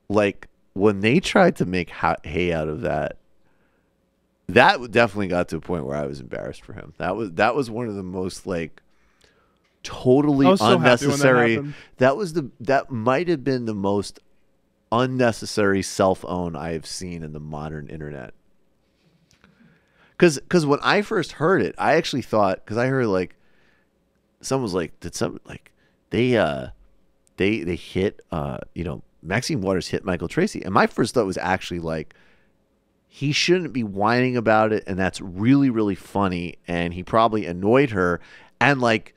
Like, when they tried to make hay out of that, that definitely got to a point where I was embarrassed for him. That was one of the most, like, totally unnecessary. That might have been the most unnecessary self-own I have seen in the modern internet. Because when I first heard it, I actually thought, because I heard like someone was like, they hit Maxine Waters hit Michael Tracy, and my first thought was actually like, he shouldn't be whining about it, and that's really, really funny, and he probably annoyed her, and like,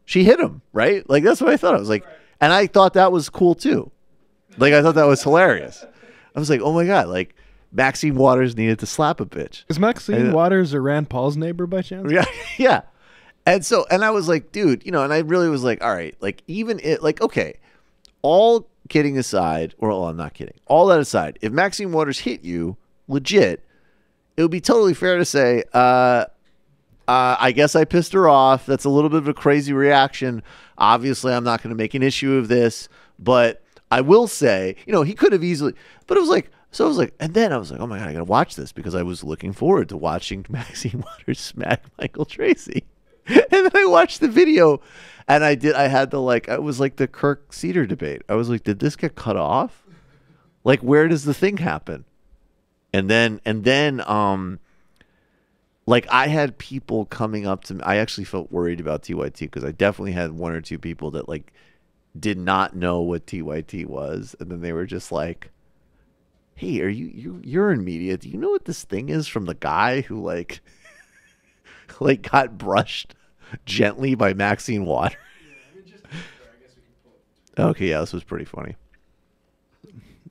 she hit him, right? Like, that's what I thought. I was like, and I thought that was cool too. Like, I thought that was hilarious. I was like, oh my God, like, Maxine Waters needed to slap a bitch. Is Maxine Waters a Rand Paul's neighbor by chance? Yeah, yeah. And I was like, dude, and I really was like, all right, like, okay, all kidding aside, I'm not kidding. All that aside, if Maxine Waters hit you, legit, it would be totally fair to say, I guess I pissed her off. That's a little bit of a crazy reaction. Obviously, I'm not going to make an issue of this, but I will say, he could have easily, but it was like, so I was like, and then I was like, oh my God, I got to watch this, because I was looking forward to watching Maxine Waters smack Michael Tracy. And then I watched the video, and I had it was like the Kirk Seder debate. I was like, did this get cut off? Like, where does the thing happen? And then like, I had people coming up to me. I actually felt worried about TYT, because I definitely had one or two people that like did not know what TYT was, and then they were just like, hey, you're in media, do you know what this thing is from the guy who like got brushed gently by Maxine Waters? Okay, yeah, this was pretty funny.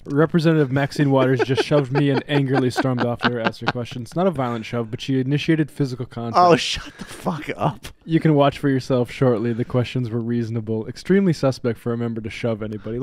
Representative Maxine Waters just shoved me and angrily stormed off to ask her question. It's not a violent shove, but she initiated physical contact. Oh, shut the fuck up. You can watch for yourself shortly. The questions were reasonable. Extremely suspect for a member to shove anybody.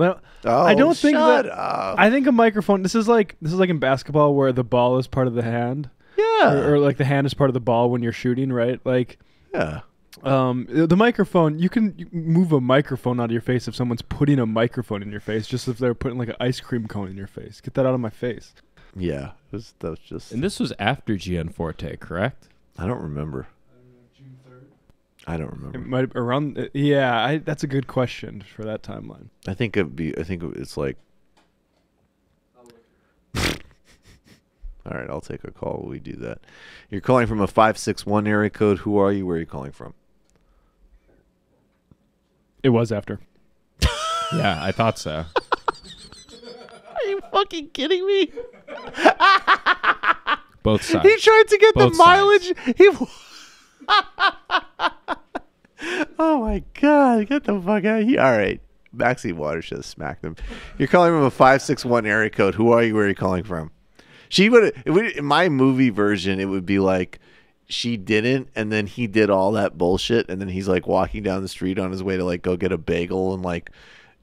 I don't think shut that. up. I think a microphone. This is like in basketball where the ball is part of the hand. Yeah. Or like the hand is part of the ball when you're shooting, right? Like. Yeah. The microphone, you can move a microphone out of your face if someone's putting a microphone in your face, just if they're putting like an ice cream cone in your face. Get that out of my face. Yeah, that was just. And this was after Gianforte, correct? I don't remember. I don't remember. It might around. Yeah, that's a good question for that timeline. I think it's like. All right, I'll take a call while we do that. You're calling from a 561 area code. Who are you? Where are you calling from? It was after. Yeah, I thought so. Are you fucking kidding me? Both sides. He tried to get Both the mileage. Oh my God! Get the fuck out of here! All right, Maxine Waters just smacked him. You're calling from a 561 area code. Who are you? Where are you calling from? She would. In my movie version, it would be like she didn't, and then he did all that bullshit, and then he's like walking down the street on his way to like go get a bagel and like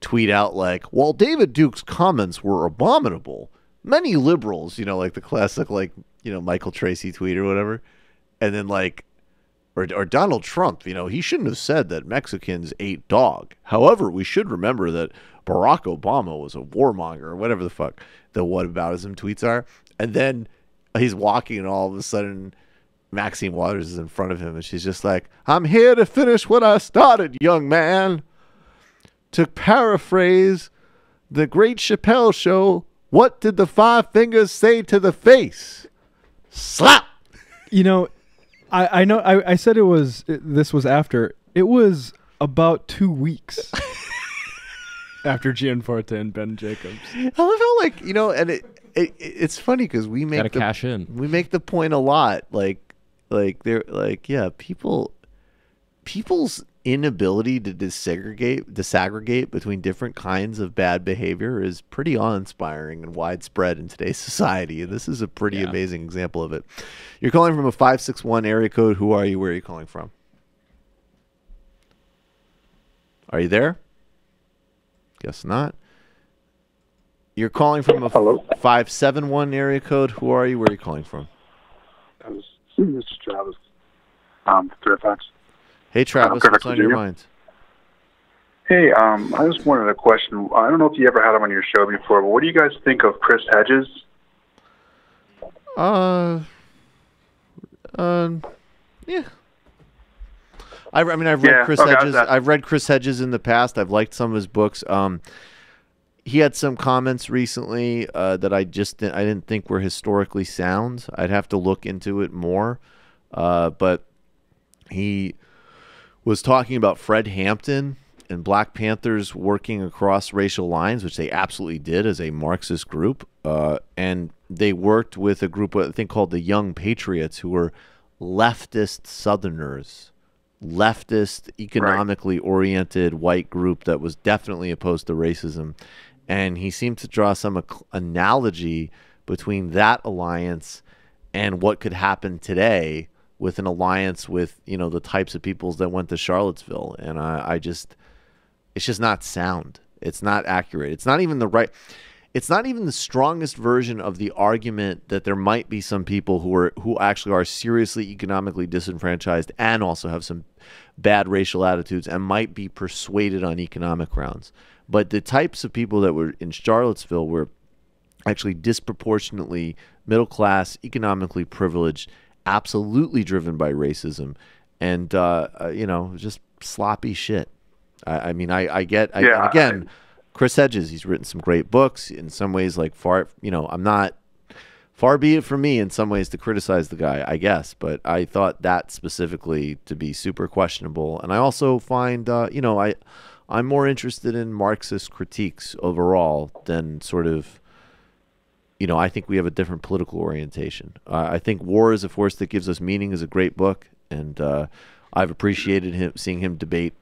tweet out like, "While David Duke's comments were abominable, many liberals," like the classic like Michael Tracy tweet or whatever, and then like, or Donald Trump, he shouldn't have said that Mexicans ate dog. However, we should remember that Barack Obama was a warmonger or whatever the fuck the whataboutism tweets are, and then he's walking and all of a sudden Maxine Waters is in front of him, and she's just like, "I'm here to finish what I started, young man. To paraphrase the great Chappelle show, what did the five fingers say to the face? Slap!" I know I said this was after. It was about 2 weeks after Gianforte and Ben Jacobs. I love how and it's funny because we make Gotta cash in. We make the point a lot, people's inability to disaggregate between different kinds of bad behavior is pretty awe-inspiring and widespread in today's society, and this is a pretty amazing example of it. You're calling from a 561 area code. Who are you? Where are you calling from? Are you there? Guess not. You're calling from a 571 area code. Who are you? Where are you calling from? This is Travis. Fairfax. Hey, Travis, what's on your mind? Hey, I just wanted a question. I don't know if you ever had him on your show before, but what do you guys think of Chris Hedges? Yeah. I've read Chris Hedges. I've read Chris Hedges in the past. I've liked some of his books. He had some comments recently that I didn't think were historically sound. I'd have to look into it more. But he was talking about Fred Hampton and Black Panthers working across racial lines, which they absolutely did as a Marxist group. And they worked with a group, I think, called the Young Patriots, who were leftist Southerners, leftist, economically oriented white group that was definitely opposed to racism. And he seemed to draw some analogy between that alliance and what could happen today with an alliance with, the types of peoples that went to Charlottesville. And it's just not sound. It's not accurate. It's not even the strongest version of the argument that there might be some people who actually are seriously economically disenfranchised and also have some bad racial attitudes and might be persuaded on economic grounds. But the types of people that were in Charlottesville were actually disproportionately middle class, economically privileged, absolutely driven by racism, and just sloppy shit. Again, Chris Hedges, he's written some great books. In some ways, far be it from me in some ways to criticize the guy, I guess, but I thought that specifically to be super questionable. And I also find, I'm more interested in Marxist critiques overall than sort of, I think we have a different political orientation. I think War is a Force That Gives Us Meaning is a great book, and I've appreciated seeing him debate,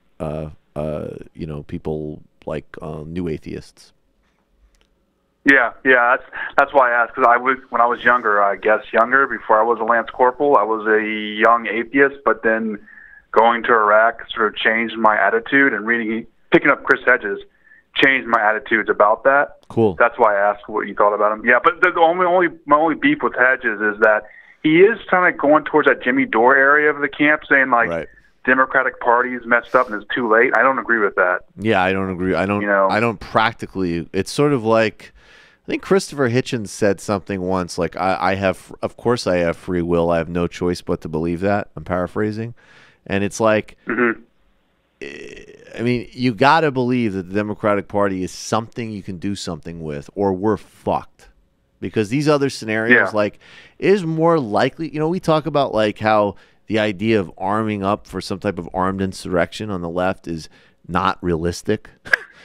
people like new atheists. Yeah, that's why I asked, because when I was younger, before I was a Lance Corporal, I was a young atheist, but then going to Iraq sort of changed my attitude, and picking up Chris Hedges changed my attitudes about that. Cool. That's why I asked what you thought about him. Yeah, but my only beef with Hedges is that he is kind of going towards that Jimmy Dore area of the camp, saying like Democratic Party is messed up and it's too late. I don't agree with that. Yeah, I don't agree. I don't practically. It's sort of like, I think Christopher Hitchens said something once like, of course I have free will. I have no choice but to believe that. I'm paraphrasing. And it's like, I mean, you got to believe that the Democratic Party is something you can do something with, or we're fucked. Because these other scenarios, like, is more likely, we talk about like how the idea of arming up for some type of armed insurrection on the left is not realistic.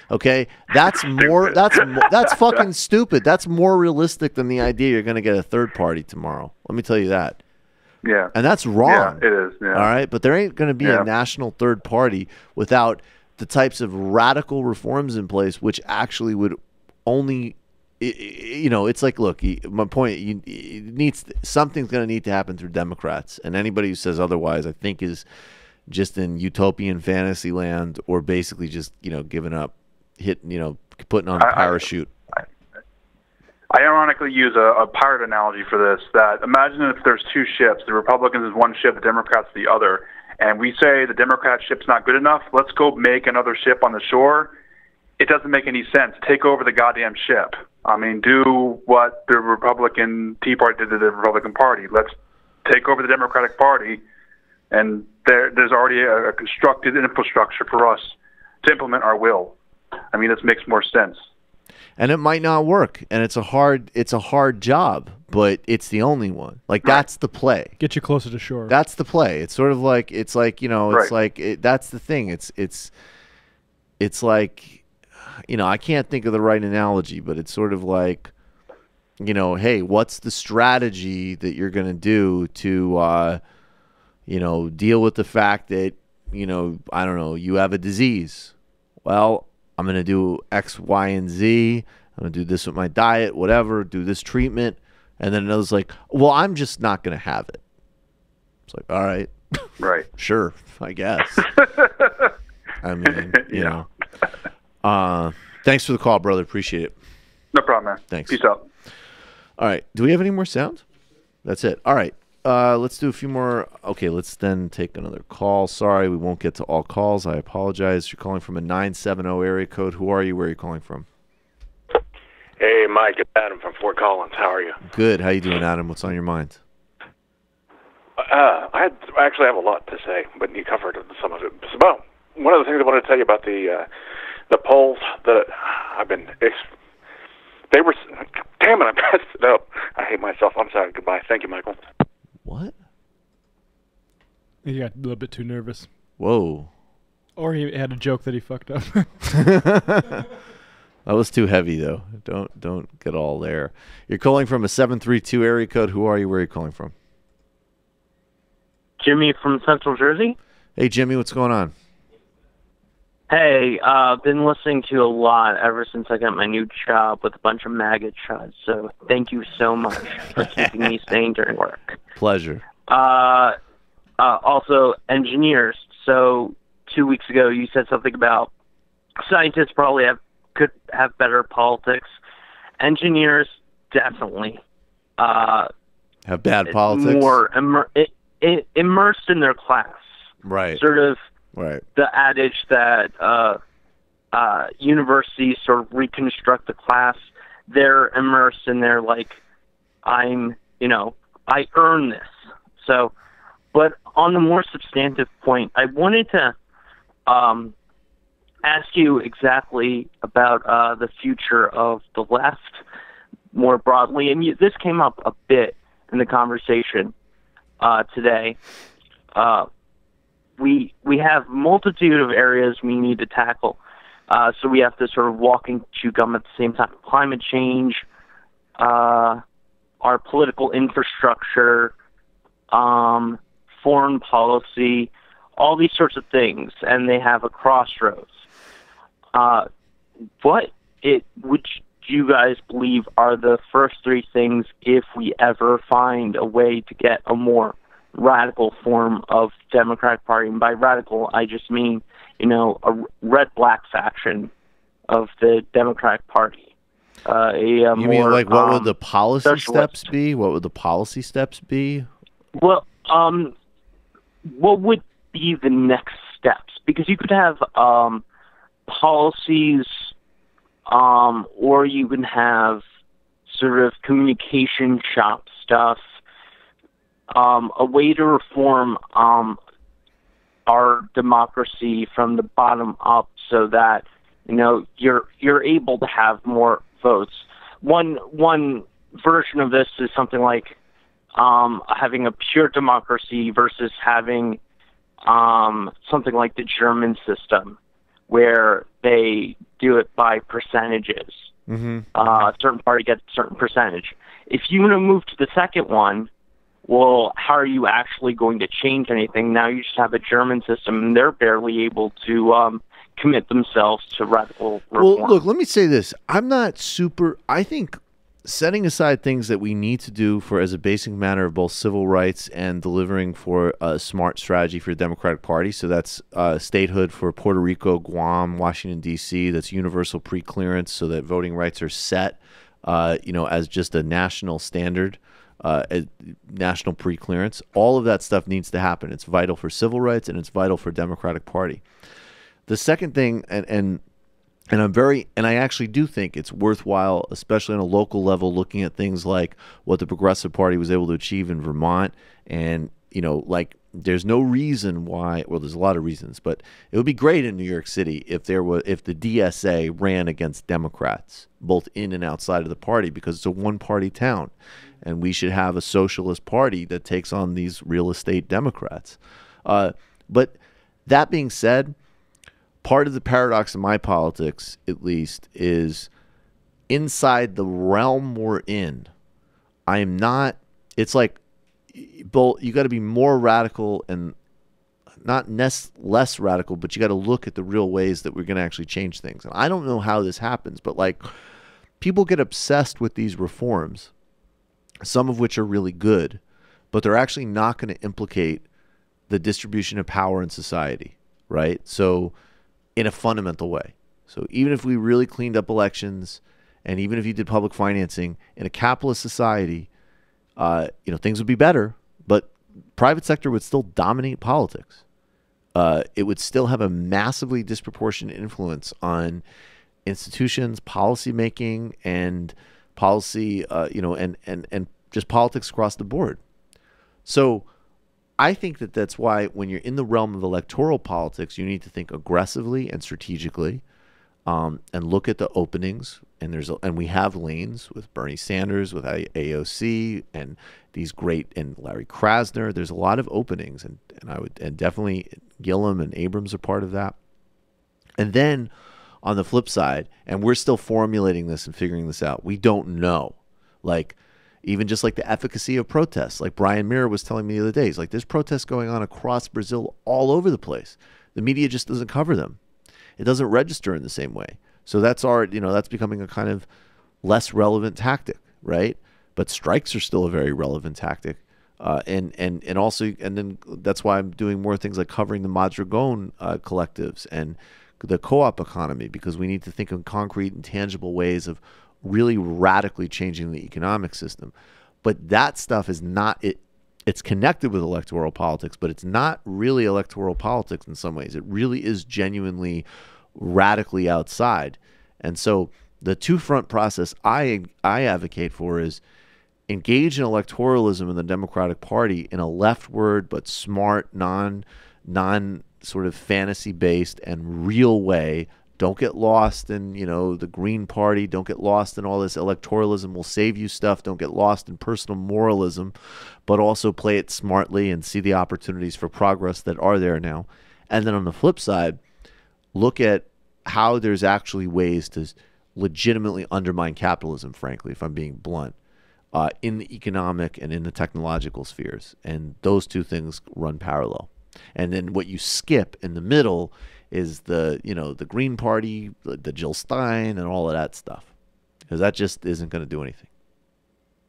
Okay, that's fucking stupid. That's more realistic than the idea you're going to get a third party tomorrow. Let me tell you that. Yeah. And that's wrong. Yeah, it is. Yeah. All right, but there ain't going to be a national third party without the types of radical reforms in place, which actually would only, it's like, look, my point, something's going to need to happen through Democrats, and anybody who says otherwise, I think, is just in utopian fantasy land, or basically just giving up, putting on a parachute. I ironically use a pirate analogy for this, that imagine if there's two ships, the Republicans is one ship, the Democrats the other, and we say the Democrat ship's not good enough, let's go make another ship on the shore. It doesn't make any sense. Take over the goddamn ship. I mean, do what the Republican Tea Party did to the Republican Party. Let's take over the Democratic Party, and there's already a constructed infrastructure for us to implement our will. I mean, this makes more sense. And it might not work, and it's a hard job, but it's the only one. Like, that's the play. Get you closer to shore. That's the play. It's sort of like that's the thing. It's like, I can't think of the right analogy, but it's sort of like, hey, what's the strategy that you're going to do to, deal with the fact that, I don't know, you have a disease. Well, I'm going to do X, Y, and Z. I'm going to do this with my diet, whatever, do this treatment. And then another's like, well, I'm just not going to have it. It's like, all right. Right. Sure, I guess. I mean, thanks for the call, brother. Appreciate it. No problem, man. Thanks. Peace out. All right. Do we have any more sound? That's it. All right. Let's do a few more. Okay, let's then take another call. Sorry, we won't get to all calls. I apologize. You're calling from a 970 area code. Who are you? Where are you calling from? Hey, Mike. It's Adam from Fort Collins. How are you? Good. How you doing, Adam? What's on your mind? I actually have a lot to say, but you covered some of it. So, one of the things I wanted to tell you about the polls that I've been... They were... Damn it, I messed it up. I hate myself. I'm sorry. Goodbye. Thank you, Michael. What? He got a little bit too nervous. Whoa. Or he had a joke that he fucked up. That was too heavy, though. Don't get all there. You're calling from a 732 area code. Who are you? Where are you calling from? Jimmy from Central Jersey. Hey, Jimmy, what's going on? Hey, I've been listening to you a lot ever since I got my new job with a bunch of maggot shots, so thank you so much for keeping me sane during work. Pleasure. Also, engineers. So 2 weeks ago, you said something about scientists probably could have better politics. Engineers definitely have bad politics. More immersed in their class. Right. Sort of. Right. The adage that universities sort of reconstruct the class. They're immersed in their I earn this. So, but on the more substantive point, I wanted to ask you exactly about the future of the left more broadly. And this came up a bit in the conversation today. We have multitude of areas we need to tackle. So we have to sort of walk and chew gum at the same time. Climate change, our political infrastructure, foreign policy, all these sorts of things, and they have a crossroads. Would do you guys believe are the first three things if we ever find a way to get a more radical form of Democratic Party? And by radical, I just mean, a red-black faction of the Democratic Party. You mean like what would the policy steps be? What would the policy steps be? Well, what would be the next steps? Because you could have policies, or you can have sort of communication shop stuff, a way to reform our democracy from the bottom up so that you're able to have more votes. One version of this is something like having a pure democracy versus having something like the German system, where they do it by percentages. A certain party gets a certain percentage. If you want to move to the second one, well, how are you actually going to change anything? Now you just have a German system, and they're barely able to commit themselves to radical reform. Well, look, let me say this. I think setting aside things that we need to do for as a basic matter of both civil rights and delivering for a smart strategy for the Democratic Party. So that's statehood for Puerto Rico, Guam, Washington, D.C. That's universal pre-clearance so that voting rights are set, as just a national standard, national pre-clearance. All of that stuff needs to happen. It's vital for civil rights and it's vital for Democratic Party. The second thing, and I actually do think it's worthwhile, especially on a local level, looking at things like what the Progressive Party was able to achieve in Vermont. And, there's no reason why, well, there's a lot of reasons, but it would be great in New York City if the DSA ran against Democrats, both in and outside of the party, because it's a one-party town. And we should have a socialist party that takes on these real estate Democrats. But that being said, part of the paradox in my politics, at least, is inside the realm we're in, I am not, it's like, both, you got to be more radical and not less radical, but you got to look at the real ways that we're going to actually change things. And I don't know how this happens, but people get obsessed with these reforms, some of which are really good, but they're actually not going to implicate the distribution of power in society, right? So in a fundamental way. So even if we really cleaned up elections, and even if you did public financing in a capitalist society, things would be better, but private sector would still dominate politics. It would still have a massively disproportionate influence on institutions, policy making, and policy, and just politics across the board. So I think that's why when you're in the realm of electoral politics, you need to think aggressively and strategically, and look at the openings. And we have lanes with Bernie Sanders, with AOC, and these great, and Larry Krasner. There's a lot of openings, and definitely Gillum and Abrams are part of that. And then on the flip side, and we're still formulating this and figuring this out, we don't know, even just the efficacy of protests. Like Brian Mirror was telling me the other day, he's like, there's protests going on across Brazil all over the place. The media just doesn't cover them. It doesn't register in the same way. So that's that's becoming a kind of less relevant tactic, right? But strikes are still a very relevant tactic. And then that's why I'm doing more things like covering the Madrigon collectives and the co-op economy, because we need to think in concrete and tangible ways of really radically changing the economic system. But that stuff is not it. It's connected with electoral politics, but it's not really electoral politics in some ways. It really is genuinely radically outside. And so the two-front process I advocate for is engage in electoralism in the Democratic Party in a leftward but smart, non sort of fantasy-based and real way. Don't get lost in, the Green Party. Don't get lost in all this electoralism will save you stuff. Don't get lost in personal moralism, but also play it smartly and see the opportunities for progress that are there now. And then on the flip side, look at how there's actually ways to legitimately undermine capitalism, frankly, if I'm being blunt, in the economic and in the technological spheres. And those two things run parallel. And then what you skip in the middle is the Green Party, the Jill Stein, and all of that stuff. because that just isn't going to do anything,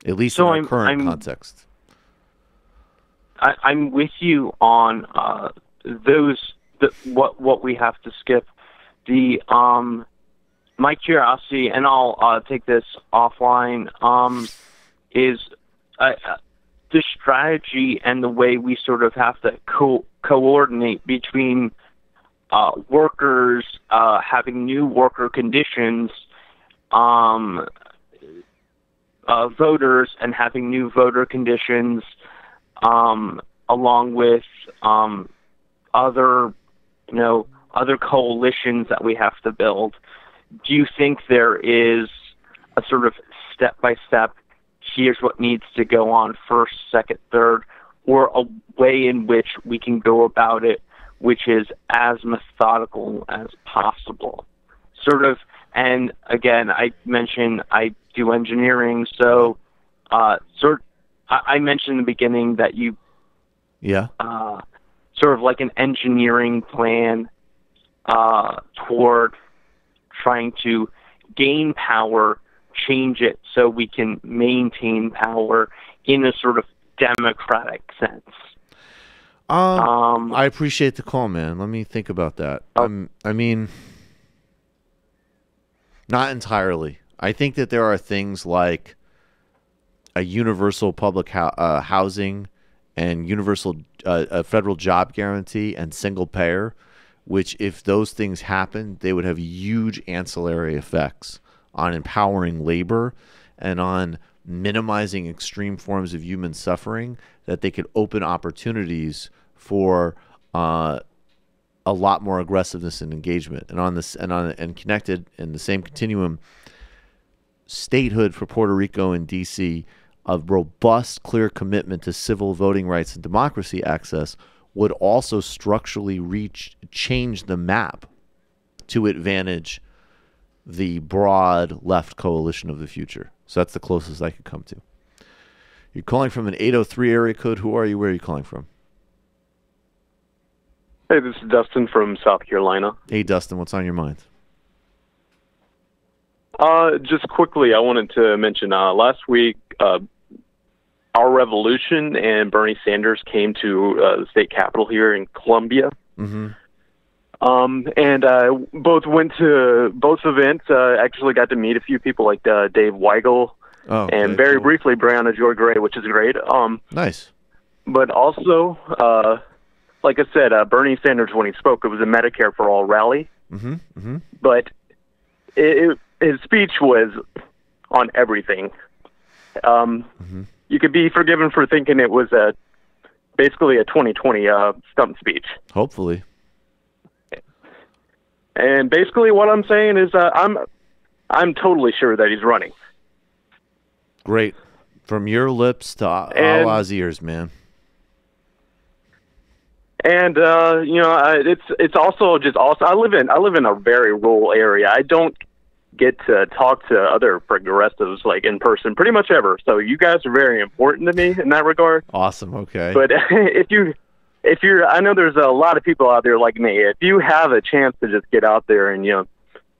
at least So in our current context. I'm with you on what we have to skip. My curiosity, and I'll take this offline, is the strategy and the way we sort of have to coordinate between workers having new worker conditions, voters and having new voter conditions, along with other coalitions that we have to build. Do you think there is a sort of step-by-step, here's what needs to go on first, second, third, or a way in which we can go about it which is as methodical as possible? Sort of, and again, I mentioned I do engineering, so I mentioned in the beginning that you sort of like an engineering plan toward trying to gain power, change it so we can maintain power in a sort of democratic sense. I appreciate the call, man. Let me think about that. I mean, not entirely. I think that there are things like a universal public housing and universal federal job guarantee and single payer, which if those things happen, they would have huge ancillary effects on empowering labor and on minimizing extreme forms of human suffering, that they could open opportunities for a lot more aggressiveness and engagement. And on this and connected in the same continuum, statehood for Puerto Rico and DC, a robust, clear commitment to civil voting rights and democracy access would also structurally change the map to advantage the broad left coalition of the future. So that's the closest I could come to. You're calling from an 803 area code. Who are you? Where are you calling from? Hey, this is Dustin from South Carolina. Hey, Dustin, what's on your mind? Just quickly, I wanted to mention last week, our revolution and Bernie Sanders came to the state capitol here in Columbia. Mm-hmm. And both went to both events. Actually got to meet a few people like Dave Weigel and very briefly Breonna Joy Gray, which is great. Nice. But also, like I said, Bernie Sanders, when he spoke, it was a Medicare for All rally. Mm-hmm. Mm-hmm. But his speech was on everything. You could be forgiven for thinking it was basically a 2020 stump speech. Hopefully. And basically what I'm saying is I'm totally sure that he's running. Great. From your lips to Allah's ears, man. And it's also just awesome. I live in a very rural area. I don't get to talk to other progressives like in person pretty much ever. So you guys are very important to me in that regard. Awesome. Okay. But if you're, I know there's a lot of people out there like me. If you have a chance to just get out there and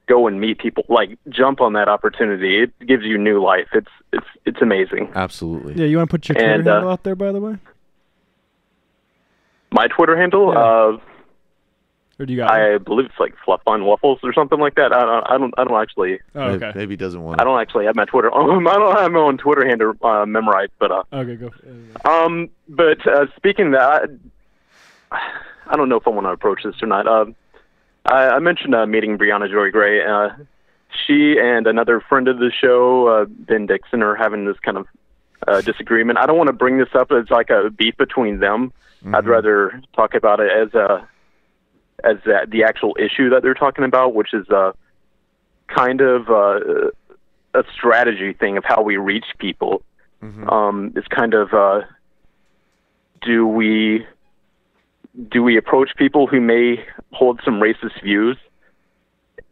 go and meet people, like jump on that opportunity, it gives you new life. It's amazing. Absolutely. Yeah, you want to put your Twitter handle out there, by the way? My Twitter handle, or do you got? I believe it's like Fluff on Waffles or something like that. I don't actually. Oh, okay. Maybe he doesn't want. I don't actually have my Twitter. I don't have my own Twitter handle memorized, but okay, go. But speaking of that, I don't know if I want to approach this or not. I mentioned meeting Breonna Joy Gray. She and another friend of the show, Ben Dixon, are having this kind of disagreement. I don't want to bring this up as like a beef between them. Mm-hmm. I'd rather talk about it as the actual issue that they're talking about, which is kind of a strategy thing of how we reach people. Mm-hmm. It's kind of do we approach people who may hold some racist views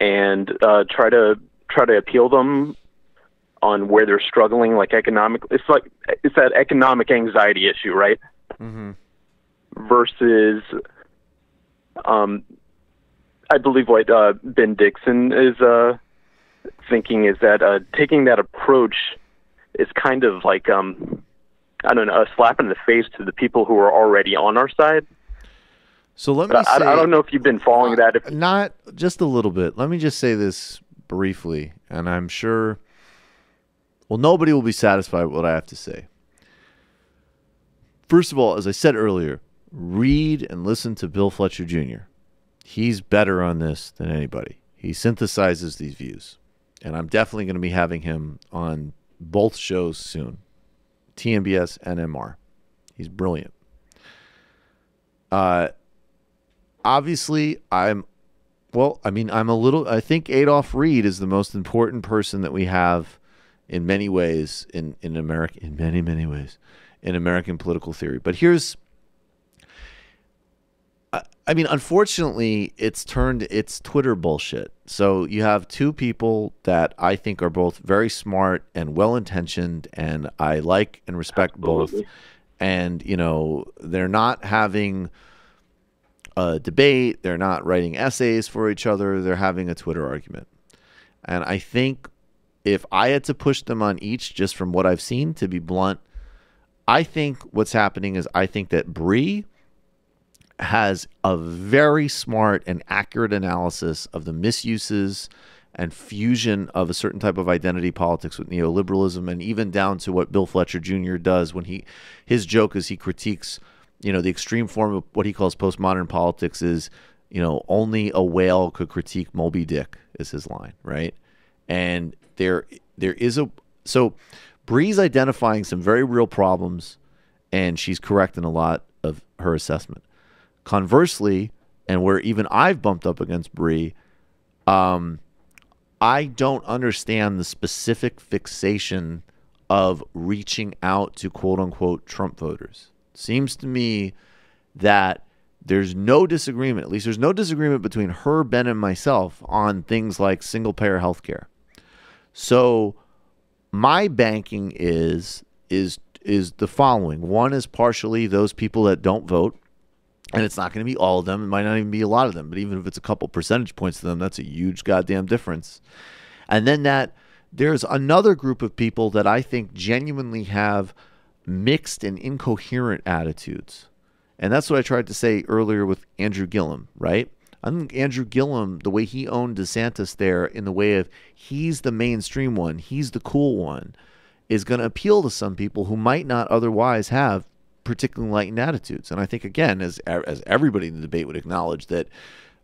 and try to appeal them on where they're struggling, like economic. It's that economic anxiety issue, right? Mm-hmm. Versus, I believe what Ben Dixon is thinking is that taking that approach is kind of like, I don't know, a slap in the face to the people who are already on our side. So let me say, I don't know if you've been following that. Not just a little bit. Let me just say this briefly, and I'm sure, well, nobody will be satisfied with what I have to say. First of all, as I said earlier, read and listen to Bill Fletcher Jr. He's better on this than anybody. He synthesizes these views. And I'm definitely going to be having him on both shows soon, TMBS and MR. He's brilliant. Obviously, I think Adolph Reed is the most important person that we have in many ways in America, in many ways, in American political theory. But unfortunately, it's Twitter bullshit. So you have two people that I think are both very smart and well-intentioned, and I like and respect both. And, they're not having a debate. They're not writing essays for each other. They're having a Twitter argument. And I think if I had to push them on each, just from what I've seen, to be blunt, I think what's happening is I think that Bree has a very smart and accurate analysis of the misuses and fusion of a certain type of identity politics with neoliberalism, and even down to what Bill Fletcher Jr. does when his joke is he critiques, the extreme form of what he calls postmodern politics is, only a whale could critique Moby Dick, is his line, right? And so Bree's identifying some very real problems, and she's correct in a lot of her assessment. Conversely, and where even I've bumped up against Bree, I don't understand the specific fixation of reaching out to quote-unquote Trump voters. Seems to me that there's no disagreement, at least there's no disagreement between her, Ben, and myself on things like single-payer health care. So my banking is the following. One is partially those people that don't vote, and it's not going to be all of them. It might not even be a lot of them, but even if it's a couple percentage points to them, that's a huge goddamn difference. And then there's another group of people that I think genuinely have mixed and incoherent attitudes. And that's what I tried to say earlier with Andrew Gillum, right? I think Andrew Gillum, the way he owned DeSantis there, in the way of he's the mainstream one, he's the cool one, is going to appeal to some people who might not otherwise have particularly enlightened attitudes. And I think, again, as everybody in the debate would acknowledge, that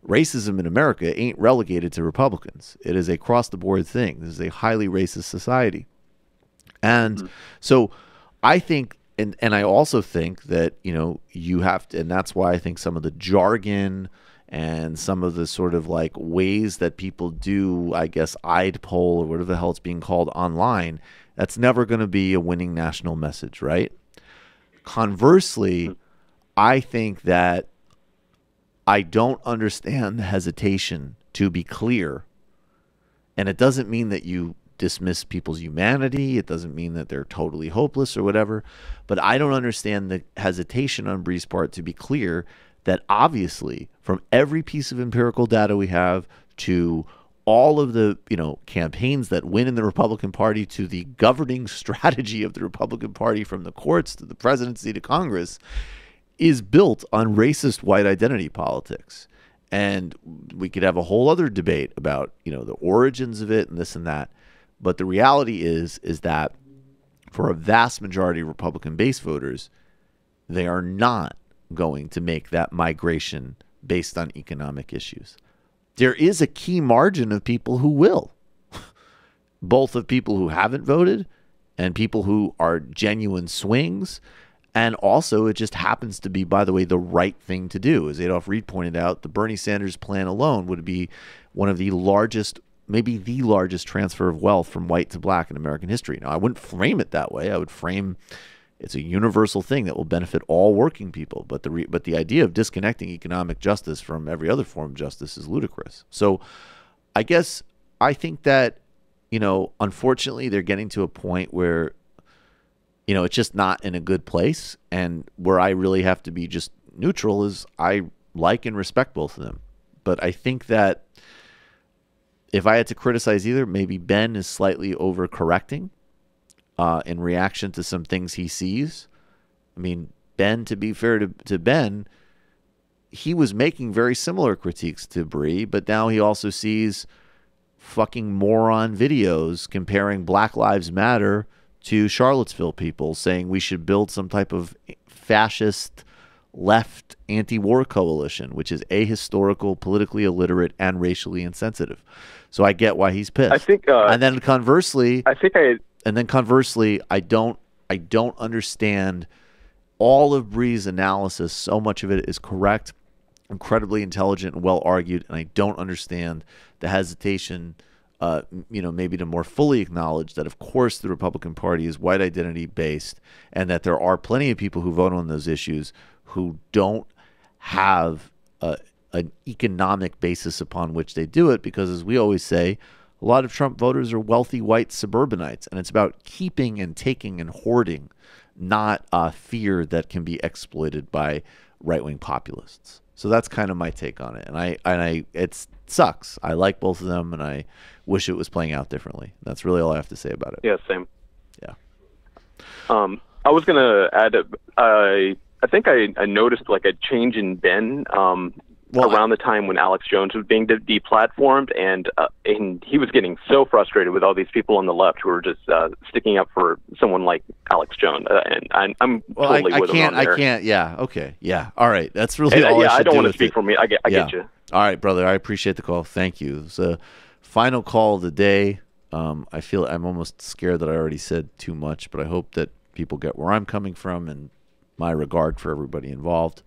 racism in America ain't relegated to Republicans. It is a cross-the-board thing. This is a highly racist society. And so I think, and I also think that, you have to, and that's why I think some of the jargon and some of the sort of like ways that people do, I guess, I'd poll or whatever the hell it's being called online, that's never going to be a winning national message, right? Conversely, I think that I don't understand the hesitation to be clear. And it doesn't mean that you dismiss people's humanity. It doesn't mean that they're totally hopeless or whatever. But I don't understand the hesitation on Bree's part to be clear that obviously from every piece of empirical data we have to all of the, campaigns that win in the Republican Party to the governing strategy of the Republican Party from the courts to the presidency to Congress is built on racist white identity politics. And we could have a whole other debate about, the origins of it and this and that. But the reality is that for a vast majority of Republican base voters, they are not going to make that migration based on economic issues. There is a key margin of people who will, both of people who haven't voted and people who are genuine swings. And also, it just happens to be, by the way, the right thing to do. As Adolph Reed pointed out, the Bernie Sanders plan alone would be one of the largest, maybe the largest transfer of wealth from white to black in American history. Now, I wouldn't frame it that way. I would frame it's a universal thing that will benefit all working people. But the idea of disconnecting economic justice from every other form of justice is ludicrous. So I guess I think that, unfortunately, they're getting to a point where, it's just not in a good place. And where I really have to be just neutral is I like and respect both of them. But I think that if I had to criticize either, maybe Ben is slightly overcorrecting in reaction to some things he sees. I mean, Ben, to be fair to Ben, he was making very similar critiques to Bree, but now he also sees fucking moron videos comparing Black Lives Matter to Charlottesville people, saying we should build some type of fascist left anti-war coalition, which is ahistorical, politically illiterate, and racially insensitive. So I get why he's pissed. I think, and then conversely, I I don't understand all of Bree's analysis. So much of it is correct, incredibly intelligent, and well argued, and I don't understand the hesitation. Maybe to more fully acknowledge that, of course, the Republican Party is white identity based, and that there are plenty of people who vote on those issues who don't have an economic basis upon which they do it, because, as we always say, a lot of Trump voters are wealthy white suburbanites, and it's about keeping and taking and hoarding, not fear that can be exploited by right-wing populists. So that's kind of my take on it, and it sucks. I like both of them, and I wish it was playing out differently. That's really all I have to say about it. Yeah, same. Yeah. I was gonna add. I think I noticed like a change in Ben around the time when Alex Jones was being deplatformed, and he was getting so frustrated with all these people on the left who were just sticking up for someone like Alex Jones, and I'm totally with him on there. I can't. Yeah. Okay. Yeah. All right. That's really all. Yeah, I don't want to to speak for me. I get you. All right, brother. I appreciate the call. Thank you. It's a final call of the day. I feel I'm almost scared that I already said too much, but I hope that people get where I'm coming from and my regard for everybody involved.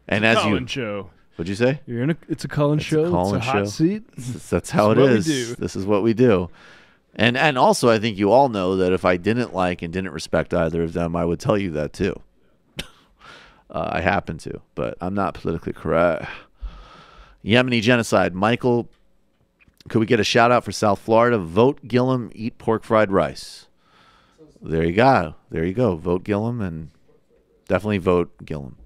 And it's as a Colin show. What'd you say? It's a Colin show. It's a hot seat. That's how it is. This is what we do. And also, I think you all know that if I didn't like and didn't respect either of them, I would tell you that too. I happen to, but I'm not politically correct. Yemeni genocide. Michael, could we get a shout out for South Florida? Vote Gillum, eat pork fried rice. There you go. There you go. Vote Gillum, and definitely vote Gillum.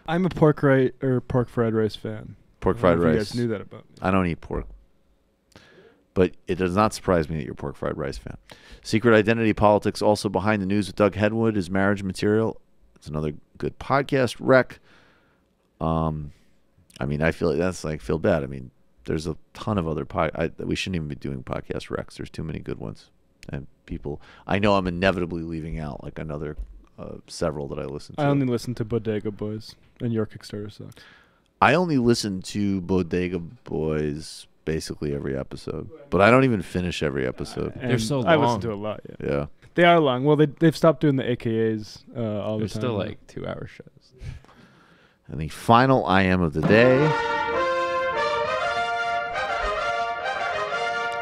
I'm a pork fried rice fan. Pork fried rice. You guys knew that about me. I don't eat pork, but it does not surprise me that you're a pork fried rice fan. Secret Identity Politics, also behind the news with Doug Hedwood, is marriage material. It's another good podcast rec. I mean, I feel like that's like feel bad. I mean, there's a ton of other we shouldn't even be doing podcast recs. There's too many good ones, and people. I know I'm inevitably leaving out like another several that I listen to. I only listen to Bodega Boys, and your Kickstarter sucks. I only listen to Bodega Boys basically every episode, but I don't even finish every episode. They're so long. I listen to a lot. Yeah. They are long. Well, they've stopped doing the AKAs all the time. They're still like 2-hour shows. And the final IM of the day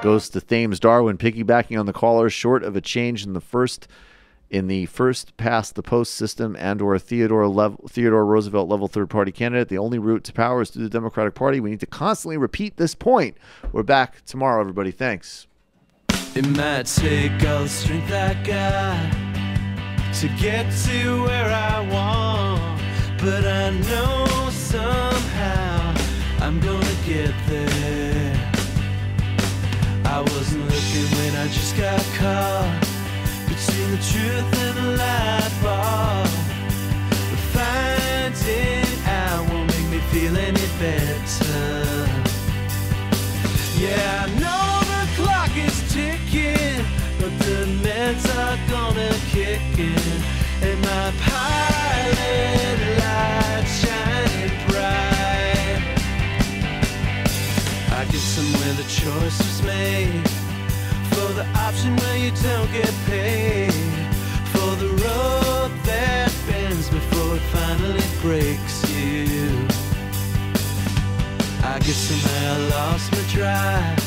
goes to Thames Darwin, piggybacking on the caller. Short of a change in the first past the post system and or Theodore Roosevelt level third party candidate, the only route to power is through the Democratic Party. We need to constantly repeat this point. We're back tomorrow, everybody. Thanks. It might take all the strength I got to get to where I want, but I know somehow I'm gonna get there. I wasn't looking when I just got caught between the truth and the light bulb, but finding out won't make me feel any better. Yeah, I know the clock is ticking, but the meds are gonna kick in, and my pilot light shining bright. I get somewhere the choice was made, for the option where you don't get paid, for the road that bends before it finally breaks you. I guess somehow I lost my drive,